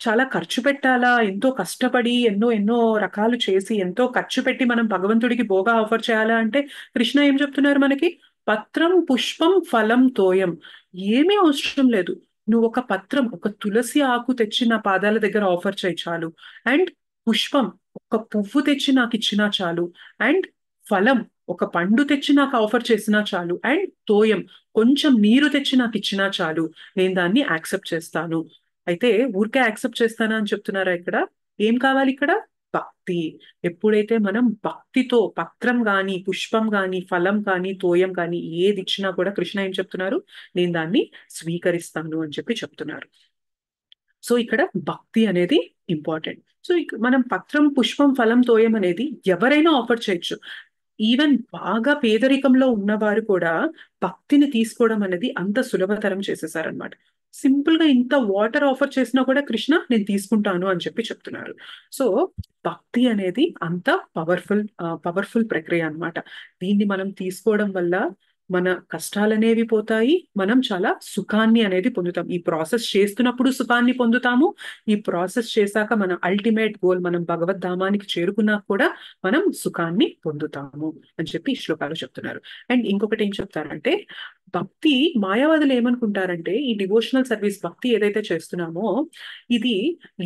చాలా ఖర్చు పెట్టాలా, ఎంతో కష్టపడి ఎన్నో ఎన్నో రకాలు చేసి ఎంతో ఖర్చు పెట్టి మనం భగవంతుడికి భోగా ఆఫర్ చేయాలా అంటే కృష్ణ ఏం చెప్తున్నారు మనకి? పత్రం పుష్పం ఫలం తోయం. ఏమీ అవసరం లేదు. నువ్వు ఒక పత్రం, ఒక తులసి ఆకు తెచ్చి నా పాదాల దగ్గర ఆఫర్ చేయి చాలు. అండ్ పుష్పం, ఒక పువ్వు తెచ్చి నాకు ఇచ్చినా చాలు. అండ్ ఫలం, ఒక పండు తెచ్చి నాకు ఆఫర్ చేసినా చాలు. అండ్ తోయం, కొంచెం నీరు తెచ్చి నాకు ఇచ్చినా చాలు. నేను దాన్ని యాక్సెప్ట్ చేస్తాను. అయితే ఊరికే యాక్సెప్ట్ చేస్తానా అని చెప్తున్నారా ఇక్కడ? ఏం కావాలి ఇక్కడ? భక్తి. ఎప్పుడైతే మనం భక్తితో పత్రం గాని, పుష్పం గాని, ఫలం కానీ, తోయం కానీ ఏది ఇచ్చినా కూడా కృష్ణ ఏం చెప్తున్నారు? నేను దాన్ని స్వీకరిస్తాను అని చెప్పి చెప్తున్నారు. సో ఇక్కడ భక్తి అనేది ఇంపార్టెంట్. సో మనం పత్రం, పుష్పం, ఫలం, తోయం అనేది ఎవరైనా ఆఫర్ చేయొచ్చు. ఈవెన్ బాగా పేదరికంలో ఉన్నవారు కూడా భక్తిని తీసుకోవడం అనేది అంత సులభతరం చేసేసారనమాట. సింపుల్ గా ఇంత వాటర్ ఆఫర్ చేసినా కూడా కృష్ణ నేను తీసుకుంటాను అని చెప్పి చెప్తున్నారు. సో భక్తి అనేది అంత పవర్ఫుల్ ప్రక్రియ అన్నమాట. దీన్ని మనం తీసుకోవడం వల్ల మన కష్టాలనేవి పోతాయి, మనం చాలా సుఖాన్ని అనేది పొందుతాం. ఈ ప్రాసెస్ చేస్తున్నప్పుడు సుఖాన్ని పొందుతాము. ఈ ప్రాసెస్ చేశాక మన అల్టిమేట్ గోల్, మనం భగవద్ధామానికి చేరుకున్నా కూడా మనం సుఖాన్ని పొందుతాము అని చెప్పి ఈ శ్లోకాలు చెప్తున్నారు. అండ్ ఇంకొకటి ఏం చెప్తారంటే, భక్తి మాయావాదులు ఏమనుకుంటారంటే, ఈ డివోషనల్ సర్వీస్ భక్తి ఏదైతే చేస్తున్నామో ఇది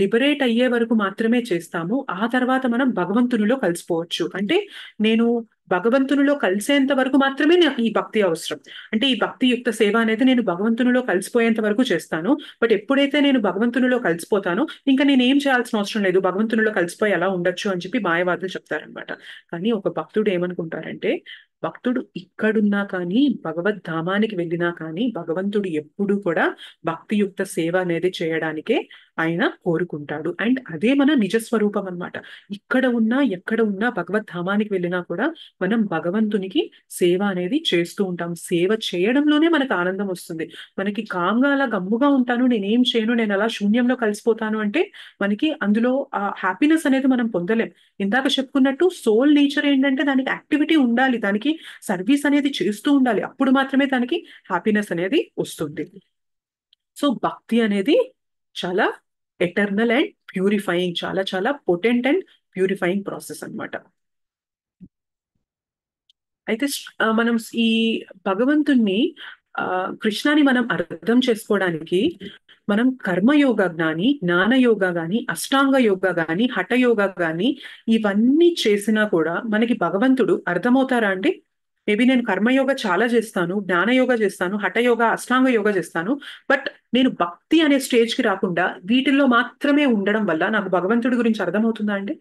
లిబరేట్ అయ్యే వరకు మాత్రమే చేస్తాము, ఆ తర్వాత మనం భగవంతునిలో కలిసిపోవచ్చు. అంటే నేను భగవంతునిలో కలిసేంత వరకు మాత్రమే నాకు ఈ భక్తి అవసరం. అంటే ఈ భక్తి యుక్త సేవ అనేది నేను భగవంతునిలో కలిసిపోయేంత వరకు చేస్తాను. బట్ ఎప్పుడైతే నేను భగవంతునిలో కలిసిపోతానో ఇంకా నేను ఏం చేయాల్సిన అవసరం లేదు, భగవంతునిలో కలిసిపోయి ఎలా ఉండొచ్చు అని చెప్పి మాయవాదులు చెప్తారనమాట. కానీ ఒక భక్తుడు ఏమనుకుంటారంటే, భక్తుడు ఇక్కడున్నా కానీ, భగవద్ధామానికి వెళ్ళినా కానీ భగవంతుడు ఎప్పుడు కూడా భక్తియుక్త సేవ అనేది చేయడానికే ఆయన కోరుకుంటాడు. అండ్ అదే మన నిజస్వరూపం అన్నమాట. ఇక్కడ ఉన్నా, ఎక్కడ ఉన్నా, భగవద్ధామానికి వెళ్ళినా కూడా మనం భగవంతునికి సేవ అనేది చేస్తూ ఉంటాం. సేవ చేయడంలోనే మనకు ఆనందం వస్తుంది. మనకి కామ్గా అలా గమ్ముగా ఉంటాను, నేనేం చేయను, నేను అలా శూన్యంలో కలిసిపోతాను అంటే మనకి అందులో ఆ హ్యాపీనెస్ అనేది మనం పొందలేం. ఇందాక చెప్పుకున్నట్టు సోల్ నేచర్ ఏంటంటే దానికి యాక్టివిటీ ఉండాలి, దానికి సర్వీస్ అనేది చేస్తూ ఉండాలి, అప్పుడు మాత్రమే దానికి హ్యాపీనెస్ అనేది వస్తుంది. సో భక్తి అనేది చాలా ఎటర్నల్ అండ్ ప్యూరిఫైయింగ్, చాలా చాలా పొటెంట్ అండ్ ప్యూరిఫైయింగ్ ప్రాసెస్ అన్నమాట. అయితే మనం ఈ భగవంతుణ్ణి కృష్ణాని మనం అర్థం చేసుకోవడానికి మనం కర్మయోగ జ్ఞాని, జ్ఞానయోగ గాని, అష్టాంగ యోగ గాని, హఠయోగ గాని ఇవన్నీ చేసినా కూడా మనకి భగవంతుడు అర్థమవుతారా అండి? మేబీ నేను కర్మయోగ చాలా చేస్తాను, జ్ఞానయోగ చేస్తాను, హఠయోగ, అష్టాంగ యోగ చేస్తాను, బట్ నేను భక్తి అనే స్టేజ్ కి రాకుండా వీటిల్లో మాత్రమే ఉండడం వల్ల నాకు భగవంతుడి గురించి అర్థమవుతుందా అండి?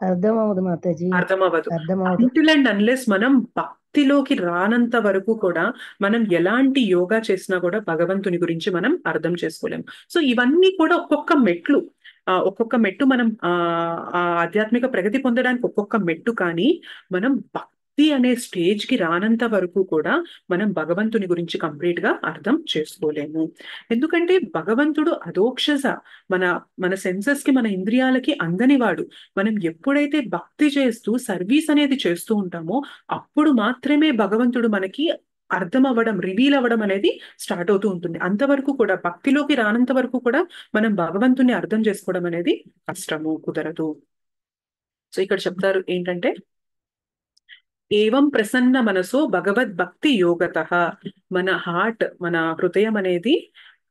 అర్థమవుదు మాతాజీ, అర్థమవ్వదు. అర్థమవుదు. అంటిల్ అండ్ అన్లెస్ మనం భక్తిలోకి రానంత వరకు కూడా మనం ఎలాంటి యోగా చేసినా కూడా భగవంతుని గురించి మనం అర్థం చేసుకోలేము. సో ఇవన్నీ కూడా ఒక్కొక్క మెట్లు, ఒక్కొక్క మెట్టు మనం ఆధ్యాత్మిక ప్రగతి పొందడానికి ఒక్కొక్క మెట్టు. కానీ మనం భక్తి అనే స్టేజ్ కి రానంత వరకు కూడా మనం భగవంతుని గురించి కంప్లీట్ గా అర్థం చేసుకోలేము. ఎందుకంటే భగవంతుడు అదోక్షజ, మన మన సెన్సెస్ కి, మన ఇంద్రియాలకి అందనివాడు. మనం ఎప్పుడైతే భక్తి చేస్తూ సర్వీస్ అనేది చేస్తూ ఉంటామో అప్పుడు మాత్రమే భగవంతుడు మనకి అర్థం అవ్వడం, రివీల్ అవ్వడం అనేది స్టార్ట్ అవుతూ ఉంటుంది. అంతవరకు కూడా, భక్తిలోకి రానంత వరకు కూడా మనం భగవంతుని అర్థం చేసుకోవడం అనేది కష్టము, కుదరదు. సో ఇక్కడ చెప్తారు ఏంటంటే, ఏవం ప్రసన్న మనసో భగవద్భక్తి యోగతః. మన హార్ట్, మన హృదయం అనేది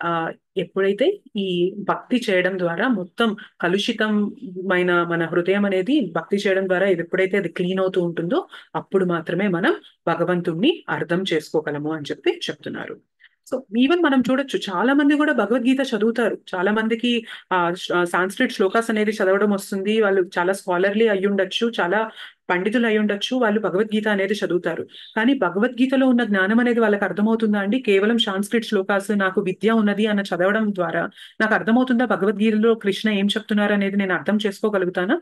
ఆ ఎప్పుడైతే ఈ భక్తి చేయడం ద్వారా మొత్తం కలుషితమైన మన హృదయం అనేది భక్తి చేయడం ద్వారా ఇది ఎప్పుడైతే అది క్లీన్ అవుతూ ఉంటుందో అప్పుడు మాత్రమే మనం భగవంతుణ్ణి అర్థం చేసుకోగలము అని చెప్పి చెప్తున్నారు. సో ఈవెన్ మనం చూడొచ్చు, చాలా మంది కూడా భగవద్గీత చదువుతారు. చాలా మందికి సాంస్క్రిట్ శ్లోకాస్ అనేది చదవడం వస్తుంది, వాళ్ళు చాలా స్కాలర్లీ అయి ఉండొచ్చు, చాలా పండితులు అయి ఉండొచ్చు, వాళ్ళు భగవద్గీత అనేది చదువుతారు. కానీ భగవద్గీతలో ఉన్న జ్ఞానం అనేది వాళ్ళకి అర్థమవుతుందా అండి? కేవలం సాంస్క్రిట్ శ్లోకాస్, నాకు విద్య ఉన్నది అన్న చదవడం ద్వారా నాకు అర్థమవుతుందా భగవద్గీతలో కృష్ణ ఏం చెప్తున్నారు అనేది నేను అర్థం చేసుకోగలుగుతానా?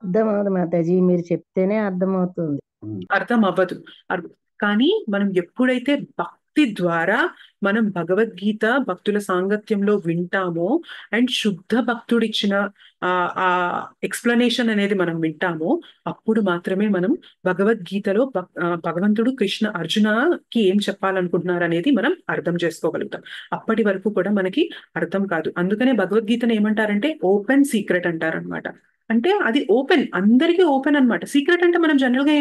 అర్థం అవదు మాతాజీ, మీరు చెప్తేనే అర్థమవుతుంది. అర్థం అవ్వదు. కానీ మనం ఎప్పుడైతే భక్తి ద్వారా మనం భగవద్గీత భక్తుల సాంగత్యంలో వింటామో అండ్ శుద్ధ భక్తుడిచ్చిన ఆ ఎక్స్ప్లెనేషన్ అనేది మనం వింటామో అప్పుడు మాత్రమే మనం భగవద్గీతలో భగవంతుడు కృష్ణ అర్జునకి ఏం చెప్పాలనుకుంటున్నారు అనేది మనం అర్థం చేసుకోగలుగుతాం. అప్పటి వరకు కూడా మనకి అర్థం కాదు. అందుకనే భగవద్గీతను ఏమంటారంటే ఓపెన్ సీక్రెట్ అంటారనమాట. అంటే అది ఓపెన్, అందరికీ ఓపెన్ అన్నమాట. సీక్రెట్ అంటే మనం జనరల్ గా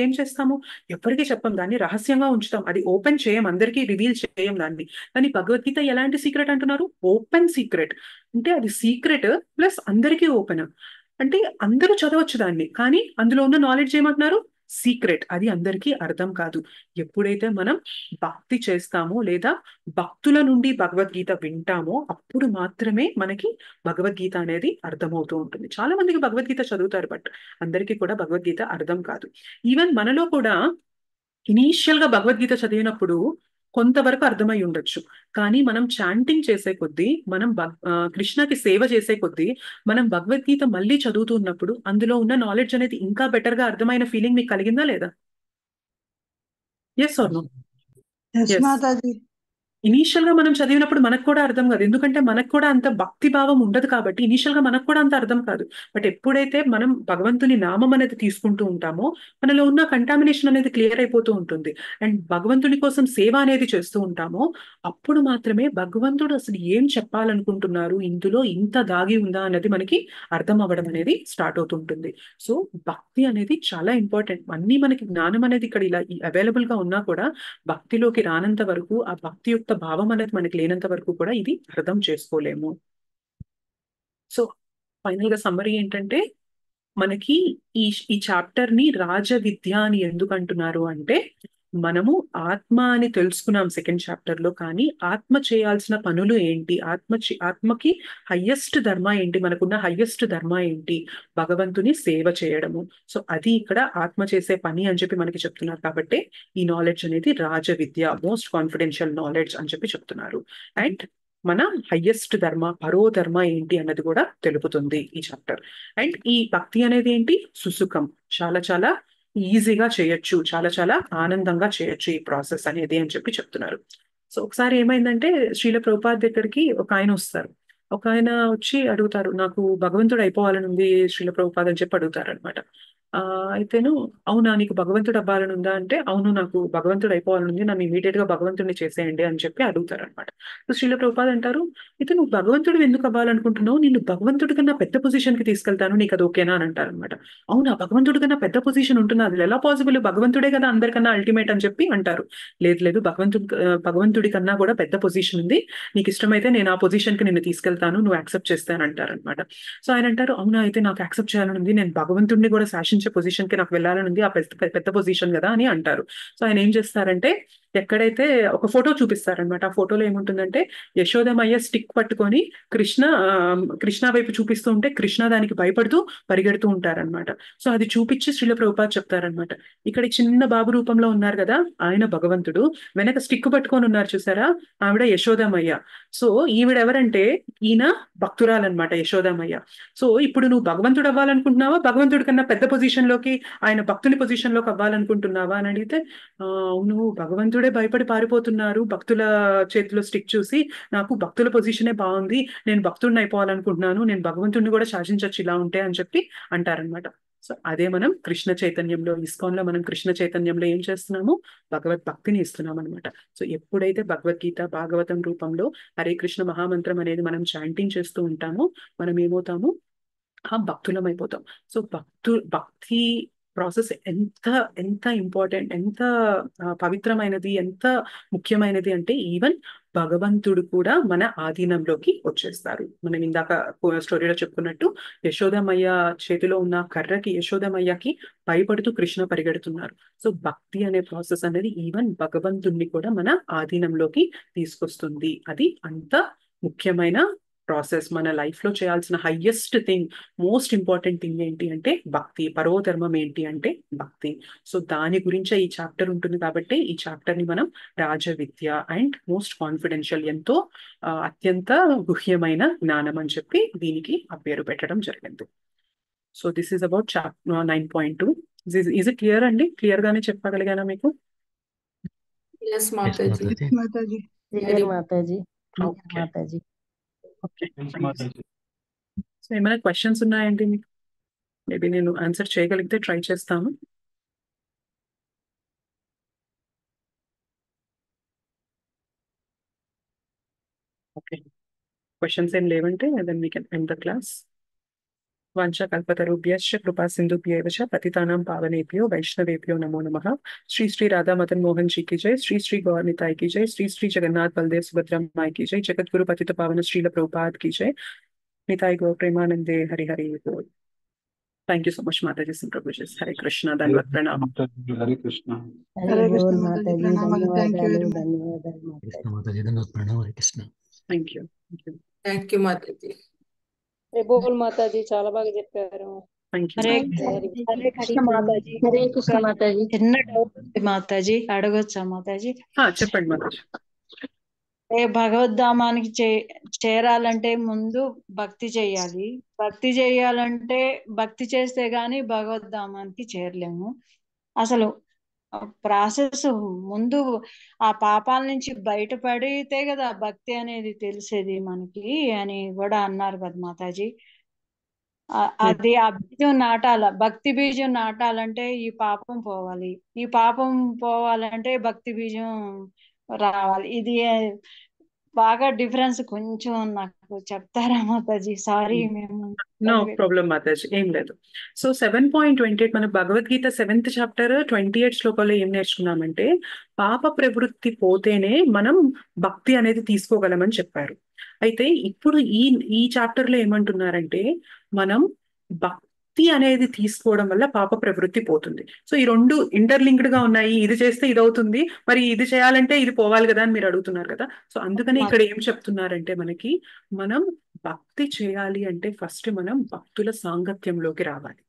ఏం చేస్తాము, ఎవరికి చెప్పం, దాన్ని రహస్యంగా ఉంచుతాం, అది ఓపెన్ చేయం, అందరికీ రివీల్ చేయం దాన్ని. కానీ భగవద్గీత ఎలాంటి సీక్రెట్ అంటున్నారు? Open secret. అంటే అది సీక్రెట్ ప్లస్ అందరికీ ఓపెన్. అంటే అందరూ చదవచ్చు దాన్ని, కానీ అందులో ఉన్న నాలెడ్జ్ ఏమంటున్నారు? సీక్రెట్. అది అందరికీ అర్థం కాదు. ఎప్పుడైతే మనం భక్తి చేస్తామో లేదా భక్తుల నుండి భగవద్గీత వింటామో అప్పుడు మాత్రమే మనకి భగవద్గీత అనేది అర్థమవుతూ ఉంటుంది. చాలా మందికి భగవద్గీత చదువుతారు, బట్ అందరికీ కూడా భగవద్గీత అర్థం కాదు. ఈవెన్ మనలో కూడా ఇనీషియల్ గా భగవద్గీత చదివినప్పుడు కొంతవరకు అర్థమై ఉండొచ్చు, కానీ మనం చాంటింగ్ చేసే కొద్దీ, మనం కృష్ణకి సేవ చేసే కొద్దీ, మనం భగవద్గీత మళ్ళీ చదువుతున్నప్పుడు అందులో ఉన్న నాలెడ్జ్ అనేది ఇంకా బెటర్ గా అర్థమైన ఫీలింగ్ మీకు కలిగిందా లేదా? Yes or no? Yes yes. Mataji. Initial గా మనం చదివినప్పుడు మనకు కూడా అర్థం కాదు, ఎందుకంటే మనకు కూడా అంత భక్తి భావం ఉండదు కాబట్టి ఇనీషియల్ గా మనకు కూడా అంత అర్థం కాదు. బట్ ఎప్పుడైతే మనం భగవంతుని నామం అనేది తీసుకుంటూ ఉంటామో మనలో ఉన్న కంటామినేషన్ అనేది క్లియర్ అయిపోతూ ఉంటుంది అండ్ భగవంతుని కోసం సేవ అనేది చేస్తూ ఉంటామో అప్పుడు మాత్రమే భగవంతుడు అసలు ఏం చెప్పాలనుకుంటున్నారు, ఇందులో ఇంత దాగి ఉందా అనేది మనకి అర్థం అవ్వడం అనేది స్టార్ట్ అవుతూ ఉంటుంది. సో భక్తి అనేది చాలా ఇంపార్టెంట్. అన్ని మనకి జ్ఞానం అనేది ఇక్కడ ఇలా అవైలబుల్ గా ఉన్నా కూడా భక్తిలోకి రానంత వరకు, ఆ భక్తి యొక్క భావం అనేది మనకి లేనంత వరకు కూడా ఇది అర్థం చేసుకోలేము. సో ఫైనల్ గా సమ్మరీ ఏంటంటే, మనకి ఈ చాప్టర్ ని రాజ విద్య అని ఎందుకు అంటున్నారు అంటే, మనము ఆత్మ అని తెలుసుకున్నాం సెకండ్ చాప్టర్ లో, కానీ ఆత్మ చేయాల్సిన పనులు ఏంటి, ఆత్మకి హయ్యెస్ట్ ధర్మ ఏంటి, మనకున్న హయ్యెస్ట్ ధర్మ ఏంటి, భగవంతుని సేవ చేయడము. సో అది ఇక్కడ ఆత్మ చేసే పని అని చెప్పి మనకి చెప్తున్నారు. కాబట్టి ఈ నాలెడ్జ్ అనేది రాజ విద్య, మోస్ట్ కాన్ఫిడెన్షియల్ నాలెడ్జ్ అని చెప్పి చెప్తున్నారు. అండ్ మన హయ్యెస్ట్ ధర్మ, పరో ధర్మ ఏంటి అన్నది కూడా తెలుపుతుంది ఈ చాప్టర్. అండ్ ఈ భక్తి అనేది ఏంటి, సుసుఖం, చాలా చాలా ఈజీగా చేయొచ్చు, చాలా చాలా ఆనందంగా చేయొచ్చు ఈ ప్రాసెస్ అనేది అని చెప్పి చెప్తున్నారు. సో ఒకసారి ఏమైందంటే, శ్రీల ప్రభుపాద్ దగ్గరికి ఒక ఆయన వస్తారు. ఒక ఆయన వచ్చి అడుగుతారు, నాకు భగవంతుడు అయిపోవాలని ఉంది శ్రీల ప్రభుపాద్ అని చెప్పి అడుగుతారు అనమాట. అయితేను, అవునా నీకు భగవంతుడు అవ్వాలని ఉందా అంటే, అవును నాకు భగవంతుడు అయిపోవాలని ఉంది, నన్ను ఇమీడియట్ గా భగవంతుడిని చేసేయండి అని చెప్పి అడుగుతారు అనమాట. సో శ్రీల ప్రభుపాద్ అంటారు, అయితే నువ్వు భగవంతుడు ఎందుకు అవ్వాలనుకుంటున్నావు, నిన్ను భగవంతుడి కన్నా పెద్ద పొజిషన్ కి తీసుకెళ్తాను, నీకు అది ఓకేనా అని అంటారు అనమాట. అవునా, భగవంతుడి కన్నా పెద్ద పొజిషన్ ఉంటుంది, అది ఎలా పాసిబుల్, భగవంతుడే కదా అందరికన్నా అల్టిమేట్ అని చెప్పి అంటారు. లేదు లేదు, భగవంతుడి కన్నా కూడా పెద్ద పొజిషన్ ఉంది, నీకు ఇష్టమైతే నేను ఆ పొజిషన్ కి నిన్ను తీసుకెళ్తాను, నువ్వు యాక్సెప్ట్ చేస్తాను అంటారు అనమాట. సో ఆయన అంటారు, అవునా అయితే నాకు యాక్సెప్ట్ చేయాలని ఉంది, నేను భగవంతుడిని కూడా శాసించే పొజిషన్ కి నాకు వెళ్ళాలని ఉంది, ఆ పెద్ద పొజిషన్ కదా అని అంటారు. సో ఆయన ఏం చేస్తారంటే, ఎక్కడైతే ఒక ఫోటో చూపిస్తారనమాట. ఆ ఫోటోలో ఏముంటుందంటే, యశోదమయ్య స్టిక్ పట్టుకొని కృష్ణ వైపు చూపిస్తూ ఉంటే కృష్ణ దానికి భయపడుతూ పరిగెడుతూ ఉంటారనమాట. సో అది చూపించి శ్రీల ప్రభుపాద్ చెప్తారనమాట, ఇక్కడ చిన్న బాబు రూపంలో ఉన్నారు కదా ఆయన భగవంతుడు, వెనక స్టిక్ పట్టుకొని ఉన్నారు చూసారా, ఆవిడ యశోదమయ్య. సో ఈవిడ ఎవరంటే, ఈయన భక్తురాలన్నమాట యశోదమయ్య. సో ఇప్పుడు నువ్వు భగవంతుడు అవ్వాలనుకుంటున్నావా, భగవంతుడి కన్నా పెద్ద పొజిషన్ లోకి, ఆయన భక్తుని పొజిషన్ లోకి అవ్వాలనుకుంటున్నావా అని అడిగితే, అవును భగవంతుడే భయపడి పారిపోతున్నారు భక్తుల చేతిలో స్టిక్ చూసి, నాకు భక్తుల పొజిషనే బాగుంది, నేను భక్తుడిని అయిపోవాలనుకుంటున్నాను, నేను భగవంతుడిని కూడా శాసించవచ్చు ఇలా ఉంటే అని చెప్పి అంటారనమాట. సో అదే మనం కృష్ణ చైతన్యంలో, ఇస్కాన్ లో మనం కృష్ణ చైతన్యంలో ఏం చేస్తున్నాము, భగవద్భక్తిని ఇస్తున్నాం అనమాట. సో ఎప్పుడైతే భగవద్గీత భాగవతం రూపంలో హరే కృష్ణ మహామంత్రం అనేది మనం చాంటింగ్ చేస్తూ ఉంటామో మనం ఏమవుతాము, భక్తులం అయిపోతాం. సో భక్తి ప్రాసెస్ ఎంత ఎంత ఇంపార్టెంట్, ఎంత పవిత్రమైనది, ఎంత ముఖ్యమైనది అంటే ఈవెన్ భగవంతుడు కూడా మన ఆధీనంలోకి వచ్చేస్తారు. మనం ఇందాక స్టోరీలో చెప్పుకున్నట్టు యశోదమయ్య చేతిలో ఉన్న కర్రకి యశోదమయ్యకి భయపడుతూ కృష్ణ పరిగెడుతున్నారు. సో భక్తి అనే ప్రాసెస్ అనేది ఈవెన్ భగవంతుణ్ణి కూడా మన ఆధీనంలోకి తీసుకొస్తుంది. అది అంత ముఖ్యమైన ప్రాసెస్. మన లైఫ్ లో చేయాల్సిన highest thing, most important thing ఏంటి అంటే భక్తి. పరమధర్మం ఏంటి అంటే భక్తి. సో దాని గురించే ఈ చాప్టర్ ఉంటుంది కాబట్టి ఈ చాప్టర్ ని మనం రాజవిద్య అండ్ మోస్ట్ కాన్ఫిడెన్షియల్, ఎంతో అత్యంత గుహ్యమైన జ్ఞానం అని చెప్పి దీనికి ఆ పేరు పెట్టడం జరిగింది. So this is about chapter 9.2. Is it clear అండి? క్లియర్ గానే చెప్పగలిగానా మీకు? Yes, Mataji. Mataji clear Mataji, clear okay Mataji. Okay. So ఏమైనా క్వశ్చన్స్ ఉన్నాయండి మీకు? మేబీ నేను ఆన్సర్ చేయగలిగితే ట్రై చేస్తాను. ఓకే, క్వశ్చన్స్ ఏం లేవంటే then we can end the class. వాంఛాకల్పతరుభ్యశ్చ కృపా సింధుభ్యేవ చ పతితానాం పావనేభ్యో వైష్ణవేభ్యో నమో నమః. శ్రీ శ్రీ రాధా మదన్ మోహన్ జీ की जय, श्री श्री गौर निताई की जय, श्री श्री जगन्नाथ बलदेव सुभद्रा माई की जय, जगत गुरु पतित पावन श्रील प्रभुपाद की जय, निताई गौर प्रेमानंदे हरि हरि बोल. थैंक यू सो मच माताजी, प्रभु जी. हरे कृष्णा, धन्यवाद, प्रणाम. हरे कृष्ण హరి హరే కృష్ణ బోల్ మాతాజీ, మాతాజీ, ప్రణామాలు. థ్యాంక్ యూ ధన్యవాదాలు వెరీ మచ్. ధన్యవాదాలు మాతాజీ. కృష్ణ మాతాజీ ధన్యవాదాలు, ప్రణామ Hare Krishna. Thank you. Thank you. Thank you, Mataji. బోల్ మాతాజీ చాలా బాగా చెప్పారు. थैंक यू. హరే హరి హరే కృష్ణ మాతాజీ. హరే కృష్ణ మాతాజీ. చిన్న డౌట్ ఉంది మాతాజీ, అడగొచ్చా మాతాజీ? చెప్పండి మాతాజీ. భగవద్ధామానికి చేరాలంటే ముందు భక్తి చెయ్యాలి. భక్తి చెయ్యాలంటే భక్తి చేస్తే గాని భగవద్ధామానికి చేరలేము. అసలు ప్రాసెస్ ముందు ఆ పాపాల నుంచి బయటపడితే కదా భక్తి అనేది తెలిసేది మనకి అని కూడా అన్నారు కదా మాతాజీ. అది ఆ బీజం నాటాల, భక్తి బీజం నాటాలంటే ఈ పాపం పోవాలి, ఈ పాపం పోవాలంటే భక్తి బీజం రావాలి. ఇది బాగా డిఫరెన్స్ కొంచెం నాకు చెప్తారా మాతాజీ? సారీ మేము నో ప్రాబ్లం మాతాజీ, ఏం లేదు. సో 7.28 మన భగవద్గీత 7th చాప్టర్ 28 శ్లోకంలో ఏం నేర్చుకున్నామంటే పాప ప్రవృత్తి పోతేనే మనం భక్తి అనేది తీసుకోగలమని చెప్పారు. అయితే ఇప్పుడు ఈ చాప్టర్ లో ఏమంటున్నారంటే మనం భక్తి అనేది తీసుకోవడం వల్ల పాప ప్రవృత్తి పోతుంది. సో ఈ రెండు ఇంటర్లింక్డ్ గా ఉన్నాయి. ఇది చేస్తే ఇది అవుతుంది, మరి ఇది చేయాలంటే ఇది పోవాలి కదా అని మీరు అడుగుతున్నారు కదా. సో అందుకనే ఇక్కడ ఏం చెప్తున్నారంటే మనకి మనం భక్తి చేయాలి అంటే ఫస్ట్ మనం భక్తుల సాంగత్యంలోకి రావాలి.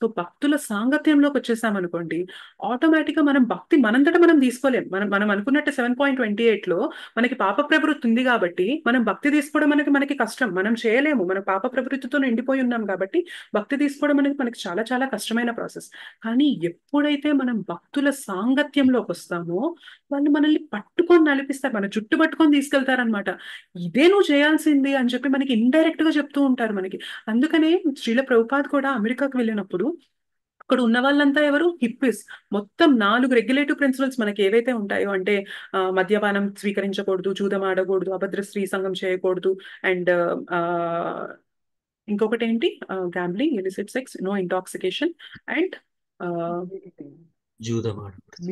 సో భక్తుల సాంగత్యంలోకి వచ్చేసామనుకోండి, ఆటోమేటిక్ గా మనం భక్తి మనంతటా మనం తీసుకోలేం. మనం అనుకున్నట్టు 7.28 లో మనకి పాప ప్రవృత్తి ఉంది కాబట్టి మనం భక్తి తీసుకోవడం అనేది మనకి కష్టం, మనం చేయలేము. మనం పాప ప్రవృత్తితో నిండిపోయి ఉన్నాం కాబట్టి భక్తి తీసుకోవడం అనేది మనకి చాలా చాలా కష్టమైన ప్రాసెస్. కానీ ఎప్పుడైతే మనం భక్తుల సాంగత్యంలోకి వస్తామో వాళ్ళు మనల్ని పట్టుకొని నలిపిస్తారు, మన జుట్టు పట్టుకొని తీసుకెళ్తారనమాట. ఇదే నువ్వు చేయాల్సింది అని చెప్పి మనకి ఇండైరెక్ట్ గా చెప్తూ ఉంటారు మనకి. అందుకనే శ్రీల ప్రభుపాద్ కూడా అమెరికాకు వెళ్ళినప్పుడు అక్కడ ఉన్న వాళ్ళంతా ఎవరు? హిప్పీస్. మొత్తం 4 రెగ్యులేటివ్ ప్రిన్సిపల్స్ మనకి ఏవైతే ఉంటాయో అంటే మద్యపానం స్వీకరించకూడదు, జూదం ఆడకూడదు, అభద్ర స్త్రీ సంఘం చేయకూడదు, అండ్ ఇంకొకటి ఏంటి, gambling, illicit sex, no intoxication, and జూదం ఆడకూడదు,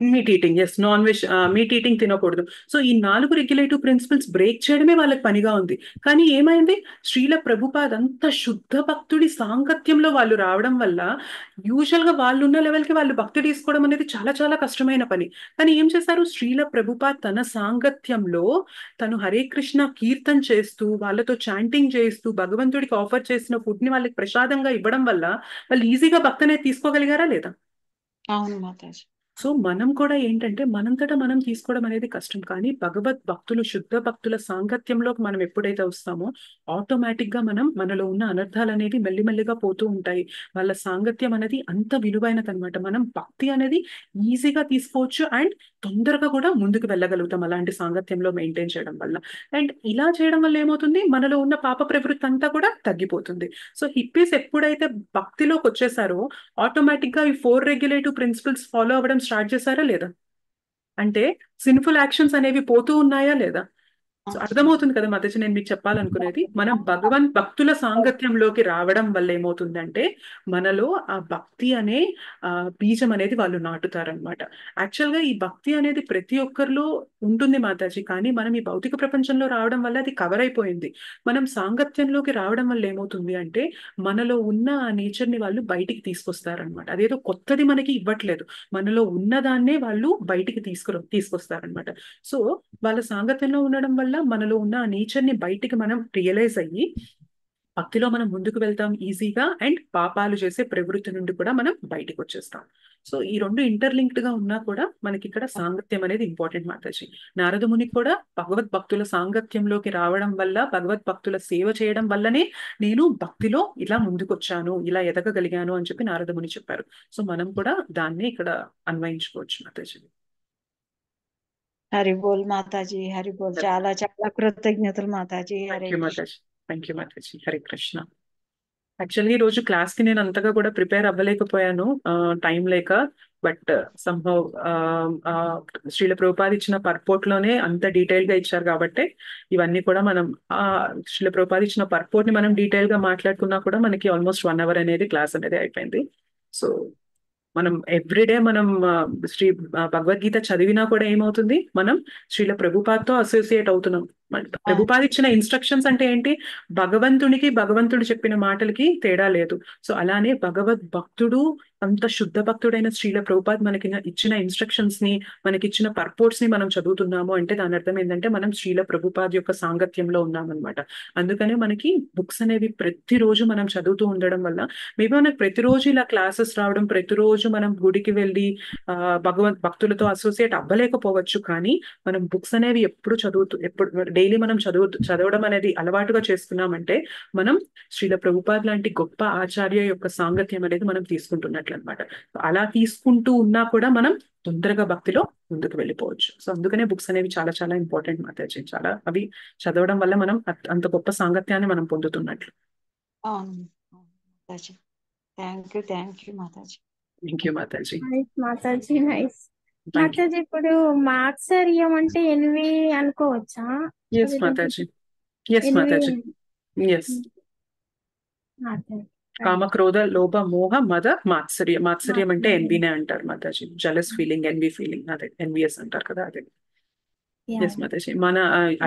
meat eating, yes, non veg, meat eating తినకూడదు. సో ఈ 4 రెగ్యులేటివ్ ప్రిన్సిపల్స్ బ్రేక్ చేయడమే వాళ్ళకి పనిగా ఉంది. కానీ ఏమైంది, శ్రీల ప్రభుపాద్ అంత శుద్ధ భక్తుడి సాంగత్యంలో వాళ్ళు రావడం వల్ల యూజువల్ గా వాళ్ళు ఉన్న లెవెల్కి వాళ్ళు భక్తి తీసుకోవడం అనేది చాలా చాలా కష్టమైన పని. కానీ ఏం చేశారు, శ్రీల ప్రభుపాద్ తన సాంగత్యంలో తను హరే కృష్ణ కీర్తన చేస్తూ వాళ్ళతో చాంటింగ్ చేస్తూ భగవంతుడికి ఆఫర్ చేసిన ఫుడ్ ని వాళ్ళకి ప్రసాదంగా ఇవ్వడం వల్ల వాళ్ళు ఈజీగా భక్తి అనేది తీసుకోగలిగారా లేదా? అవును మాతాజీ. సో మనం కూడా ఏంటంటే మనంతటా మనం తీసుకోవడం అనేది కష్టం. కానీ భగవద్ భక్తులు, శుద్ధ భక్తుల సాంగత్యంలోకి మనం ఎప్పుడైతే వస్తామో ఆటోమేటిక్ గా మనలో ఉన్న అనర్థాలు అనేవి మెల్లిమెల్లిగా పోతూ ఉంటాయి. వాళ్ళ సాంగత్యం అనేది అంత విలువైనది అనమాట. మనం భక్తి అనేది ఈజీగా తీసుకోవచ్చు అండ్ తొందరగా కూడా ముందుకు వెళ్ళగలుగుతాం అలాంటి సాంగత్యంలో మెయింటైన్ చేయడం వల్ల. అండ్ ఇలా చేయడం వల్ల ఏమవుతుంది, మనలో ఉన్న పాప ప్రవృత్తి అంతా కూడా తగ్గిపోతుంది. సో హిప్పీస్ ఎప్పుడైతే భక్తిలోకి వచ్చేసారో ఆటోమేటిక్ గా ఈ 4 రెగ్యులేటివ్ ప్రిన్సిపల్స్ ఫాలో అవ్వడం స్టార్ట్ చేశారా లేదా? అంటే సిన్ఫుల్ యాక్షన్స్ అనేవి పోతూ ఉన్నాయా లేదా? సో అర్థమవుతుంది కదా మాతాజీ నేను మీకు చెప్పాలనుకునేది. మనం భక్తుల సాంగత్యంలోకి రావడం వల్ల ఏమవుతుందంటే మనలో ఆ భక్తి అనే బీజం అనేది వాళ్ళు నాటుతారనమాట. యాక్చువల్గా ఈ భక్తి అనేది ప్రతి ఒక్కరిలో ఉంటుంది మాతాజీ, కానీ మనం ఈ భౌతిక ప్రపంచంలో రావడం వల్ల అది కవర్ అయిపోయింది. మనం సాంగత్యంలోకి రావడం వల్ల ఏమవుతుంది అంటే మనలో ఉన్న ఆ నేచర్ని వాళ్ళు బయటికి తీసుకొస్తారనమాట. అదేదో కొత్తది మనకి ఇవ్వట్లేదు, మనలో ఉన్నదాన్నే వాళ్ళు బయటికి తీసుకొస్తారనమాట. సో వాళ్ళ సాంగత్యంలో ఉండడం వల్ల మనలో ఉన్న ఆ నేచర్ ని బయటికి మనం రియలైజ్ అయ్యి భక్తిలో మనం ముందుకు వెళ్తాం ఈజీగా, అండ్ పాపాలు చేసే ప్రవృత్తి నుండి కూడా మనం బయటికి వచ్చేస్తాం. సో ఈ రెండు ఇంటర్లింక్డ్ గా ఉన్నా కూడా మనకి ఇక్కడ సాంగత్యం అనేది ఇంపార్టెంట్ మాతాజీ. నారద ముని కూడా భగవద్భక్తుల సాంగత్యంలోకి రావడం వల్ల, భగవద్భక్తుల సేవ చేయడం వల్లనే నేను భక్తిలో ఇలా ముందుకొచ్చాను, ఇలా ఎదగగలిగాను అని చెప్పి నారద ముని చెప్పారు. సో మనం కూడా దాన్ని ఇక్కడ అన్వయించుకోవచ్చు మాతాజీ. హరి బోల్ మాతాజీ, హరి బోల్. చాలా చాలా కృతజ్ఞతలు Mataji. Hare thank you Mataji. Thank you Mataji. Hare Krishna. Actually ఈ రోజు క్లాస్ కి నేను అంతగా కూడా ప్రిపేర్ అవ్వలేకపోయాను టైం లేక, బట్ సంహౌ శ్రీల ప్రభుపాద ఇచ్చిన పర్పోర్ట్ లోనే అంత డీటెయిల్ గా ఇచ్చారు కాబట్టి ఇవన్నీ కూడా మనం శ్రీల ప్రభుపాద ఇచ్చిన పర్పోర్ట్ ని మనం డీటెయిల్ గా మాట్లాడుకున్నా కూడా మనకి ఆల్మోస్ట్ 1 hour అనేది క్లాస్ అనేది అయిపోయింది. సో మనం ఎవ్రీడే మనం శ్రీ భగవద్గీత చదివినా కూడా ఏమవుతుంది, మనం శ్రీల ప్రభుపాదతో అసోసియేట్ అవుతున్నాం. ప్రభుపాద ఇచ్చిన ఇన్స్ట్రక్షన్స్ అంటే ఏంటి, భగవంతుడు చెప్పిన మాటలకి తేడా లేదు. సో అలానే భగవద్ భక్తుడు, అంత శుద్ధ భక్తుడైన శ్రీల ప్రభుపాద్ మనకి ఇచ్చిన ఇన్స్ట్రక్షన్స్ ని, మనకి ఇచ్చిన పర్పోర్ట్స్ ని మనం చదువుతున్నాము అంటే దాని అర్థం ఏంటంటే మనం శ్రీల ప్రభుపాద్ యొక్క సాంగత్యంలో ఉన్నామన్నమాట. అందుకనే మనకి బుక్స్ అనేవి ప్రతిరోజు మనం చదువుతూ ఉండడం వల్ల మేబీ మనకు ప్రతిరోజు ఇలా క్లాసెస్ రావడం, ప్రతిరోజు మనం గుడికి వెళ్ళి భక్తులతో అసోసియేట్ అవ్వలేకపోవచ్చు, కానీ మనం బుక్స్ అనేవి ఎప్పుడు డైలీ మనం చదవడం అనేది అలవాటుగా చేసుకున్నామంటే మనం శ్రీల ప్రభుపాద్ లాంటి గొప్ప ఆచార్య యొక్క సాంగత్యం అనేది మనం తీసుకుంటున్నట్లు అనమాట. అలా తీసుకుంటూ ఉన్నా కూడా మనం తొందరగా భక్తిలో ముందుకు వెళ్ళిపోవచ్చు. సో అందుకనే బుక్స్ అనేవి చాలా చాలా ఇంపార్టెంట్ మాతాజీ. చాలా అవి చదవడం వల్ల మనం అంత గొప్ప సాంగత్యాన్ని మనం పొందుతున్నట్లు. అవును Mataji. Thank you Mataji. Thank you Mataji. Mataji nice. Mataji ఇప్పుడు మాత్సర్యం అంటే ఎనివి అనుకోవచ్చా? Yes Mataji. Yes Mataji. Yes. కామ క్రోధ లోభ మోహ మద మాత్సర్యం అంటే ఎన్వీనే అంటారు Mataji. Jealous feeling, envy feeling, అదే ఎన్వియస్ అంటారు కదా, అదే. ఎస్ మాతాజీ. మన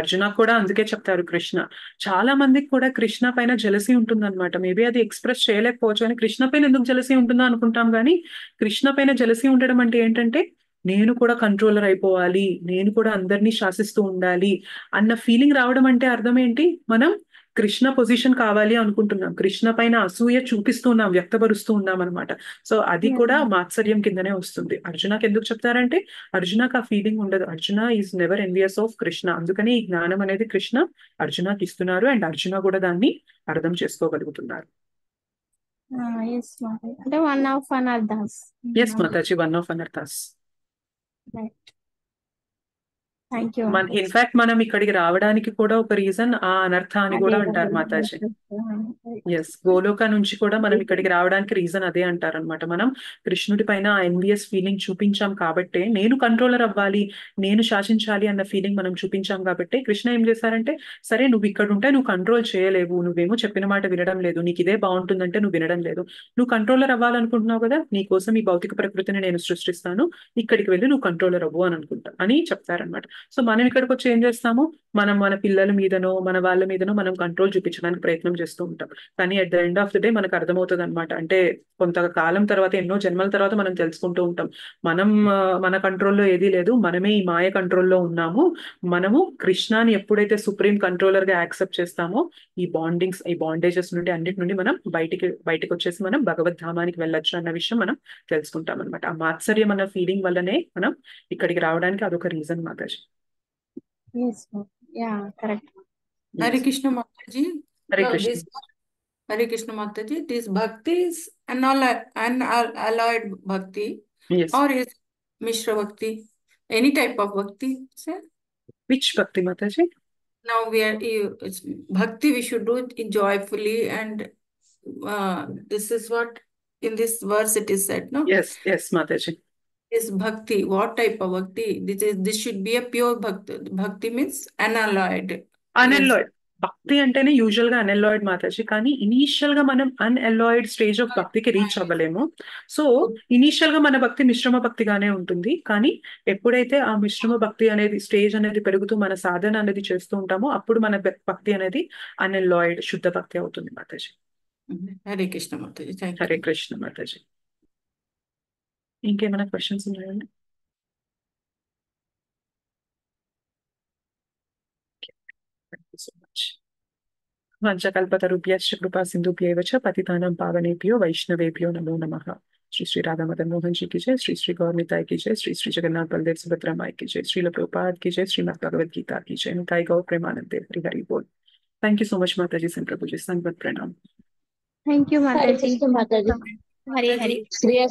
అర్జున కూడా అందుకే చెప్తారు కృష్ణ. చాలా మందికి కూడా కృష్ణ పైన జలసీ ఉంటుందన్నమాట. మేబీ అది ఎక్స్ప్రెస్ చేయలేకపోవచ్చు, కానీ కృష్ణ పైన ఎందుకు జలసీ ఉంటుందో అనుకుంటాం, కానీ కృష్ణ పైన జలసీ ఉండడం అంటే ఏంటంటే నేను కూడా కంట్రోలర్ అయిపోవాలి, నేను కూడా అందరినీ శాసిస్తూ ఉండాలి అన్న ఫీలింగ్ రావడం. అంటే అర్థం ఏంటి, మనం కృష్ణ పొజిషన్ కావాలి అనుకుంటున్నాం, కృష్ణ పైన అసూయ చూపిస్తున్నాం, వ్యక్తపరుస్తూ ఉన్నాం అనమాట. సో అది కూడా మాత్సర్యం కిందనే వస్తుంది. అర్జునకి ఎందుకు చెప్తారంటే అర్జునకి ఆ ఫీలింగ్ ఉండదు. Arjuna is never envious of Krishna. అందుకని ఈ జ్ఞానం అనేది కృష్ణ అర్జునకి ఇస్తున్నారు, అండ్ అర్జున కూడా దాన్ని అర్థం చేసుకోగలుగుతున్నారు. అంటే one of anarthas. Yes Mataji, one of anarthas. In fact మనం ఇక్కడికి రావడానికి కూడా ఒక రీజన్ ఆ అనర్థ అని కూడా అంటారు మాతాజీ. ఎస్, గోలోక నుంచి కూడా మనం ఇక్కడికి రావడానికి రీజన్ అదే అంటారు అనమాట. మనం కృష్ణుడి పైన ఎన్వియస్ ఫీలింగ్ చూపించాం కాబట్టే, నేను కంట్రోలర్ అవ్వాలి, నేను శాసించాలి అన్న ఫీలింగ్ మనం చూపించాం కాబట్టి కృష్ణ ఏం చేశారంటే, సరే నువ్వు ఇక్కడ ఉంటే నువ్వు కంట్రోల్ చేయలేవు, నువ్వేమో చెప్పిన మాట వినడం లేదు, నీకు ఇదే బాగుంటుందంటే నువ్వు వినడం లేదు, నువ్వు కంట్రోలర్ అవ్వాలనుకుంటున్నావు కదా, నీ కోసం ఈ భౌతిక ప్రకృతిని నేను సృష్టిస్తాను, ఇక్కడికి వెళ్ళి నువ్వు కంట్రోలర్ అవ్వు అని అనుకుంటా అని చెప్తారనమాట. సో మనం ఇక్కడికి వచ్చి ఏం చేస్తాము, మనం మన పిల్లల మీదనో మన వాళ్ళ మీదనో మనం కంట్రోల్ చూపించడానికి ప్రయత్నం చేస్తూ ఉంటాం. కానీ at the end of the day మనకు అర్థమవుతుంది అనమాట. అంటే కొంతకాలం తర్వాత, ఎన్నో జన్మల తర్వాత మనం తెలుసుకుంటూ ఉంటాం, మనం మన కంట్రోల్లో ఏదీ లేదు, మనమే ఈ మాయ కంట్రోల్లో ఉన్నాము. మనము కృష్ణాని ఎప్పుడైతే సుప్రీం కంట్రోలర్ గా యాక్సెప్ట్ చేస్తామో ఈ బాండేజెస్ నుండి అన్నిటి నుండి మనం బయటికి వచ్చేసి మనం భగవద్ధామానికి వెళ్ళొచ్చు అన్న విషయం మనం తెలుసుకుంటాం అనమాట. ఆ మాత్సర్యం అన్న ఫీలింగ్ వల్లనే మనం ఇక్కడికి రావడానికి అదొక reason Mataji. Hare Krishna Mataji. Hare Krishna. Hare Krishna Mataji. This bhakti is unalloyed bhakti, Yes. or is Mishra bhakti? Any type of bhakti, sir? Which bhakti Mataji? Now it's bhakti we should do it joyfully, and this is what in this verse it is said, no? Yes, Mataji. is bhakti. What type of bhakti? This should be a pure bhakti. Bhakti means unalloyed. Yes. అన్ఎల్లాయిడ్ భక్తి అంటేనే usual గా అన్ఎల్లాయిడ్ మాతాజీ, కానీ initial గా మనం అన్ఎల్లాయిడ్ stage of భక్తికి reach అవ్వలేము. So initial గా మన భక్తి మిశ్రమ భక్తిగానే ఉంటుంది, కానీ ఎప్పుడైతే ఆ మిశ్రమ భక్తి అనేది స్టేజ్ అనేది పెరుగుతూ మన సాధన అనేది చేస్తూ ఉంటామో అప్పుడు మన భక్తి అనేది అన్ఎల్లాయిడ్ శుద్ధ భక్తి అవుతుంది Mataji. Hare Krishna Mataji. Thank you. Hare Krishna Mataji. ఇంకేమైనా క్వశ్చన్స్ ఉన్నాయండి? Thank you so much. వంచకల్పతరుభ్యశ్చ కృపా సింధుభ్యైవ చ పతితానాం పావనేభ్యో వైష్ణవేభ్యో నమో నమః. श्री श्री राधा मदन मोहन जी की जय, श्री श्री गौर निताई की जय, श्री श्री जगन्नाथ बलदेव सुभद्रा माई की जय, श्रील प्रभुपाद की जय, श्रीमद् भगवद गीता की जय. निताई गौर प्रेमानंद देव हरि हरि बोल. थैंक यू सो मच माताजी, सन प्रभु जी, संगत प्रणाम. थैंक यू हरे माता जी. कृष्ण माता जी. हरे हरे. श्रेय